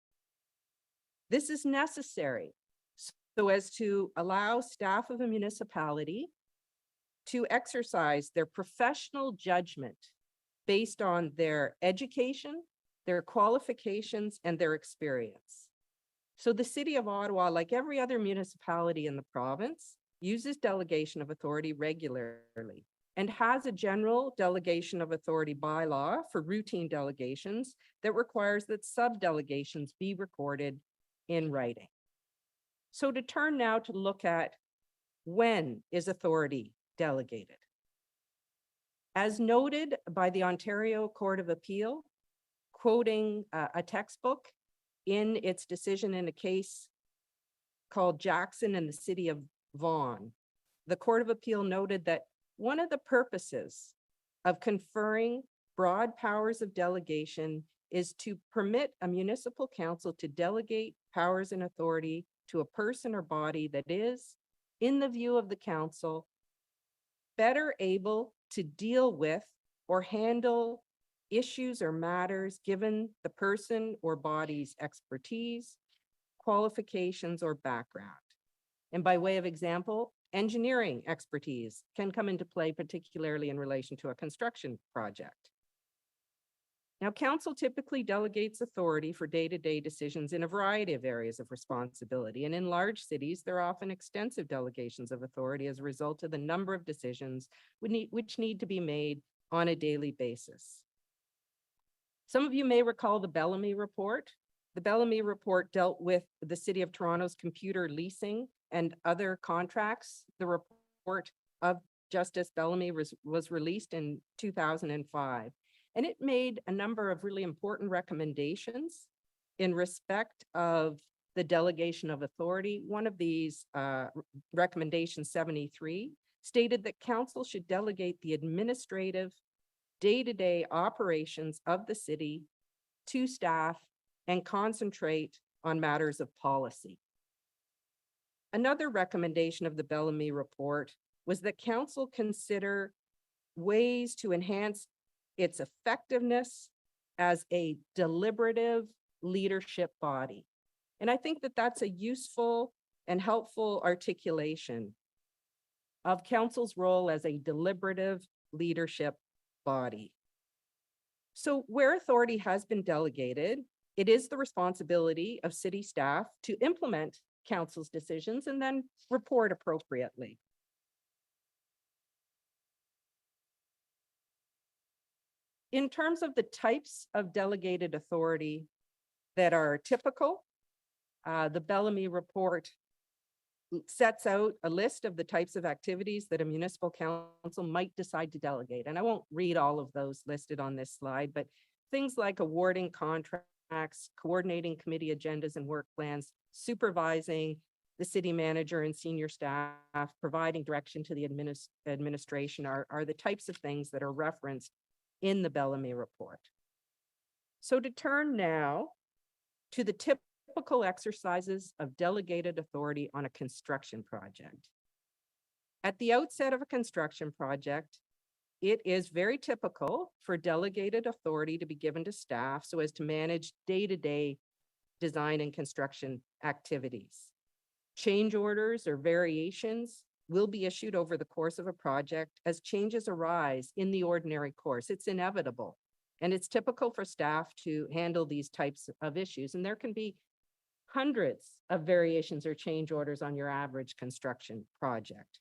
This is necessary so as to allow staff of a municipality to exercise their professional judgment based on their education, their qualifications, and their experience. So the City of Ottawa, like every other municipality in the province, uses delegation of authority regularly and has a general delegation of authority bylaw for routine delegations that requires that sub-delegations be recorded in writing. So to turn now to look at when is authority delegated. As noted by the Ontario Court of Appeal, quoting a textbook in its decision in a case called Jackson and the City of Vaughan, the Court of Appeal noted that one of the purposes of conferring broad powers of delegation is to permit a municipal council to delegate powers and authority to a person or body that is, in the view of the council, better able to deal with or handle issues or matters given the person or body's expertise, qualifications, or background. And by way of example, engineering expertise can come into play, particularly in relation to a construction project. Now, council typically delegates authority for day-to-day decisions in a variety of areas of responsibility. And in large cities, there are often extensive delegations of authority as a result of the number of decisions which need to be made on a daily basis. Some of you may recall the Bellamy Report. The Bellamy Report dealt with the City of Toronto's computer leasing and other contracts. The report of Justice Bellamy was released in 2005. And it made a number of really important recommendations in respect of the delegation of authority. One of these, recommendation 73, stated that council should delegate the administrative day-to-day operations of the city to staff and concentrate on matters of policy. Another recommendation of the Bellamy Report was that council consider ways to enhance its effectiveness as a deliberative leadership body. And I think that that's a useful and helpful articulation of council's role as a deliberative leadership body. So where authority has been delegated, it is the responsibility of city staff to implement council's decisions and then report appropriately. In terms of the types of delegated authority that are typical, the Bellamy Report sets out a list of the types of activities that a municipal council might decide to delegate. And I won't read all of those listed on this slide, but things like awarding contracts, coordinating committee agendas and work plans, supervising the city manager and senior staff, providing direction to the administration are the types of things that are referenced in the Bellamy Report. So to turn now to the typical exercises of delegated authority on a construction project. At the outset of a construction project, it is very typical for delegated authority to be given to staff so as to manage day-to-day design and construction activities. Change orders or variations will be issued over the course of a project as changes arise in the ordinary course. It's inevitable. And it's typical for staff to handle these types of issues. And there can be hundreds of variations or change orders on your average construction project.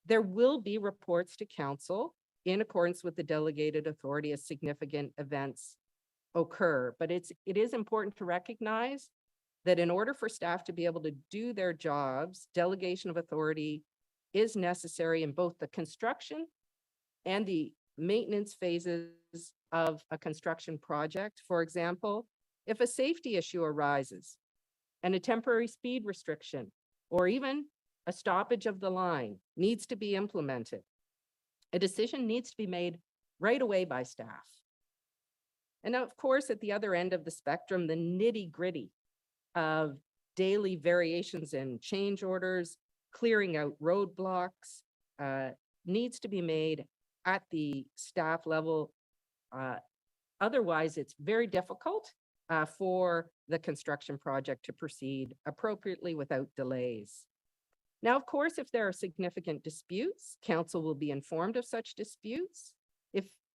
There will be reports to council in accordance with the delegated authority as significant events occur. But it is important to recognize that in order for staff to be able to do their jobs, delegation of authority is necessary in both the construction and the maintenance phases of a construction project. For example, if a safety issue arises and a temporary speed restriction or even a stoppage of the line needs to be implemented, a decision needs to be made right away by staff. And of course, at the other end of the spectrum, the nitty-gritty of daily variations in change orders, clearing out roadblocks, needs to be made at the staff level. Otherwise, it's very difficult for the construction project to proceed appropriately without delays. Now, of course, if there are significant disputes, council will be informed of such disputes.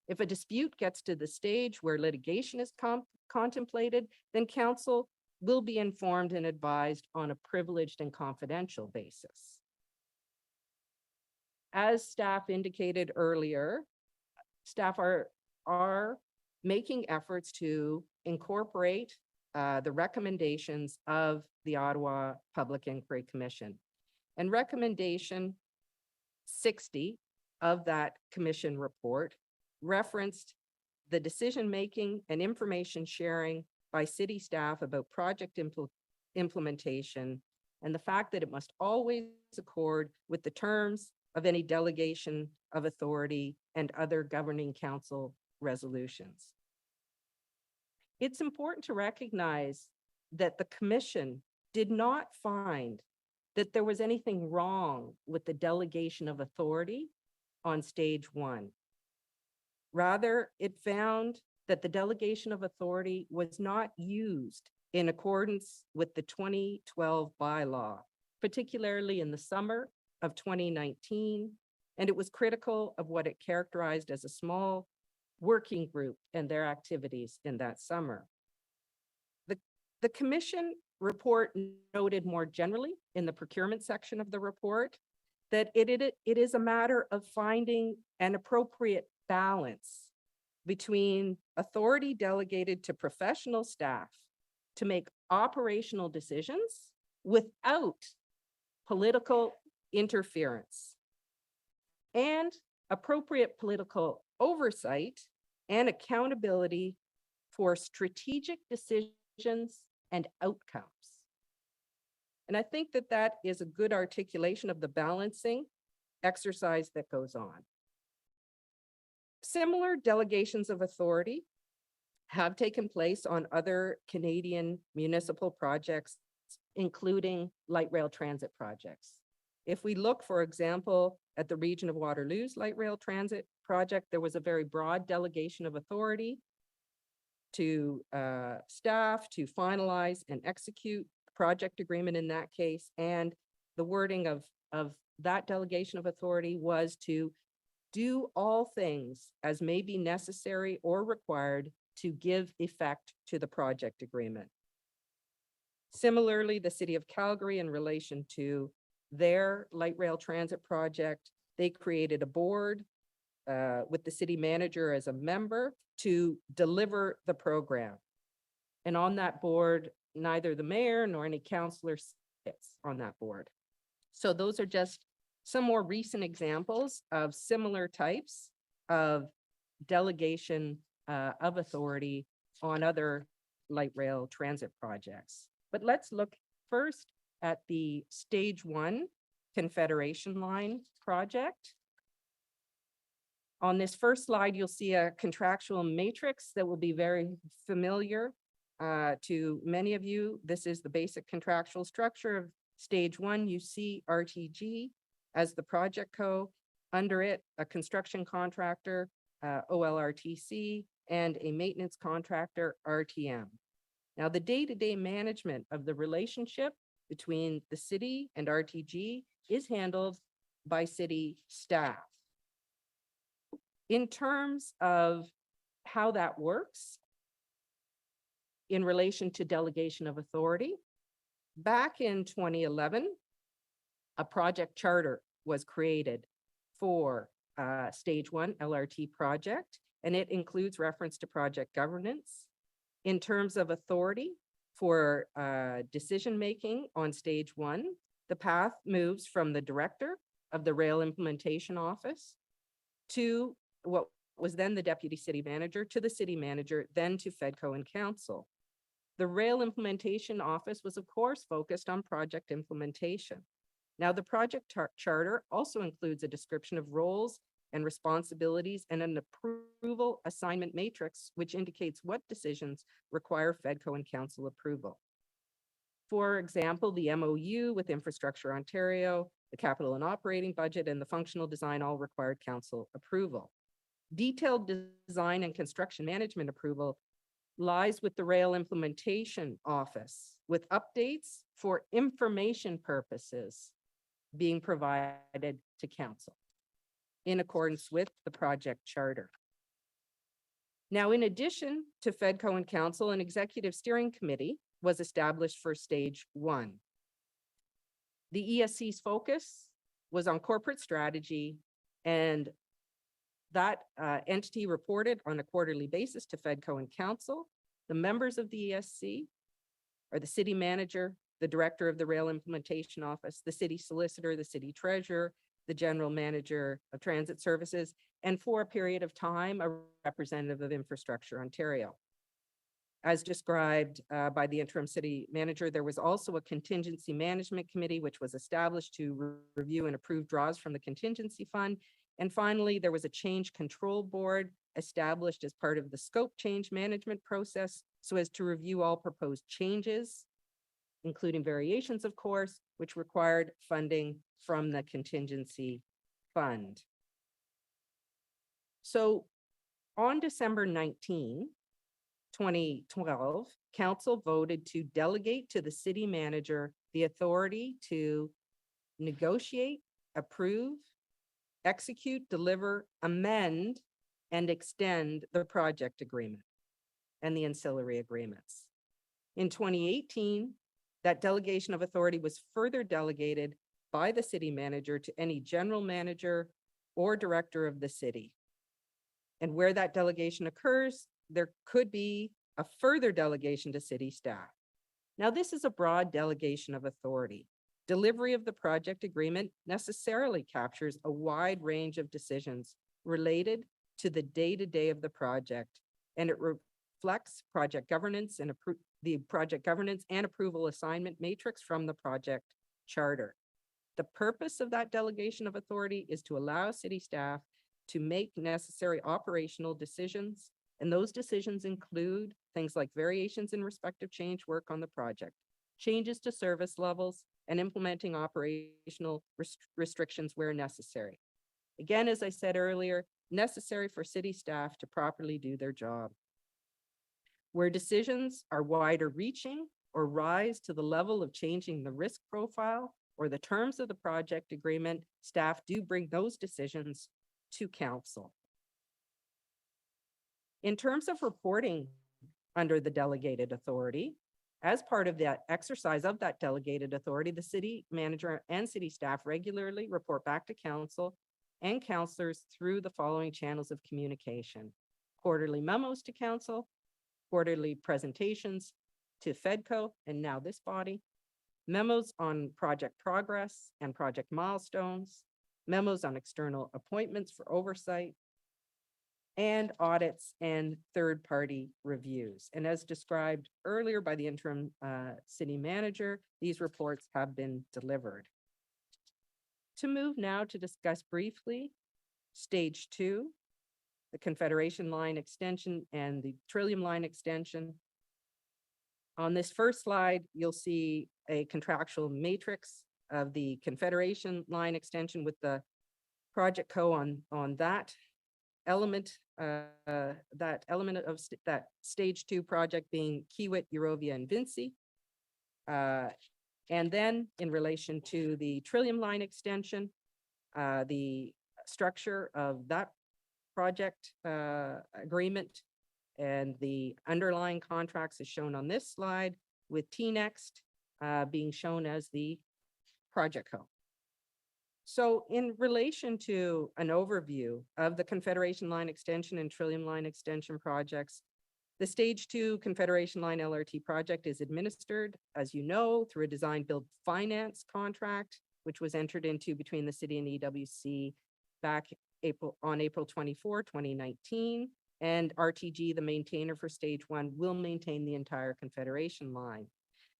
If a dispute gets to the stage where litigation is contemplated, then council will be informed and advised on a privileged and confidential basis. As staff indicated earlier, staff are making efforts to incorporate the recommendations of the Ottawa Public Inquiry Commission. And recommendation 60 of that commission report referenced the decision-making and information sharing by city staff about project implementation and the fact that it must always accord with the terms of any delegation of authority and other governing council resolutions. It's important to recognize that the commission did not find that there was anything wrong with the delegation of authority on stage one. Rather, it found that the delegation of authority was not used in accordance with the 2012 bylaw, particularly in the summer of 2019, and it was critical of what it characterized as a small working group and their activities in that summer. The commission report noted more generally in the procurement section of the report that it is a matter of finding an appropriate balance between authority delegated to professional staff to make operational decisions without political interference and appropriate political oversight and accountability for strategic decisions and outcomes. And I think that that is a good articulation of the balancing exercise that goes on. Similar delegations of authority have taken place on other Canadian municipal projects, including light rail transit projects. If we look, for example, at the region of Waterloo's light rail transit project, there was a very broad delegation of authority to staff to finalize and execute the project agreement in that case. And the wording of that delegation of authority was to do all things as may be necessary or required to give effect to the project agreement. Similarly, the City of Calgary, in relation to their light rail transit project, they created a board with the city manager as a member to deliver the program. And on that board, neither the mayor nor any councillor sits on that board. So those are just some more recent examples of similar types of delegation of authority on other light rail transit projects. But let's look first at the stage one Confederation Line project. On this first slide, you'll see a contractual matrix that will be very familiar to many of you. This is the basic contractual structure of stage one. You see RTG as the project co, under it, a construction contractor, OLRTC, and a maintenance contractor, RTM. Now, the day-to-day management of the relationship between the city and RTG is handled by city staff. In terms of how that works in relation to delegation of authority, back in 2011, a project charter was created for stage one LRT project, and it includes reference to project governance. In terms of authority for decision-making on stage one, the path moves from the director of the Rail Implementation Office to what was then the deputy city manager to the city manager, then to Fedco and council. The rail implementation office was of course focused on project implementation. Now the project charter also includes a description of roles and responsibilities and an approval assignment matrix, which indicates what decisions require Fedco and council approval. For example, the MOU with Infrastructure Ontario, the capital and operating budget, and the functional design all required council approval. Detailed design and construction management approval lies with the rail implementation office, with updates for information purposes being provided to council in accordance with the project charter. Now, in addition to Fedco and council, an executive steering committee was established for stage 1. The ESC's focus was on corporate strategy, and that entity reported on a quarterly basis to Fedco and council. The members of the ESC are the city manager, the director of the rail implementation office, the city solicitor, the city treasurer, the general manager of transit services, and for a period of time, a representative of Infrastructure Ontario. As described by the interim city manager, there was also a contingency management committee, which was established to review and approve draws from the contingency fund. And finally, there was a change control board established as part of the scope change management process, so as to review all proposed changes, including variations, of course, which required funding from the contingency fund. So on December 19, 2012, council voted to delegate to the city manager the authority to negotiate, approve, execute, deliver, amend, and extend the project agreement and the ancillary agreements. In 2018, that delegation of authority was further delegated by the city manager to any general manager or director of the city. And where that delegation occurs, there could be a further delegation to city staff. Now, this is a broad delegation of authority. Delivery of the project agreement necessarily captures a wide range of decisions related to the day-to-day of the project, and it reflects project governance and the project governance and approval assignment matrix from the project charter. The purpose of that delegation of authority is to allow city staff to make necessary operational decisions, and those decisions include things like variations in respective change work on the project, changes to service levels, and implementing operational restrictions where necessary. Again, as I said earlier, necessary for city staff to properly do their job. Where decisions are wider reaching or rise to the level of changing the risk profile or the terms of the project agreement, staff do bring those decisions to council. In terms of reporting under the delegated authority, as part of that exercise of that delegated authority, the city manager and city staff regularly report back to council and councillors through the following channels of communication: quarterly memos to council, quarterly presentations to Fedco, and now this body, memos on project progress and project milestones, memos on external appointments for oversight, and audits and third-party reviews. And as described earlier by the interim city manager, these reports have been delivered. To move now to discuss briefly stage 2, the Confederation Line extension and the Trillium Line extension. On this first slide, you'll see a contractual matrix of the Confederation Line extension with the project co on that element of that stage 2 project being Kiewit, Eurovia, and Vinci. And then in relation to the Trillium Line extension, the structure of that project agreement and the underlying contracts is shown on this slide, with T-Next being shown as the project co. So in relation to an overview of the Confederation Line extension and Trillium Line extension projects, the stage 2 Confederation Line LRT project is administered, as you know, through a design build finance contract, which was entered into between the city and EWC back on April 24, 2019. And RTG, the maintainer for stage 1, will maintain the entire Confederation line.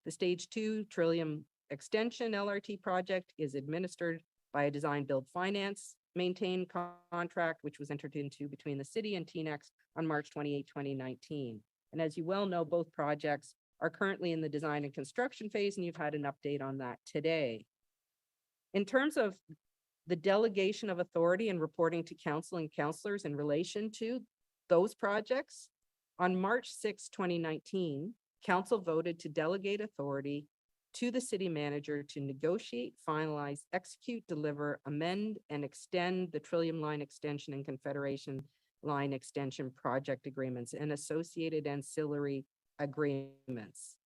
The stage 2 Trillium Extension LRT project is administered by a design build finance maintain contract, which was entered into between the city and TNEX on March 28, 2019. And as you well know, both projects are currently in the design and construction phase, and you've had an update on that today. In terms of the delegation of authority and reporting to council and councillors in relation to those projects, on March 6, 2019, council voted to delegate authority to the city manager to negotiate, finalize, execute, deliver, amend, and extend the Trillium Line Extension and Confederation Line Extension project agreements and associated ancillary agreements.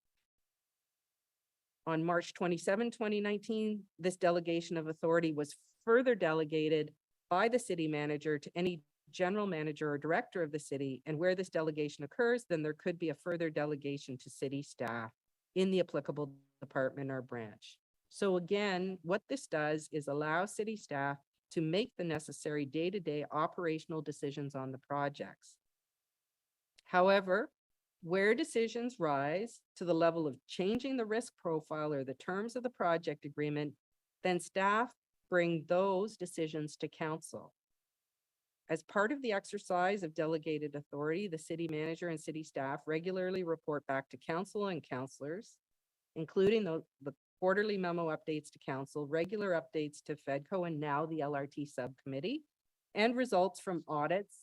On March 27, 2019, this delegation of authority was further delegated by the city manager to any general manager or director of the city. And where this delegation occurs, then there could be a further delegation to city staff in the applicable department or branch. So again, what this does is allow city staff to make the necessary day-to-day operational decisions on the projects. However, where decisions rise to the level of changing the risk profile or the terms of the project agreement, then staff bring those decisions to council. As part of the exercise of delegated authority, the city manager and city staff regularly report back to council and councillors, including the quarterly memo updates to council, regular updates to FEDCO, and now the LRT subcommittee, and results from audits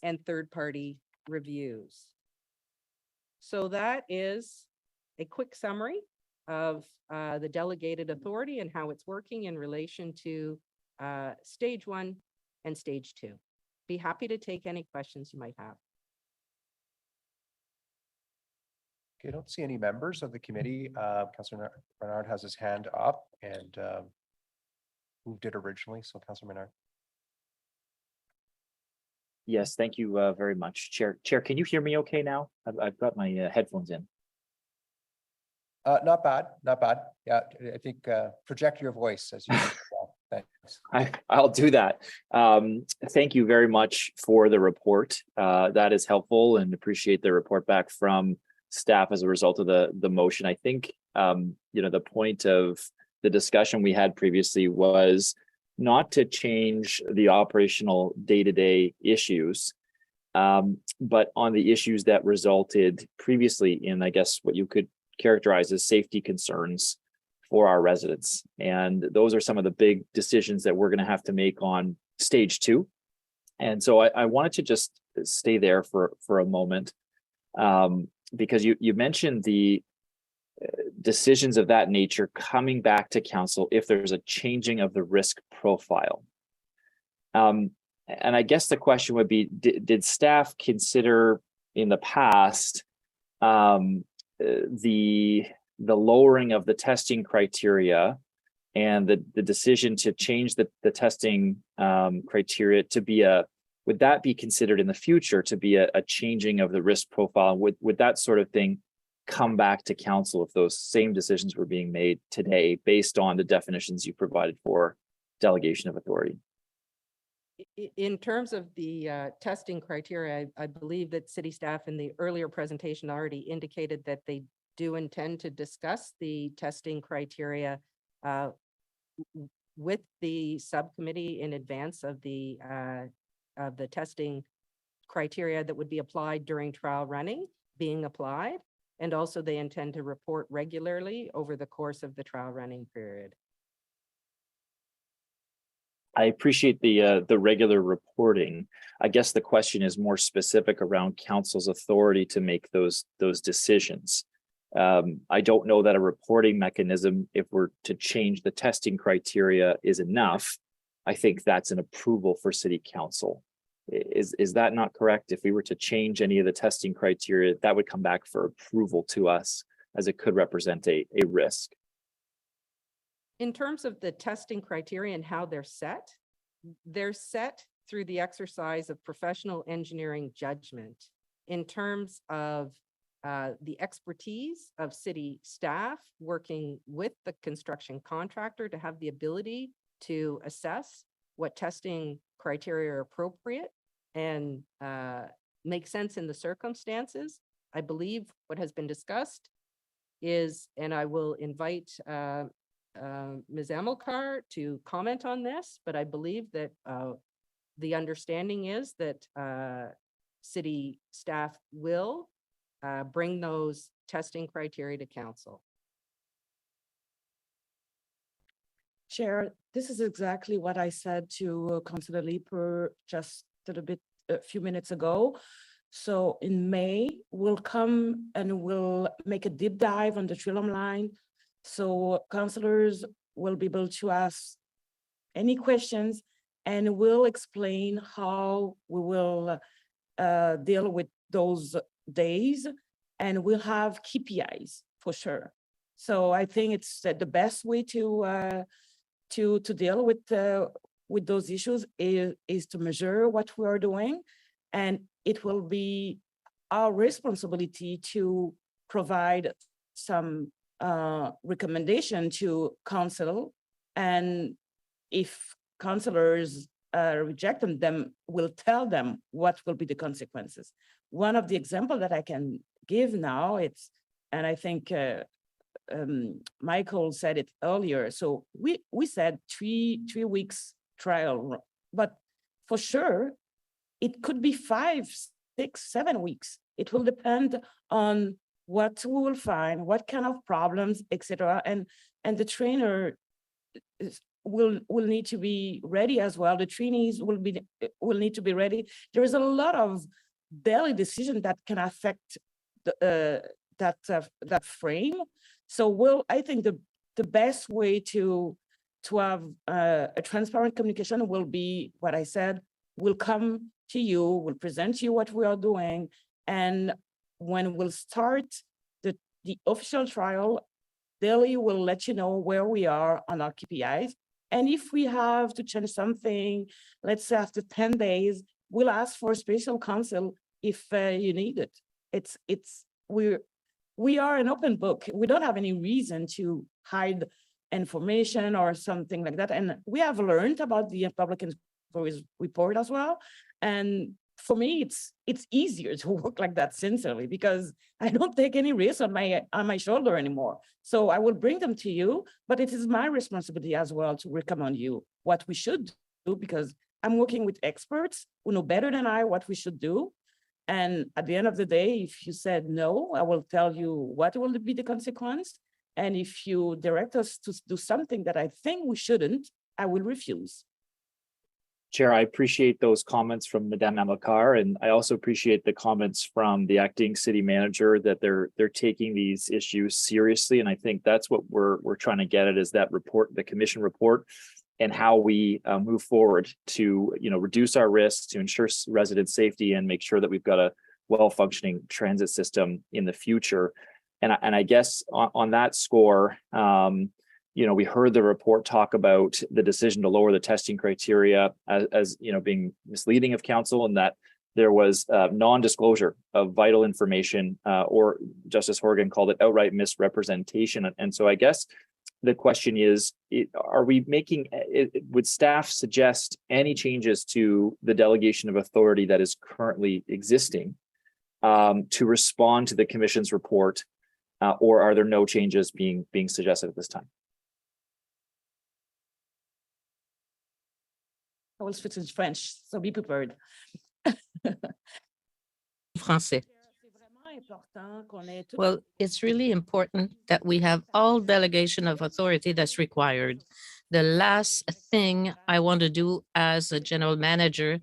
and third-party reviews. So that is a quick summary of the delegated authority and how it's working in relation to stage 1 and stage 2. Be happy to take any questions you might have. Okay, I don't see any members of the committee. Councillor Bernard has his hand up and moved it originally. So Councillor Bernard. Yes, thank you very much, Chair. Chair, can you hear me okay now? I've got my headphones in. Not bad, not bad. Yeah, I think project your voice as you do. Thanks. I'll do that. Thank you very much for the report. That is helpful, and appreciate the report back from staff as a result of the motion. I think the point of the discussion we had previously was not to change the operational day-to-day issues, but on the issues that resulted previously in, I guess, what you could characterize as safety concerns for our residents. And those are some of the big decisions that we're going to have to make on stage 2. And so I wanted to just stay there for a moment, because you mentioned the decisions of that nature coming back to council if there's a changing of the risk profile. And I guess the question would be, did staff consider in the past the lowering of the testing criteria and the decision to change the testing criteria to be would that be considered in the future to be a changing of the risk profile? Would that sort of thing come back to council if those same decisions were being made today based on the definitions you provided for delegation of authority? In terms of the testing criteria, I believe that city staff in the earlier presentation already indicated that they do intend to discuss the testing criteria with the subcommittee in advance of the testing criteria that would be applied during trial running being applied. And also they intend to report regularly over the course of the trial running period. I appreciate the regular reporting. I guess the question is more specific around council's authority to make those decisions. I don't know that a reporting mechanism, if we're to change the testing criteria, is enough. I think that's an approval for city council. Is that not correct? If we were to change any of the testing criteria, that would come back for approval to us, as it could represent a risk. In terms of the testing criteria and how they're set through the exercise of professional engineering judgment in terms of the expertise of city staff working with the construction contractor to have the ability to assess what testing criteria criteria are appropriate and make sense in the circumstances. I believe what has been discussed is, and I will invite Ms. Amilcar to comment on this, but I believe that the understanding is that city staff will bring those testing criteria to council. Chair, this is exactly what I said to Councillor Leeper just a few minutes ago. So in May, we'll come and we'll make a deep dive on the Trillium line. So councillors will be able to ask any questions and we'll explain how we will deal with those days, and we'll have KPIs for sure. So I think it's the best way to deal with those issues is to measure what we are doing, and it will be our responsibility to provide some recommendation to council, and if councillors reject them, we'll tell them what will be the consequences. One of the example that I can give now, and I think Michael said it earlier. So we said three weeks trial, but for sure it could be 5, 6, 7 weeks. It will depend on what we will find, what kind of problems, etc. And the trainer will need to be ready as well. The trainees will need to be ready. There is a lot of daily decision that can affect that frame. So I think the best way to have a transparent communication will be what I said. We'll come to you, we'll present you what we are doing, and when we'll start the official trial, daily will let you know where we are on our KPIs. And if we have to change something, let's say after 10 days, we'll ask for special counsel if you need it. We are an open book. We don't have any reason to hide information or something like that. And we have learned about the public inquiry report as well. And for me, it's easier to work like that sincerely, because I don't take any risk on my shoulder anymore. So I will bring them to you, but it is my responsibility as well to recommend you what we should do, because I'm working with experts who know better than I what we should do. And at the end of the day, if you said no, I will tell you what will be the consequence. And if you direct us to do something that I think we shouldn't, I will refuse. Chair, I appreciate those comments from Madame Amilcar, and I also appreciate the comments from the acting city manager that they're taking these issues seriously. And I think that's what we're trying to get at, is that report, the commission report, and how we move forward to reduce our risks, to ensure resident safety, and make sure that we've got a well-functioning transit system in the future. And I guess on that score, we heard the report talk about the decision to lower the testing criteria as being misleading of council, and that there was non-disclosure of vital information, or Justice Horgan called it outright misrepresentation. And so I guess the question is, would staff suggest any changes to the delegation of authority that is currently existing to respond to the commission's report, or are there no changes being suggested at this time? I will switch to French, so be prepared. Français. Well, it's really important that we have all delegation of authority that's required. The last thing I want to do as a general manager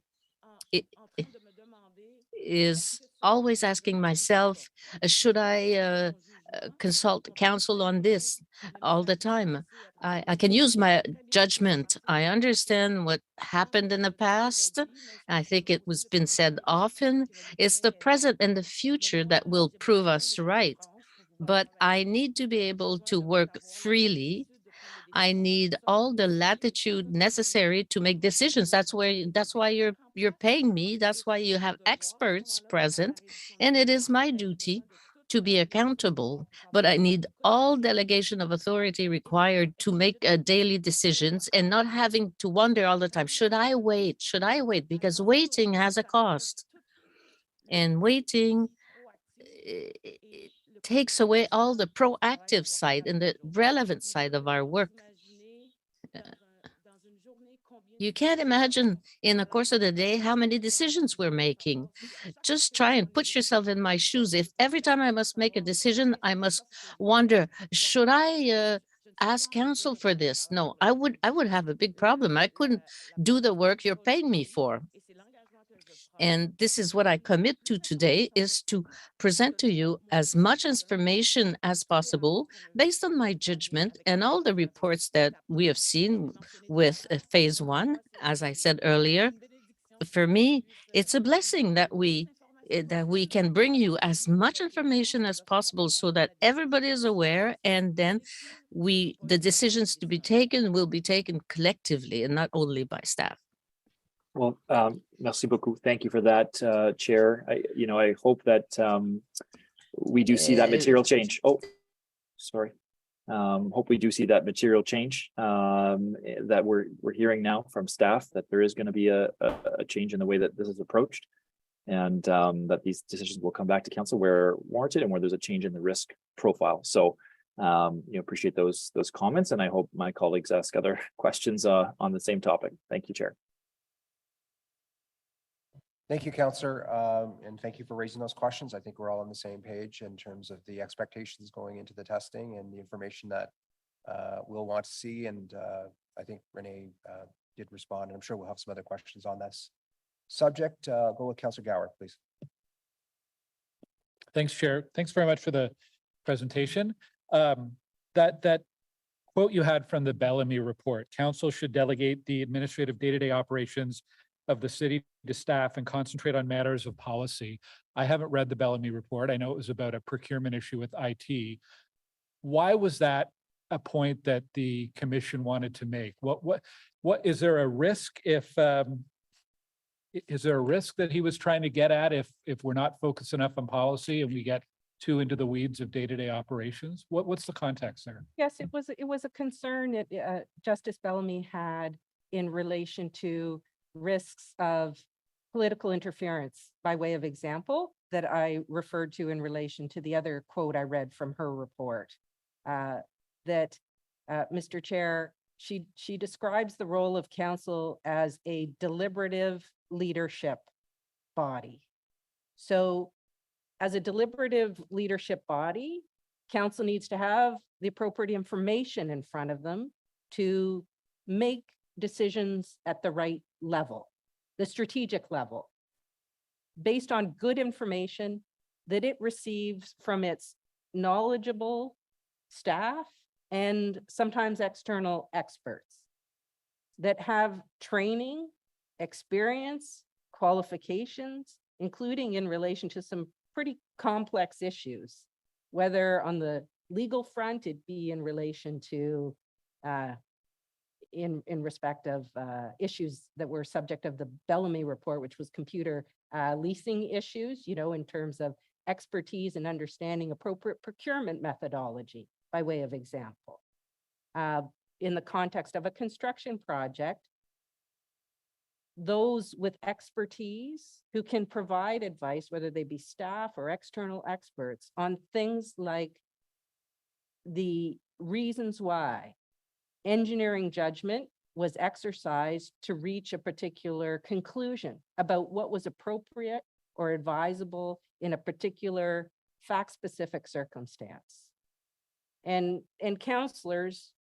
is always asking myself, should I consult counsel on this all the time? I can use my judgment. I understand what happened in the past. I think it was been said often. It's the present and the future that will prove us right. But I need to be able to work freely. I need all the latitude necessary to make decisions. That's why you're paying me. That's why you have experts present. And it is my duty to be accountable, but I need all delegation of authority required to make daily decisions and not having to wonder all the time, should I wait? Should I wait? Because waiting has a cost. And waiting it takes away all the proactive side and the relevant side of our work. You can't imagine in the course of the day how many decisions we're making. Just try and put yourself in my shoes. If every time I must make a decision, I must wonder, should I ask counsel for this? No, I would have a big problem. I couldn't do the work you're paying me for. And this is what I commit to today, is to present to you as much information as possible based on my judgment and all the reports that we have seen with phase one. As I said earlier, for me, it's a blessing that we can bring you as much information as possible so that everybody is aware, and then the decisions to be taken will be taken collectively and not only by staff. Well, merci beaucoup. Thank you for that, Chair. I hope that we do see that material change. Oh, sorry. Hope we do see that material change that we're hearing now from staff, that there is going to be a change in the way that this is approached, and that these decisions will come back to council where warranted and where there's a change in the risk profile. So appreciate those comments, and I hope my colleagues ask other questions on the same topic. Thank you, Chair. Thank you, Councillor, and thank you for raising those questions. I think we're all on the same page in terms of the expectations going into the testing and the information that we'll want to see. And I think Renee did respond, and I'm sure we'll have some other questions on this subject. Go with Councillor Gower, please. Thanks, Chair. Thanks very much for the presentation. That quote you had from the Bellamy report, council should delegate the administrative day-to-day operations of the city to staff and concentrate on matters of policy. I haven't read the Bellamy report. I know it was about a procurement issue with IT. Why was that a point that the commission wanted to make? What is there a risk if is there a risk that he was trying to get at if we're not focused enough on policy and we get too into the weeds of day-to-day operations? What's the context there? Yes, it was a concern that Justice Bellamy had in relation to risks of political interference, by way of example, that I referred to in relation to the other quote I read from her report. That Mr. Chair, she describes the role of council as a deliberative leadership body. So as a deliberative leadership body, council needs to have the appropriate information in front of them to make decisions at the right level, the strategic level, based on good information that it receives from its knowledgeable staff and sometimes external experts that have training, experience, qualifications, including in relation to some pretty complex issues, whether on the legal front, it be in relation to in respect of issues that were subject of the Bellamy report, which was computer leasing issues, in terms of expertise and understanding appropriate procurement methodology, by way of example. In the context of a construction project, those with expertise who can provide advice, whether they be staff or external experts, on things like the reasons why engineering judgment was exercised to reach a particular conclusion about what was appropriate or advisable in a particular fact-specific circumstance. And councillors,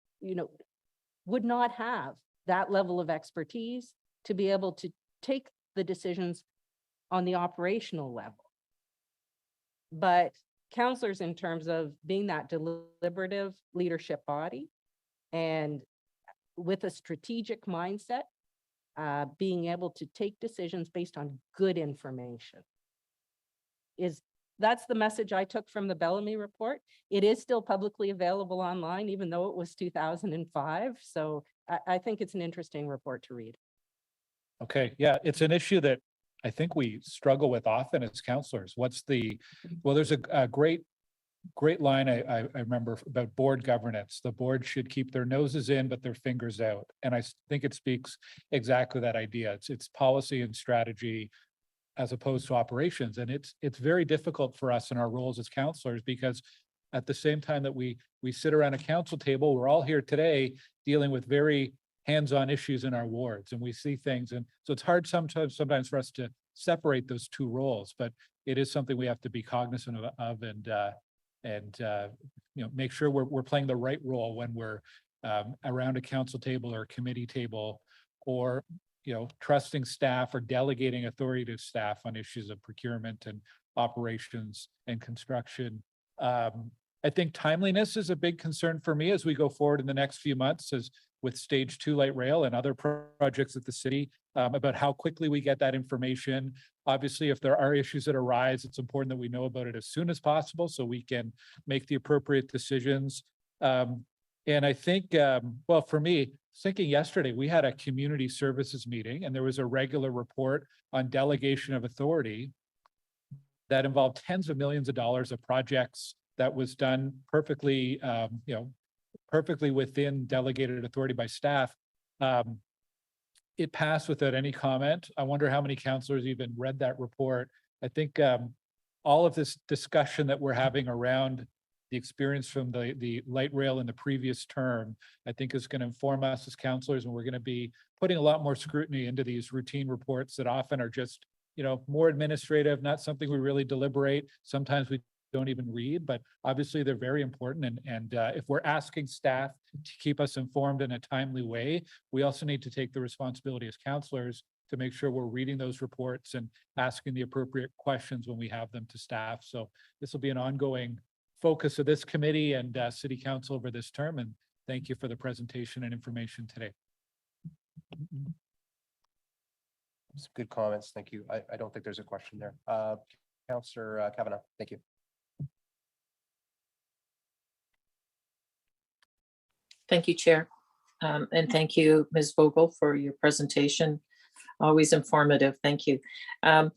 would not have that level of expertise to be able to take the decisions on the operational level. But councillors, in terms of being that deliberative leadership body, and with a strategic mindset, being able to take decisions based on good information. That's the message I took from the Bellamy report. It is still publicly available online, even though it was 2005. So I think it's an interesting report to read. Okay, yeah, it's an issue that I think we struggle with often as councillors. Well, there's a great great line I remember about board governance. The board should keep their noses in, but their fingers out. And I think it speaks exactly that idea. It's policy and strategy as opposed to operations. And it's very difficult for us in our roles as counselors, because at the same time that we sit around a council table, we're all here today dealing with very hands-on issues in our wards, and we see things. And so it's hard sometimes for us to separate those two roles, but it is something we have to be cognizant of and make sure we're playing the right role when we're around a council table or a committee table, or trusting staff or delegating authority to staff on issues of procurement and operations and construction. I think timeliness is a big concern for me as we go forward in the next few months, as with stage 2 light rail and other projects at the city, about how quickly we get that information. Obviously, if there are issues that arise, it's important that we know about it as soon as possible so we can make the appropriate decisions. And I think, well, for me, thinking yesterday, we had a community services meeting and there was a regular report on delegation of authority that involved tens of millions of dollars of projects that was done perfectly, perfectly within delegated authority by staff. It passed without any comment. I wonder how many councillors even read that report. I think all of this discussion that we're having around the experience from the light rail in the previous term, I think is going to inform us as councillors, and we're going to be putting a lot more scrutiny into these routine reports that often are just, more administrative, not something we really deliberate. Sometimes we don't even read, but obviously they're very important. And if we're asking staff to keep us informed in a timely way, we also need to take the responsibility as councillors to make sure we're reading those reports and asking the appropriate questions when we have them to staff. So this will be an ongoing focus of this committee and city council over this term. And thank you for the presentation and information today. Some good comments. Thank you. I don't think there's a question there. Councillor Kavanagh, thank you. Thank you, Chair. And thank you, Ms. Vogel, for your presentation. Always informative. Thank you. I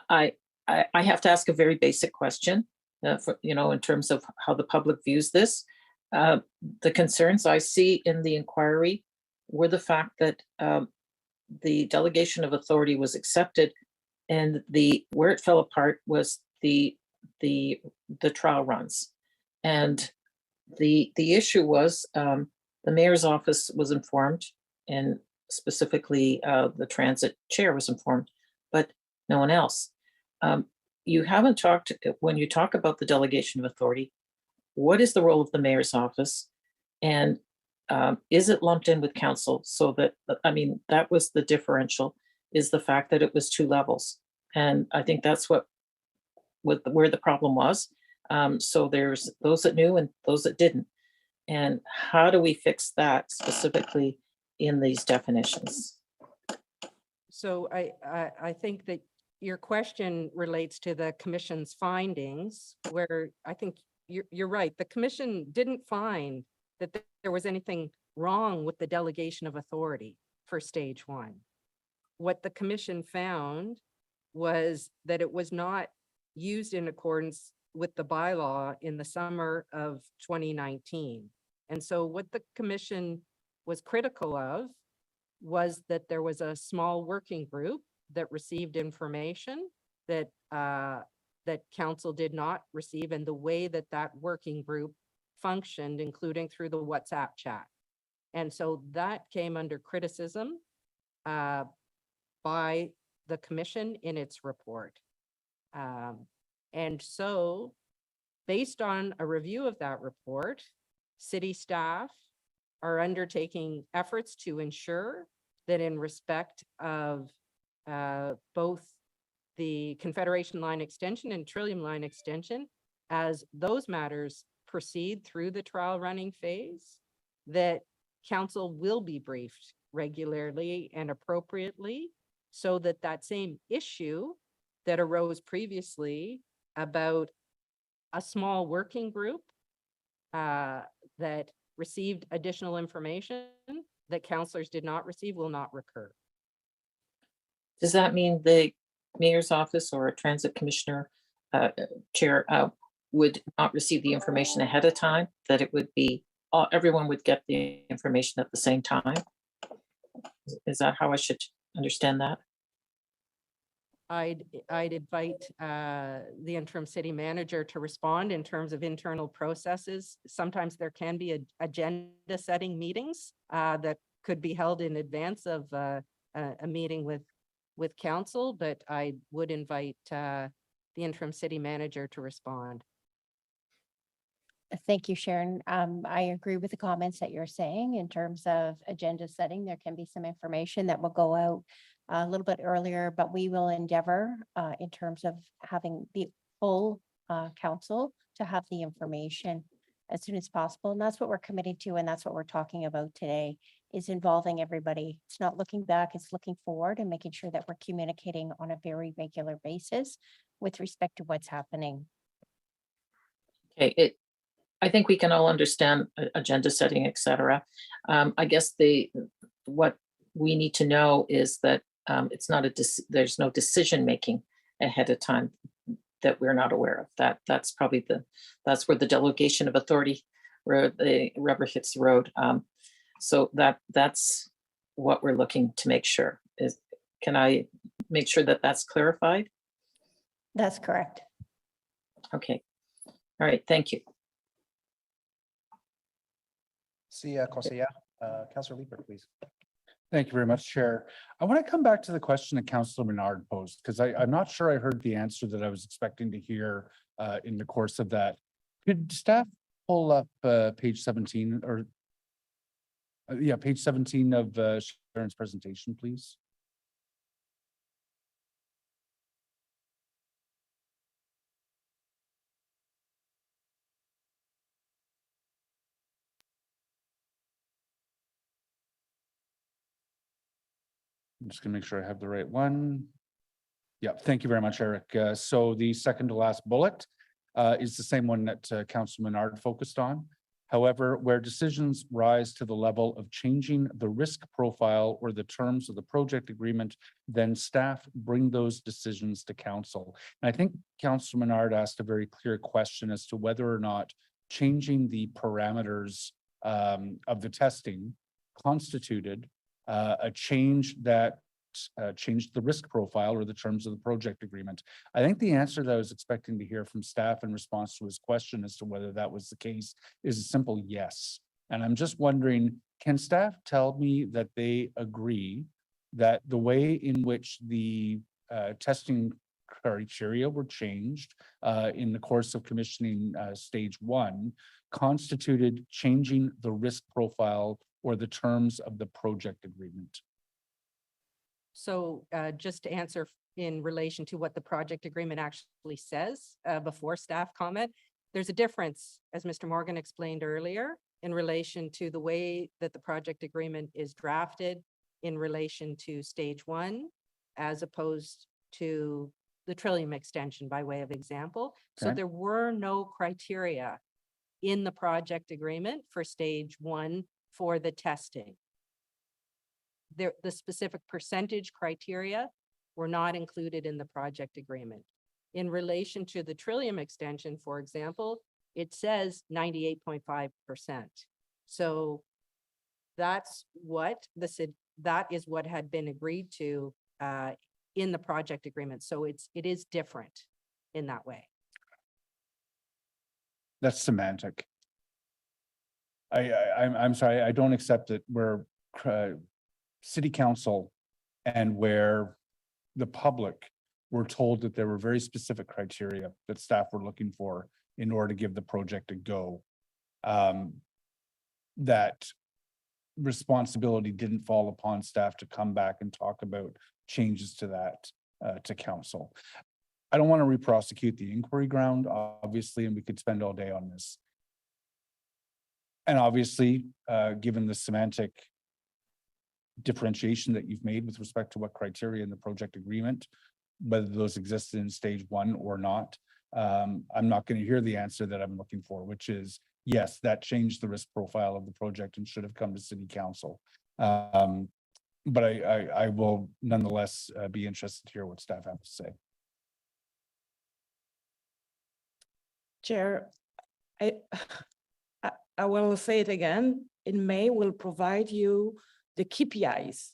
have to ask a very basic question, in terms of how the public views this. The concerns I see in the inquiry were the fact that the delegation of authority was accepted, and where it fell apart was the trial runs. And the issue was the mayor's office was informed, and specifically the transit chair was informed, but no one else. You haven't talked, when you talk about the delegation of authority, what is the role of the mayor's office? And is it lumped in with council? So that, that was the differential, is the fact that it was 2 levels. And I think that's where the problem was. So there's those that knew and those that didn't. And how do we fix that specifically in these definitions? So I think that your question relates to the commission's findings, where I think you're right. The commission didn't find that there was anything wrong with the delegation of authority for stage 1. What the commission found was that it was not used in accordance with the bylaw in the summer of 2019. And so what the commission was critical of was that there was a small working group that received information that council did not receive, and the way that working group functioned, including through the WhatsApp chat. And so that came under criticism by the commission in its report. And so based on a review of that report, city staff are undertaking efforts to ensure that in respect of both the Confederation Line extension and Trillium Line extension, as those matters proceed through the trial running phase, that council will be briefed regularly and appropriately, so that that same issue that arose previously about a small working group that received additional information that councillors did not receive will not recur. Does that mean the mayor's office or a transit commissioner chair would not receive the information ahead of time, that it would be, everyone would get the information at the same time? Is that how I should understand that? I'd invite the interim city manager to respond in terms of internal processes. Sometimes there can be agenda setting meetings that could be held in advance of a meeting with council, but I would invite the interim city manager to respond. Thank you, Sharon. I agree with the comments that you're saying in terms of agenda setting. There can be some information that will go out a little bit earlier, but we will endeavor in terms of having the full council to have the information as soon as possible. And that's what we're committed to. And that's what we're talking about today, is involving everybody. It's not looking back, it's looking forward and making sure that we're communicating on a very regular basis with respect to what's happening. Okay, I think we can all understand agenda setting, et cetera. I guess what we need to know is that it's not there's no decision making ahead of time that we're not aware of. That's probably that's where the delegation of authority, where the rubber hits the road. So that's what we're looking to make sure. Can I make sure that that's clarified? That's correct. Okay. All right. Thank you. See, Conseiller, Councillor Leeper, please. Thank you very much, Chair. I want to come back to the question that Councillor Menard posed, because I'm not sure I heard the answer that I was expecting to hear in the course of that. Could staff pull up page 17 or page 17 of Sharon's presentation, please? I'm just gonna make sure I have the right one. Yeah, thank you very much, Eric. So the second to last bullet is the same one that Councilor Menard focused on. However, where decisions rise to the level of changing the risk profile or the terms of the project agreement, then staff bring those decisions to council. And I think Councilor Menard asked a very clear question as to whether or not changing the parameters of the testing constituted a change that changed the risk profile or the terms of the project agreement. I think the answer that I was expecting to hear from staff in response to his question as to whether that was the case is a simple yes. And I'm just wondering, can staff tell me that they agree that the way in which the testing criteria were changed in the course of commissioning stage 1 constituted changing the risk profile or the terms of the project agreement? So just to answer in relation to what the project agreement actually says before staff comment, there's a difference, as Mr. Morgan explained earlier, in relation to the way that the project agreement is drafted in relation to stage 1, as opposed to the Trillium extension by way of example. Okay. So there were no criteria in the project agreement for stage 1 for the testing. The specific percentage criteria were not included in the project agreement. In relation to the Trillium extension, for example, it says 98.5%. So that is what had been agreed to in the project agreement. So it is different in that way. That's semantic. I'm sorry, I don't accept that we're city council and where the public were told that there were very specific criteria that staff were looking for in order to give the project a go. That responsibility didn't fall upon staff to come back and talk about changes to that to council. I don't want to re-prosecute the inquiry ground, obviously, and we could spend all day on this. And obviously, given the semantic differentiation that you've made with respect to what criteria in the project agreement, whether those existed in stage 1 or not, I'm not going to hear the answer that I'm looking for, which is yes, that changed the risk profile of the project and should have come to city council. But I will nonetheless be interested to hear what staff have to say. Chair, I, I will say it again. In May, we'll provide you the KPIs.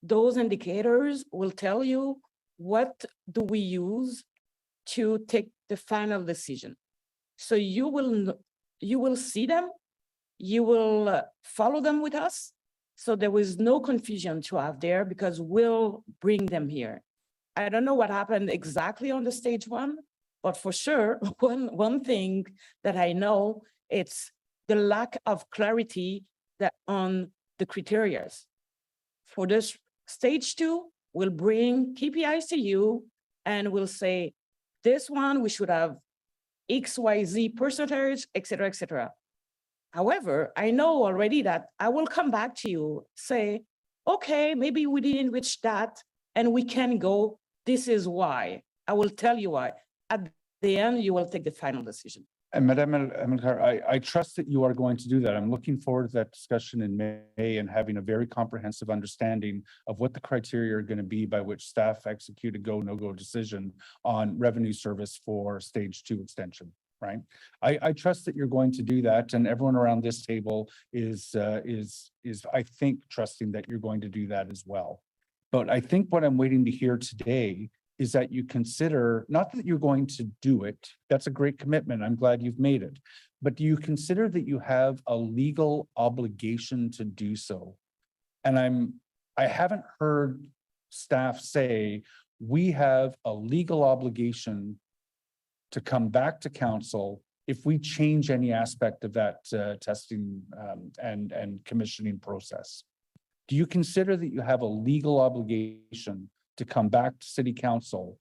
Those indicators will tell you what do we use to take the final decision. So you will see them, you will follow them with us. So there is no confusion to have there because we'll bring them here. I don't know what happened exactly on the stage one, but for sure, one thing that I know, it's the lack of clarity that on the criteria. For this stage two, we'll bring KPIs to you and we'll say, this one, we should have XYZ percentage, et cetera, et cetera. However, I know already that I will come back to you, say, okay, maybe we didn't reach that and we can go, this is why. I will tell you why. At the end, you will take the final decision. And Madame Amilcar, I trust that you are going to do that. I'm looking forward to that discussion in May and having a very comprehensive understanding of what the criteria are going to be by which staff execute a go, no-go decision on revenue service for stage 2 extension, right? I trust that you're going to do that, and everyone around this table is I think trusting that you're going to do that as well. But I think what I'm waiting to hear today is that you consider, not that you're going to do it, that's a great commitment, I'm glad you've made it, but do you consider that you have a legal obligation to do so? And I haven't heard staff say, we have a legal obligation to come back to council if we change any aspect of that testing and commissioning process. Do you consider that you have a legal obligation to come back to city council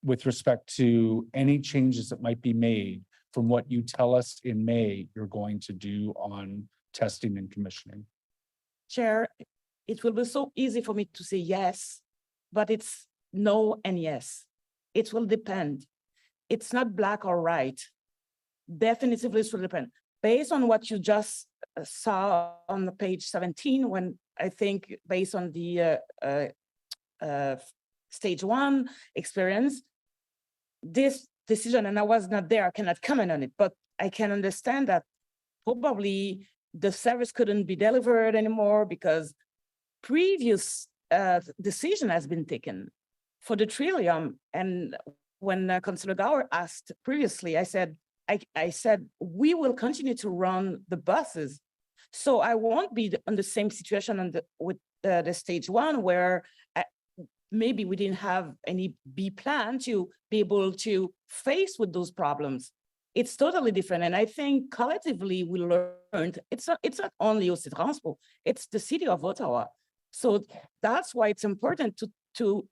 with respect to any changes that might be made from what you tell us in May you're going to do on testing and commissioning? Chair, it will be so easy for me to say yes, but it's no and yes. It will depend. It's not black or white. Definitively, it will depend. Based on what you just saw on the page 17, when I think based on the stage 1 experience, this decision, and I was not there, I cannot comment on it, but I can understand that probably the service couldn't be delivered anymore because previous decision has been taken for the Trillium. And when Councillor Gower asked previously, I said, we will continue to run the buses. So I won't be on the same situation with the stage 1 where maybe we didn't have any B plan to be able to face with those problems. It's totally different. And I think collectively we learned, it's not only OC Transport, it's the city of Ottawa. So that's why it's important to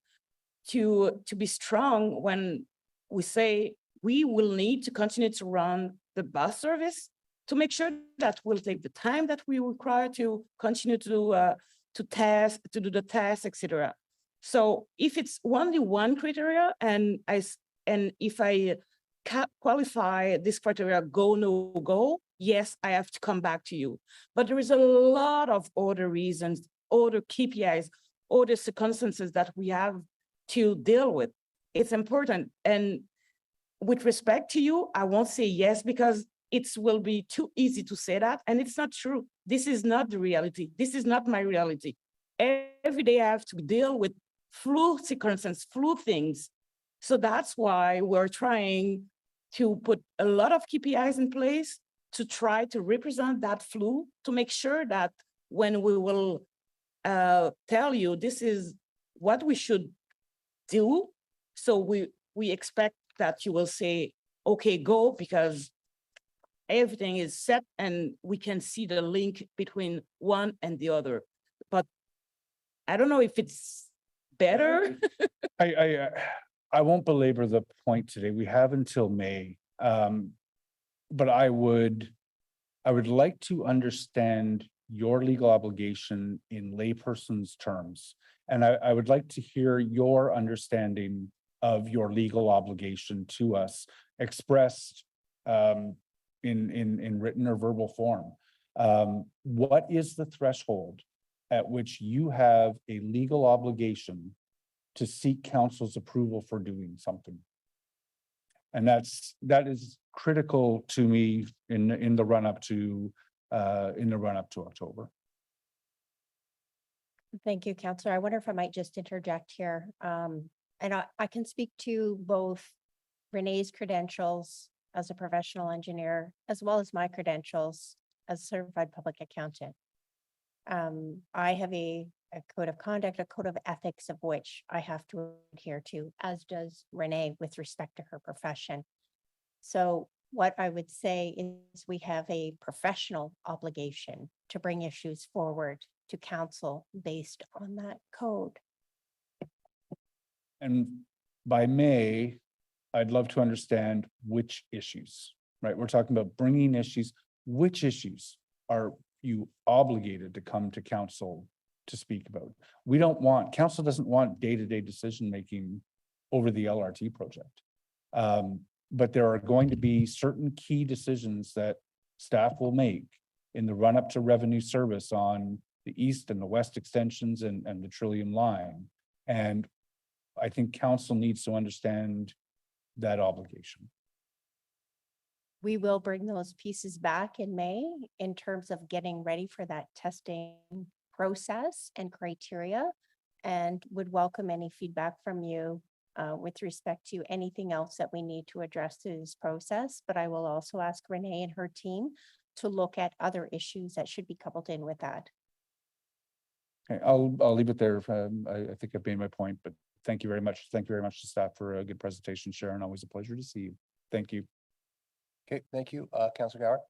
be strong when we say we will need to continue to run the bus service to make sure that we'll take the time that we require to continue to do the test, etc. So if it's only one criteria and if I qualify this criteria go, no go, yes, I have to come back to you. But there is a lot of other reasons, other KPIs, other circumstances that we have to deal with. It's important. And with respect to you, I won't say yes because it will be too easy to say that. And it's not true. This is not the reality. This is not my reality. Every day I have to deal with flu circumstances, flu things. So that's why we're trying to put a lot of KPIs in place to try to represent that flu, to make sure that when we will tell you this is what we should do, so we expect that you will say, okay, go, because everything is set and we can see the link between one and the other. But I don't know if it's better. I won't belabor the point today. We have until May. But I would like to understand your legal obligation in layperson's terms. And I would like to hear your understanding of your legal obligation to us expressed in written or verbal form. What is the threshold at which you have a legal obligation to seek council's approval for doing something? that is critical to me in the run up to October. Thank you, Counselor. I wonder if I might just interject here. And I can speak to both Renee's credentials as a professional engineer, as well as my credentials as a certified public accountant. I have a code of conduct, a code of ethics of which I have to adhere to, as does Renee with respect to her profession. So what I would say is we have a professional obligation to bring issues forward to council based on that code. And by May, I'd love to understand which issues, right? We're talking about bringing issues. Which issues are you obligated to come to council to speak about? Council doesn't want day-to-day decision-making over the LRT project. But there are going to be certain key decisions that staff will make in the run-up to revenue service on the east and the west extensions and the Trillium line. And I think council needs to understand that obligation. We will bring those pieces back in May in terms of getting ready for that testing process and criteria, and would welcome any feedback from you with respect to anything else that we need to address through this process. But I will also ask Renee and her team to look at other issues that should be coupled in with that. Okay, I'll leave it there. I think I've made my point, but thank you very much. Thank you very much to staff for a good presentation. Sharon, always a pleasure to see you. Thank you. Okay, thank you. Councillor Gower.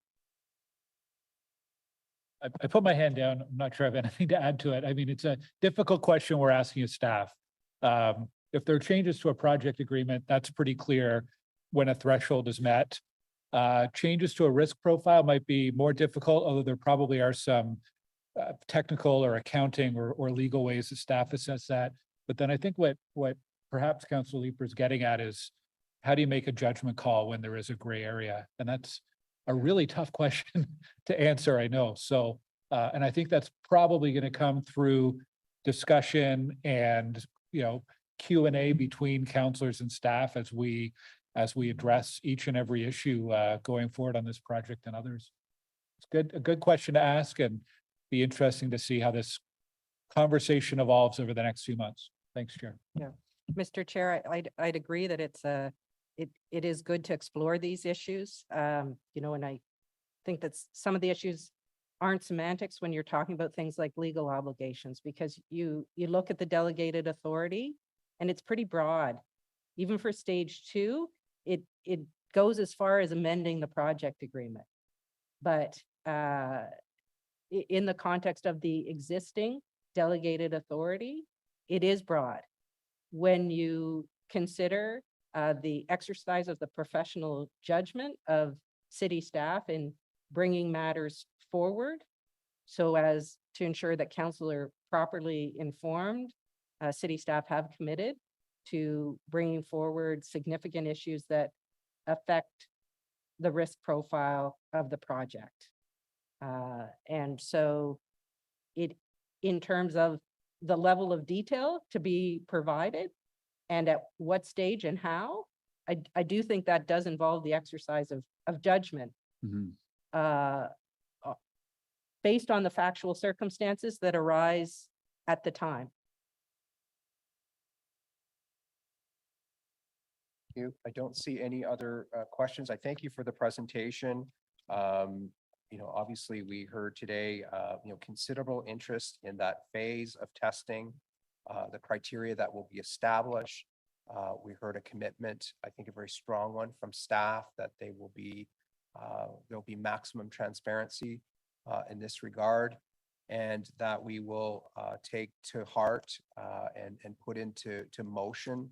I put my hand down. I'm not sure I have anything to add to it. I mean, it's a difficult question we're asking as staff. If there are changes to a project agreement, that's pretty clear when a threshold is met. Changes to a risk profile might be more difficult, although there probably are some technical or accounting or legal ways that staff assess that. But then I think what perhaps Councilor Leeper is getting at is, how do you make a judgment call when there is a gray area? And that's a really tough question to answer, I know. So, and I think that's probably going to come through discussion and, Q&A between councilors and staff as we address each and every issue going forward on this project and others. It's a good question to ask, and be interesting to see how this conversation evolves over the next few months. Thanks, Chair. Yeah, Mr. Chair, I'd agree that it is good to explore these issues. And I think that some of the issues aren't semantics when you're talking about things like legal obligations, because you look at the delegated authority and it's pretty broad. Even for stage 2, it goes as far as amending the project agreement. But in the context of the existing delegated authority, it is broad. When you consider the exercise of the professional judgment of city staff in bringing matters forward so as to ensure that council are properly informed, city staff have committed to bringing forward significant issues that affect the risk profile of the project. And so in terms of the level of detail to be provided and at what stage and how, I do think that does involve the exercise of judgment. Mm-hmm. Based on the factual circumstances that arise at the time. I don't see any other questions. I thank you for the presentation. Obviously we heard today, considerable interest in that phase of testing, the criteria that will be established. We heard a commitment, I think a very strong one from staff, that there'll be maximum transparency in this regard, and that we will take to heart and put into motion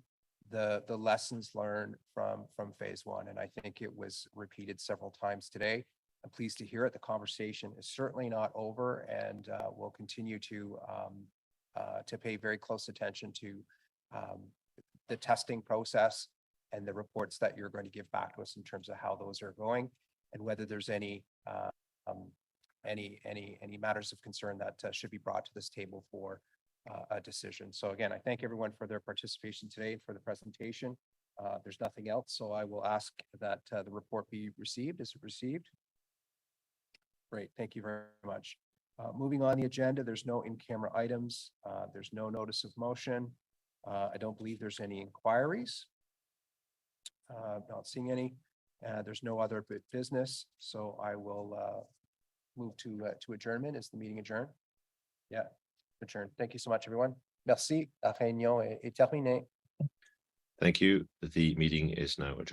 the lessons learned from phase 1. And I think it was repeated several times today. I'm pleased to hear it. The conversation is certainly not over, and we'll continue to pay very close attention to the testing process and the reports that you're going to give back to us in terms of how those are going, and whether there's any matters of concern that should be brought to this table for a decision. So again, I thank everyone for their participation today and for the presentation. There's nothing else, so I will ask that the report be received. Is it received? Great, thank you very much. Moving on the agenda, there's no in-camera items. There's no notice of motion. I don't believe there's any inquiries. Not seeing any. There's no other business, so I will move to adjournment. Is the meeting adjourned? Yeah, adjourned. Thank you so much, everyone. Merci. La réunion est terminée. Thank you. The meeting is now adjourned.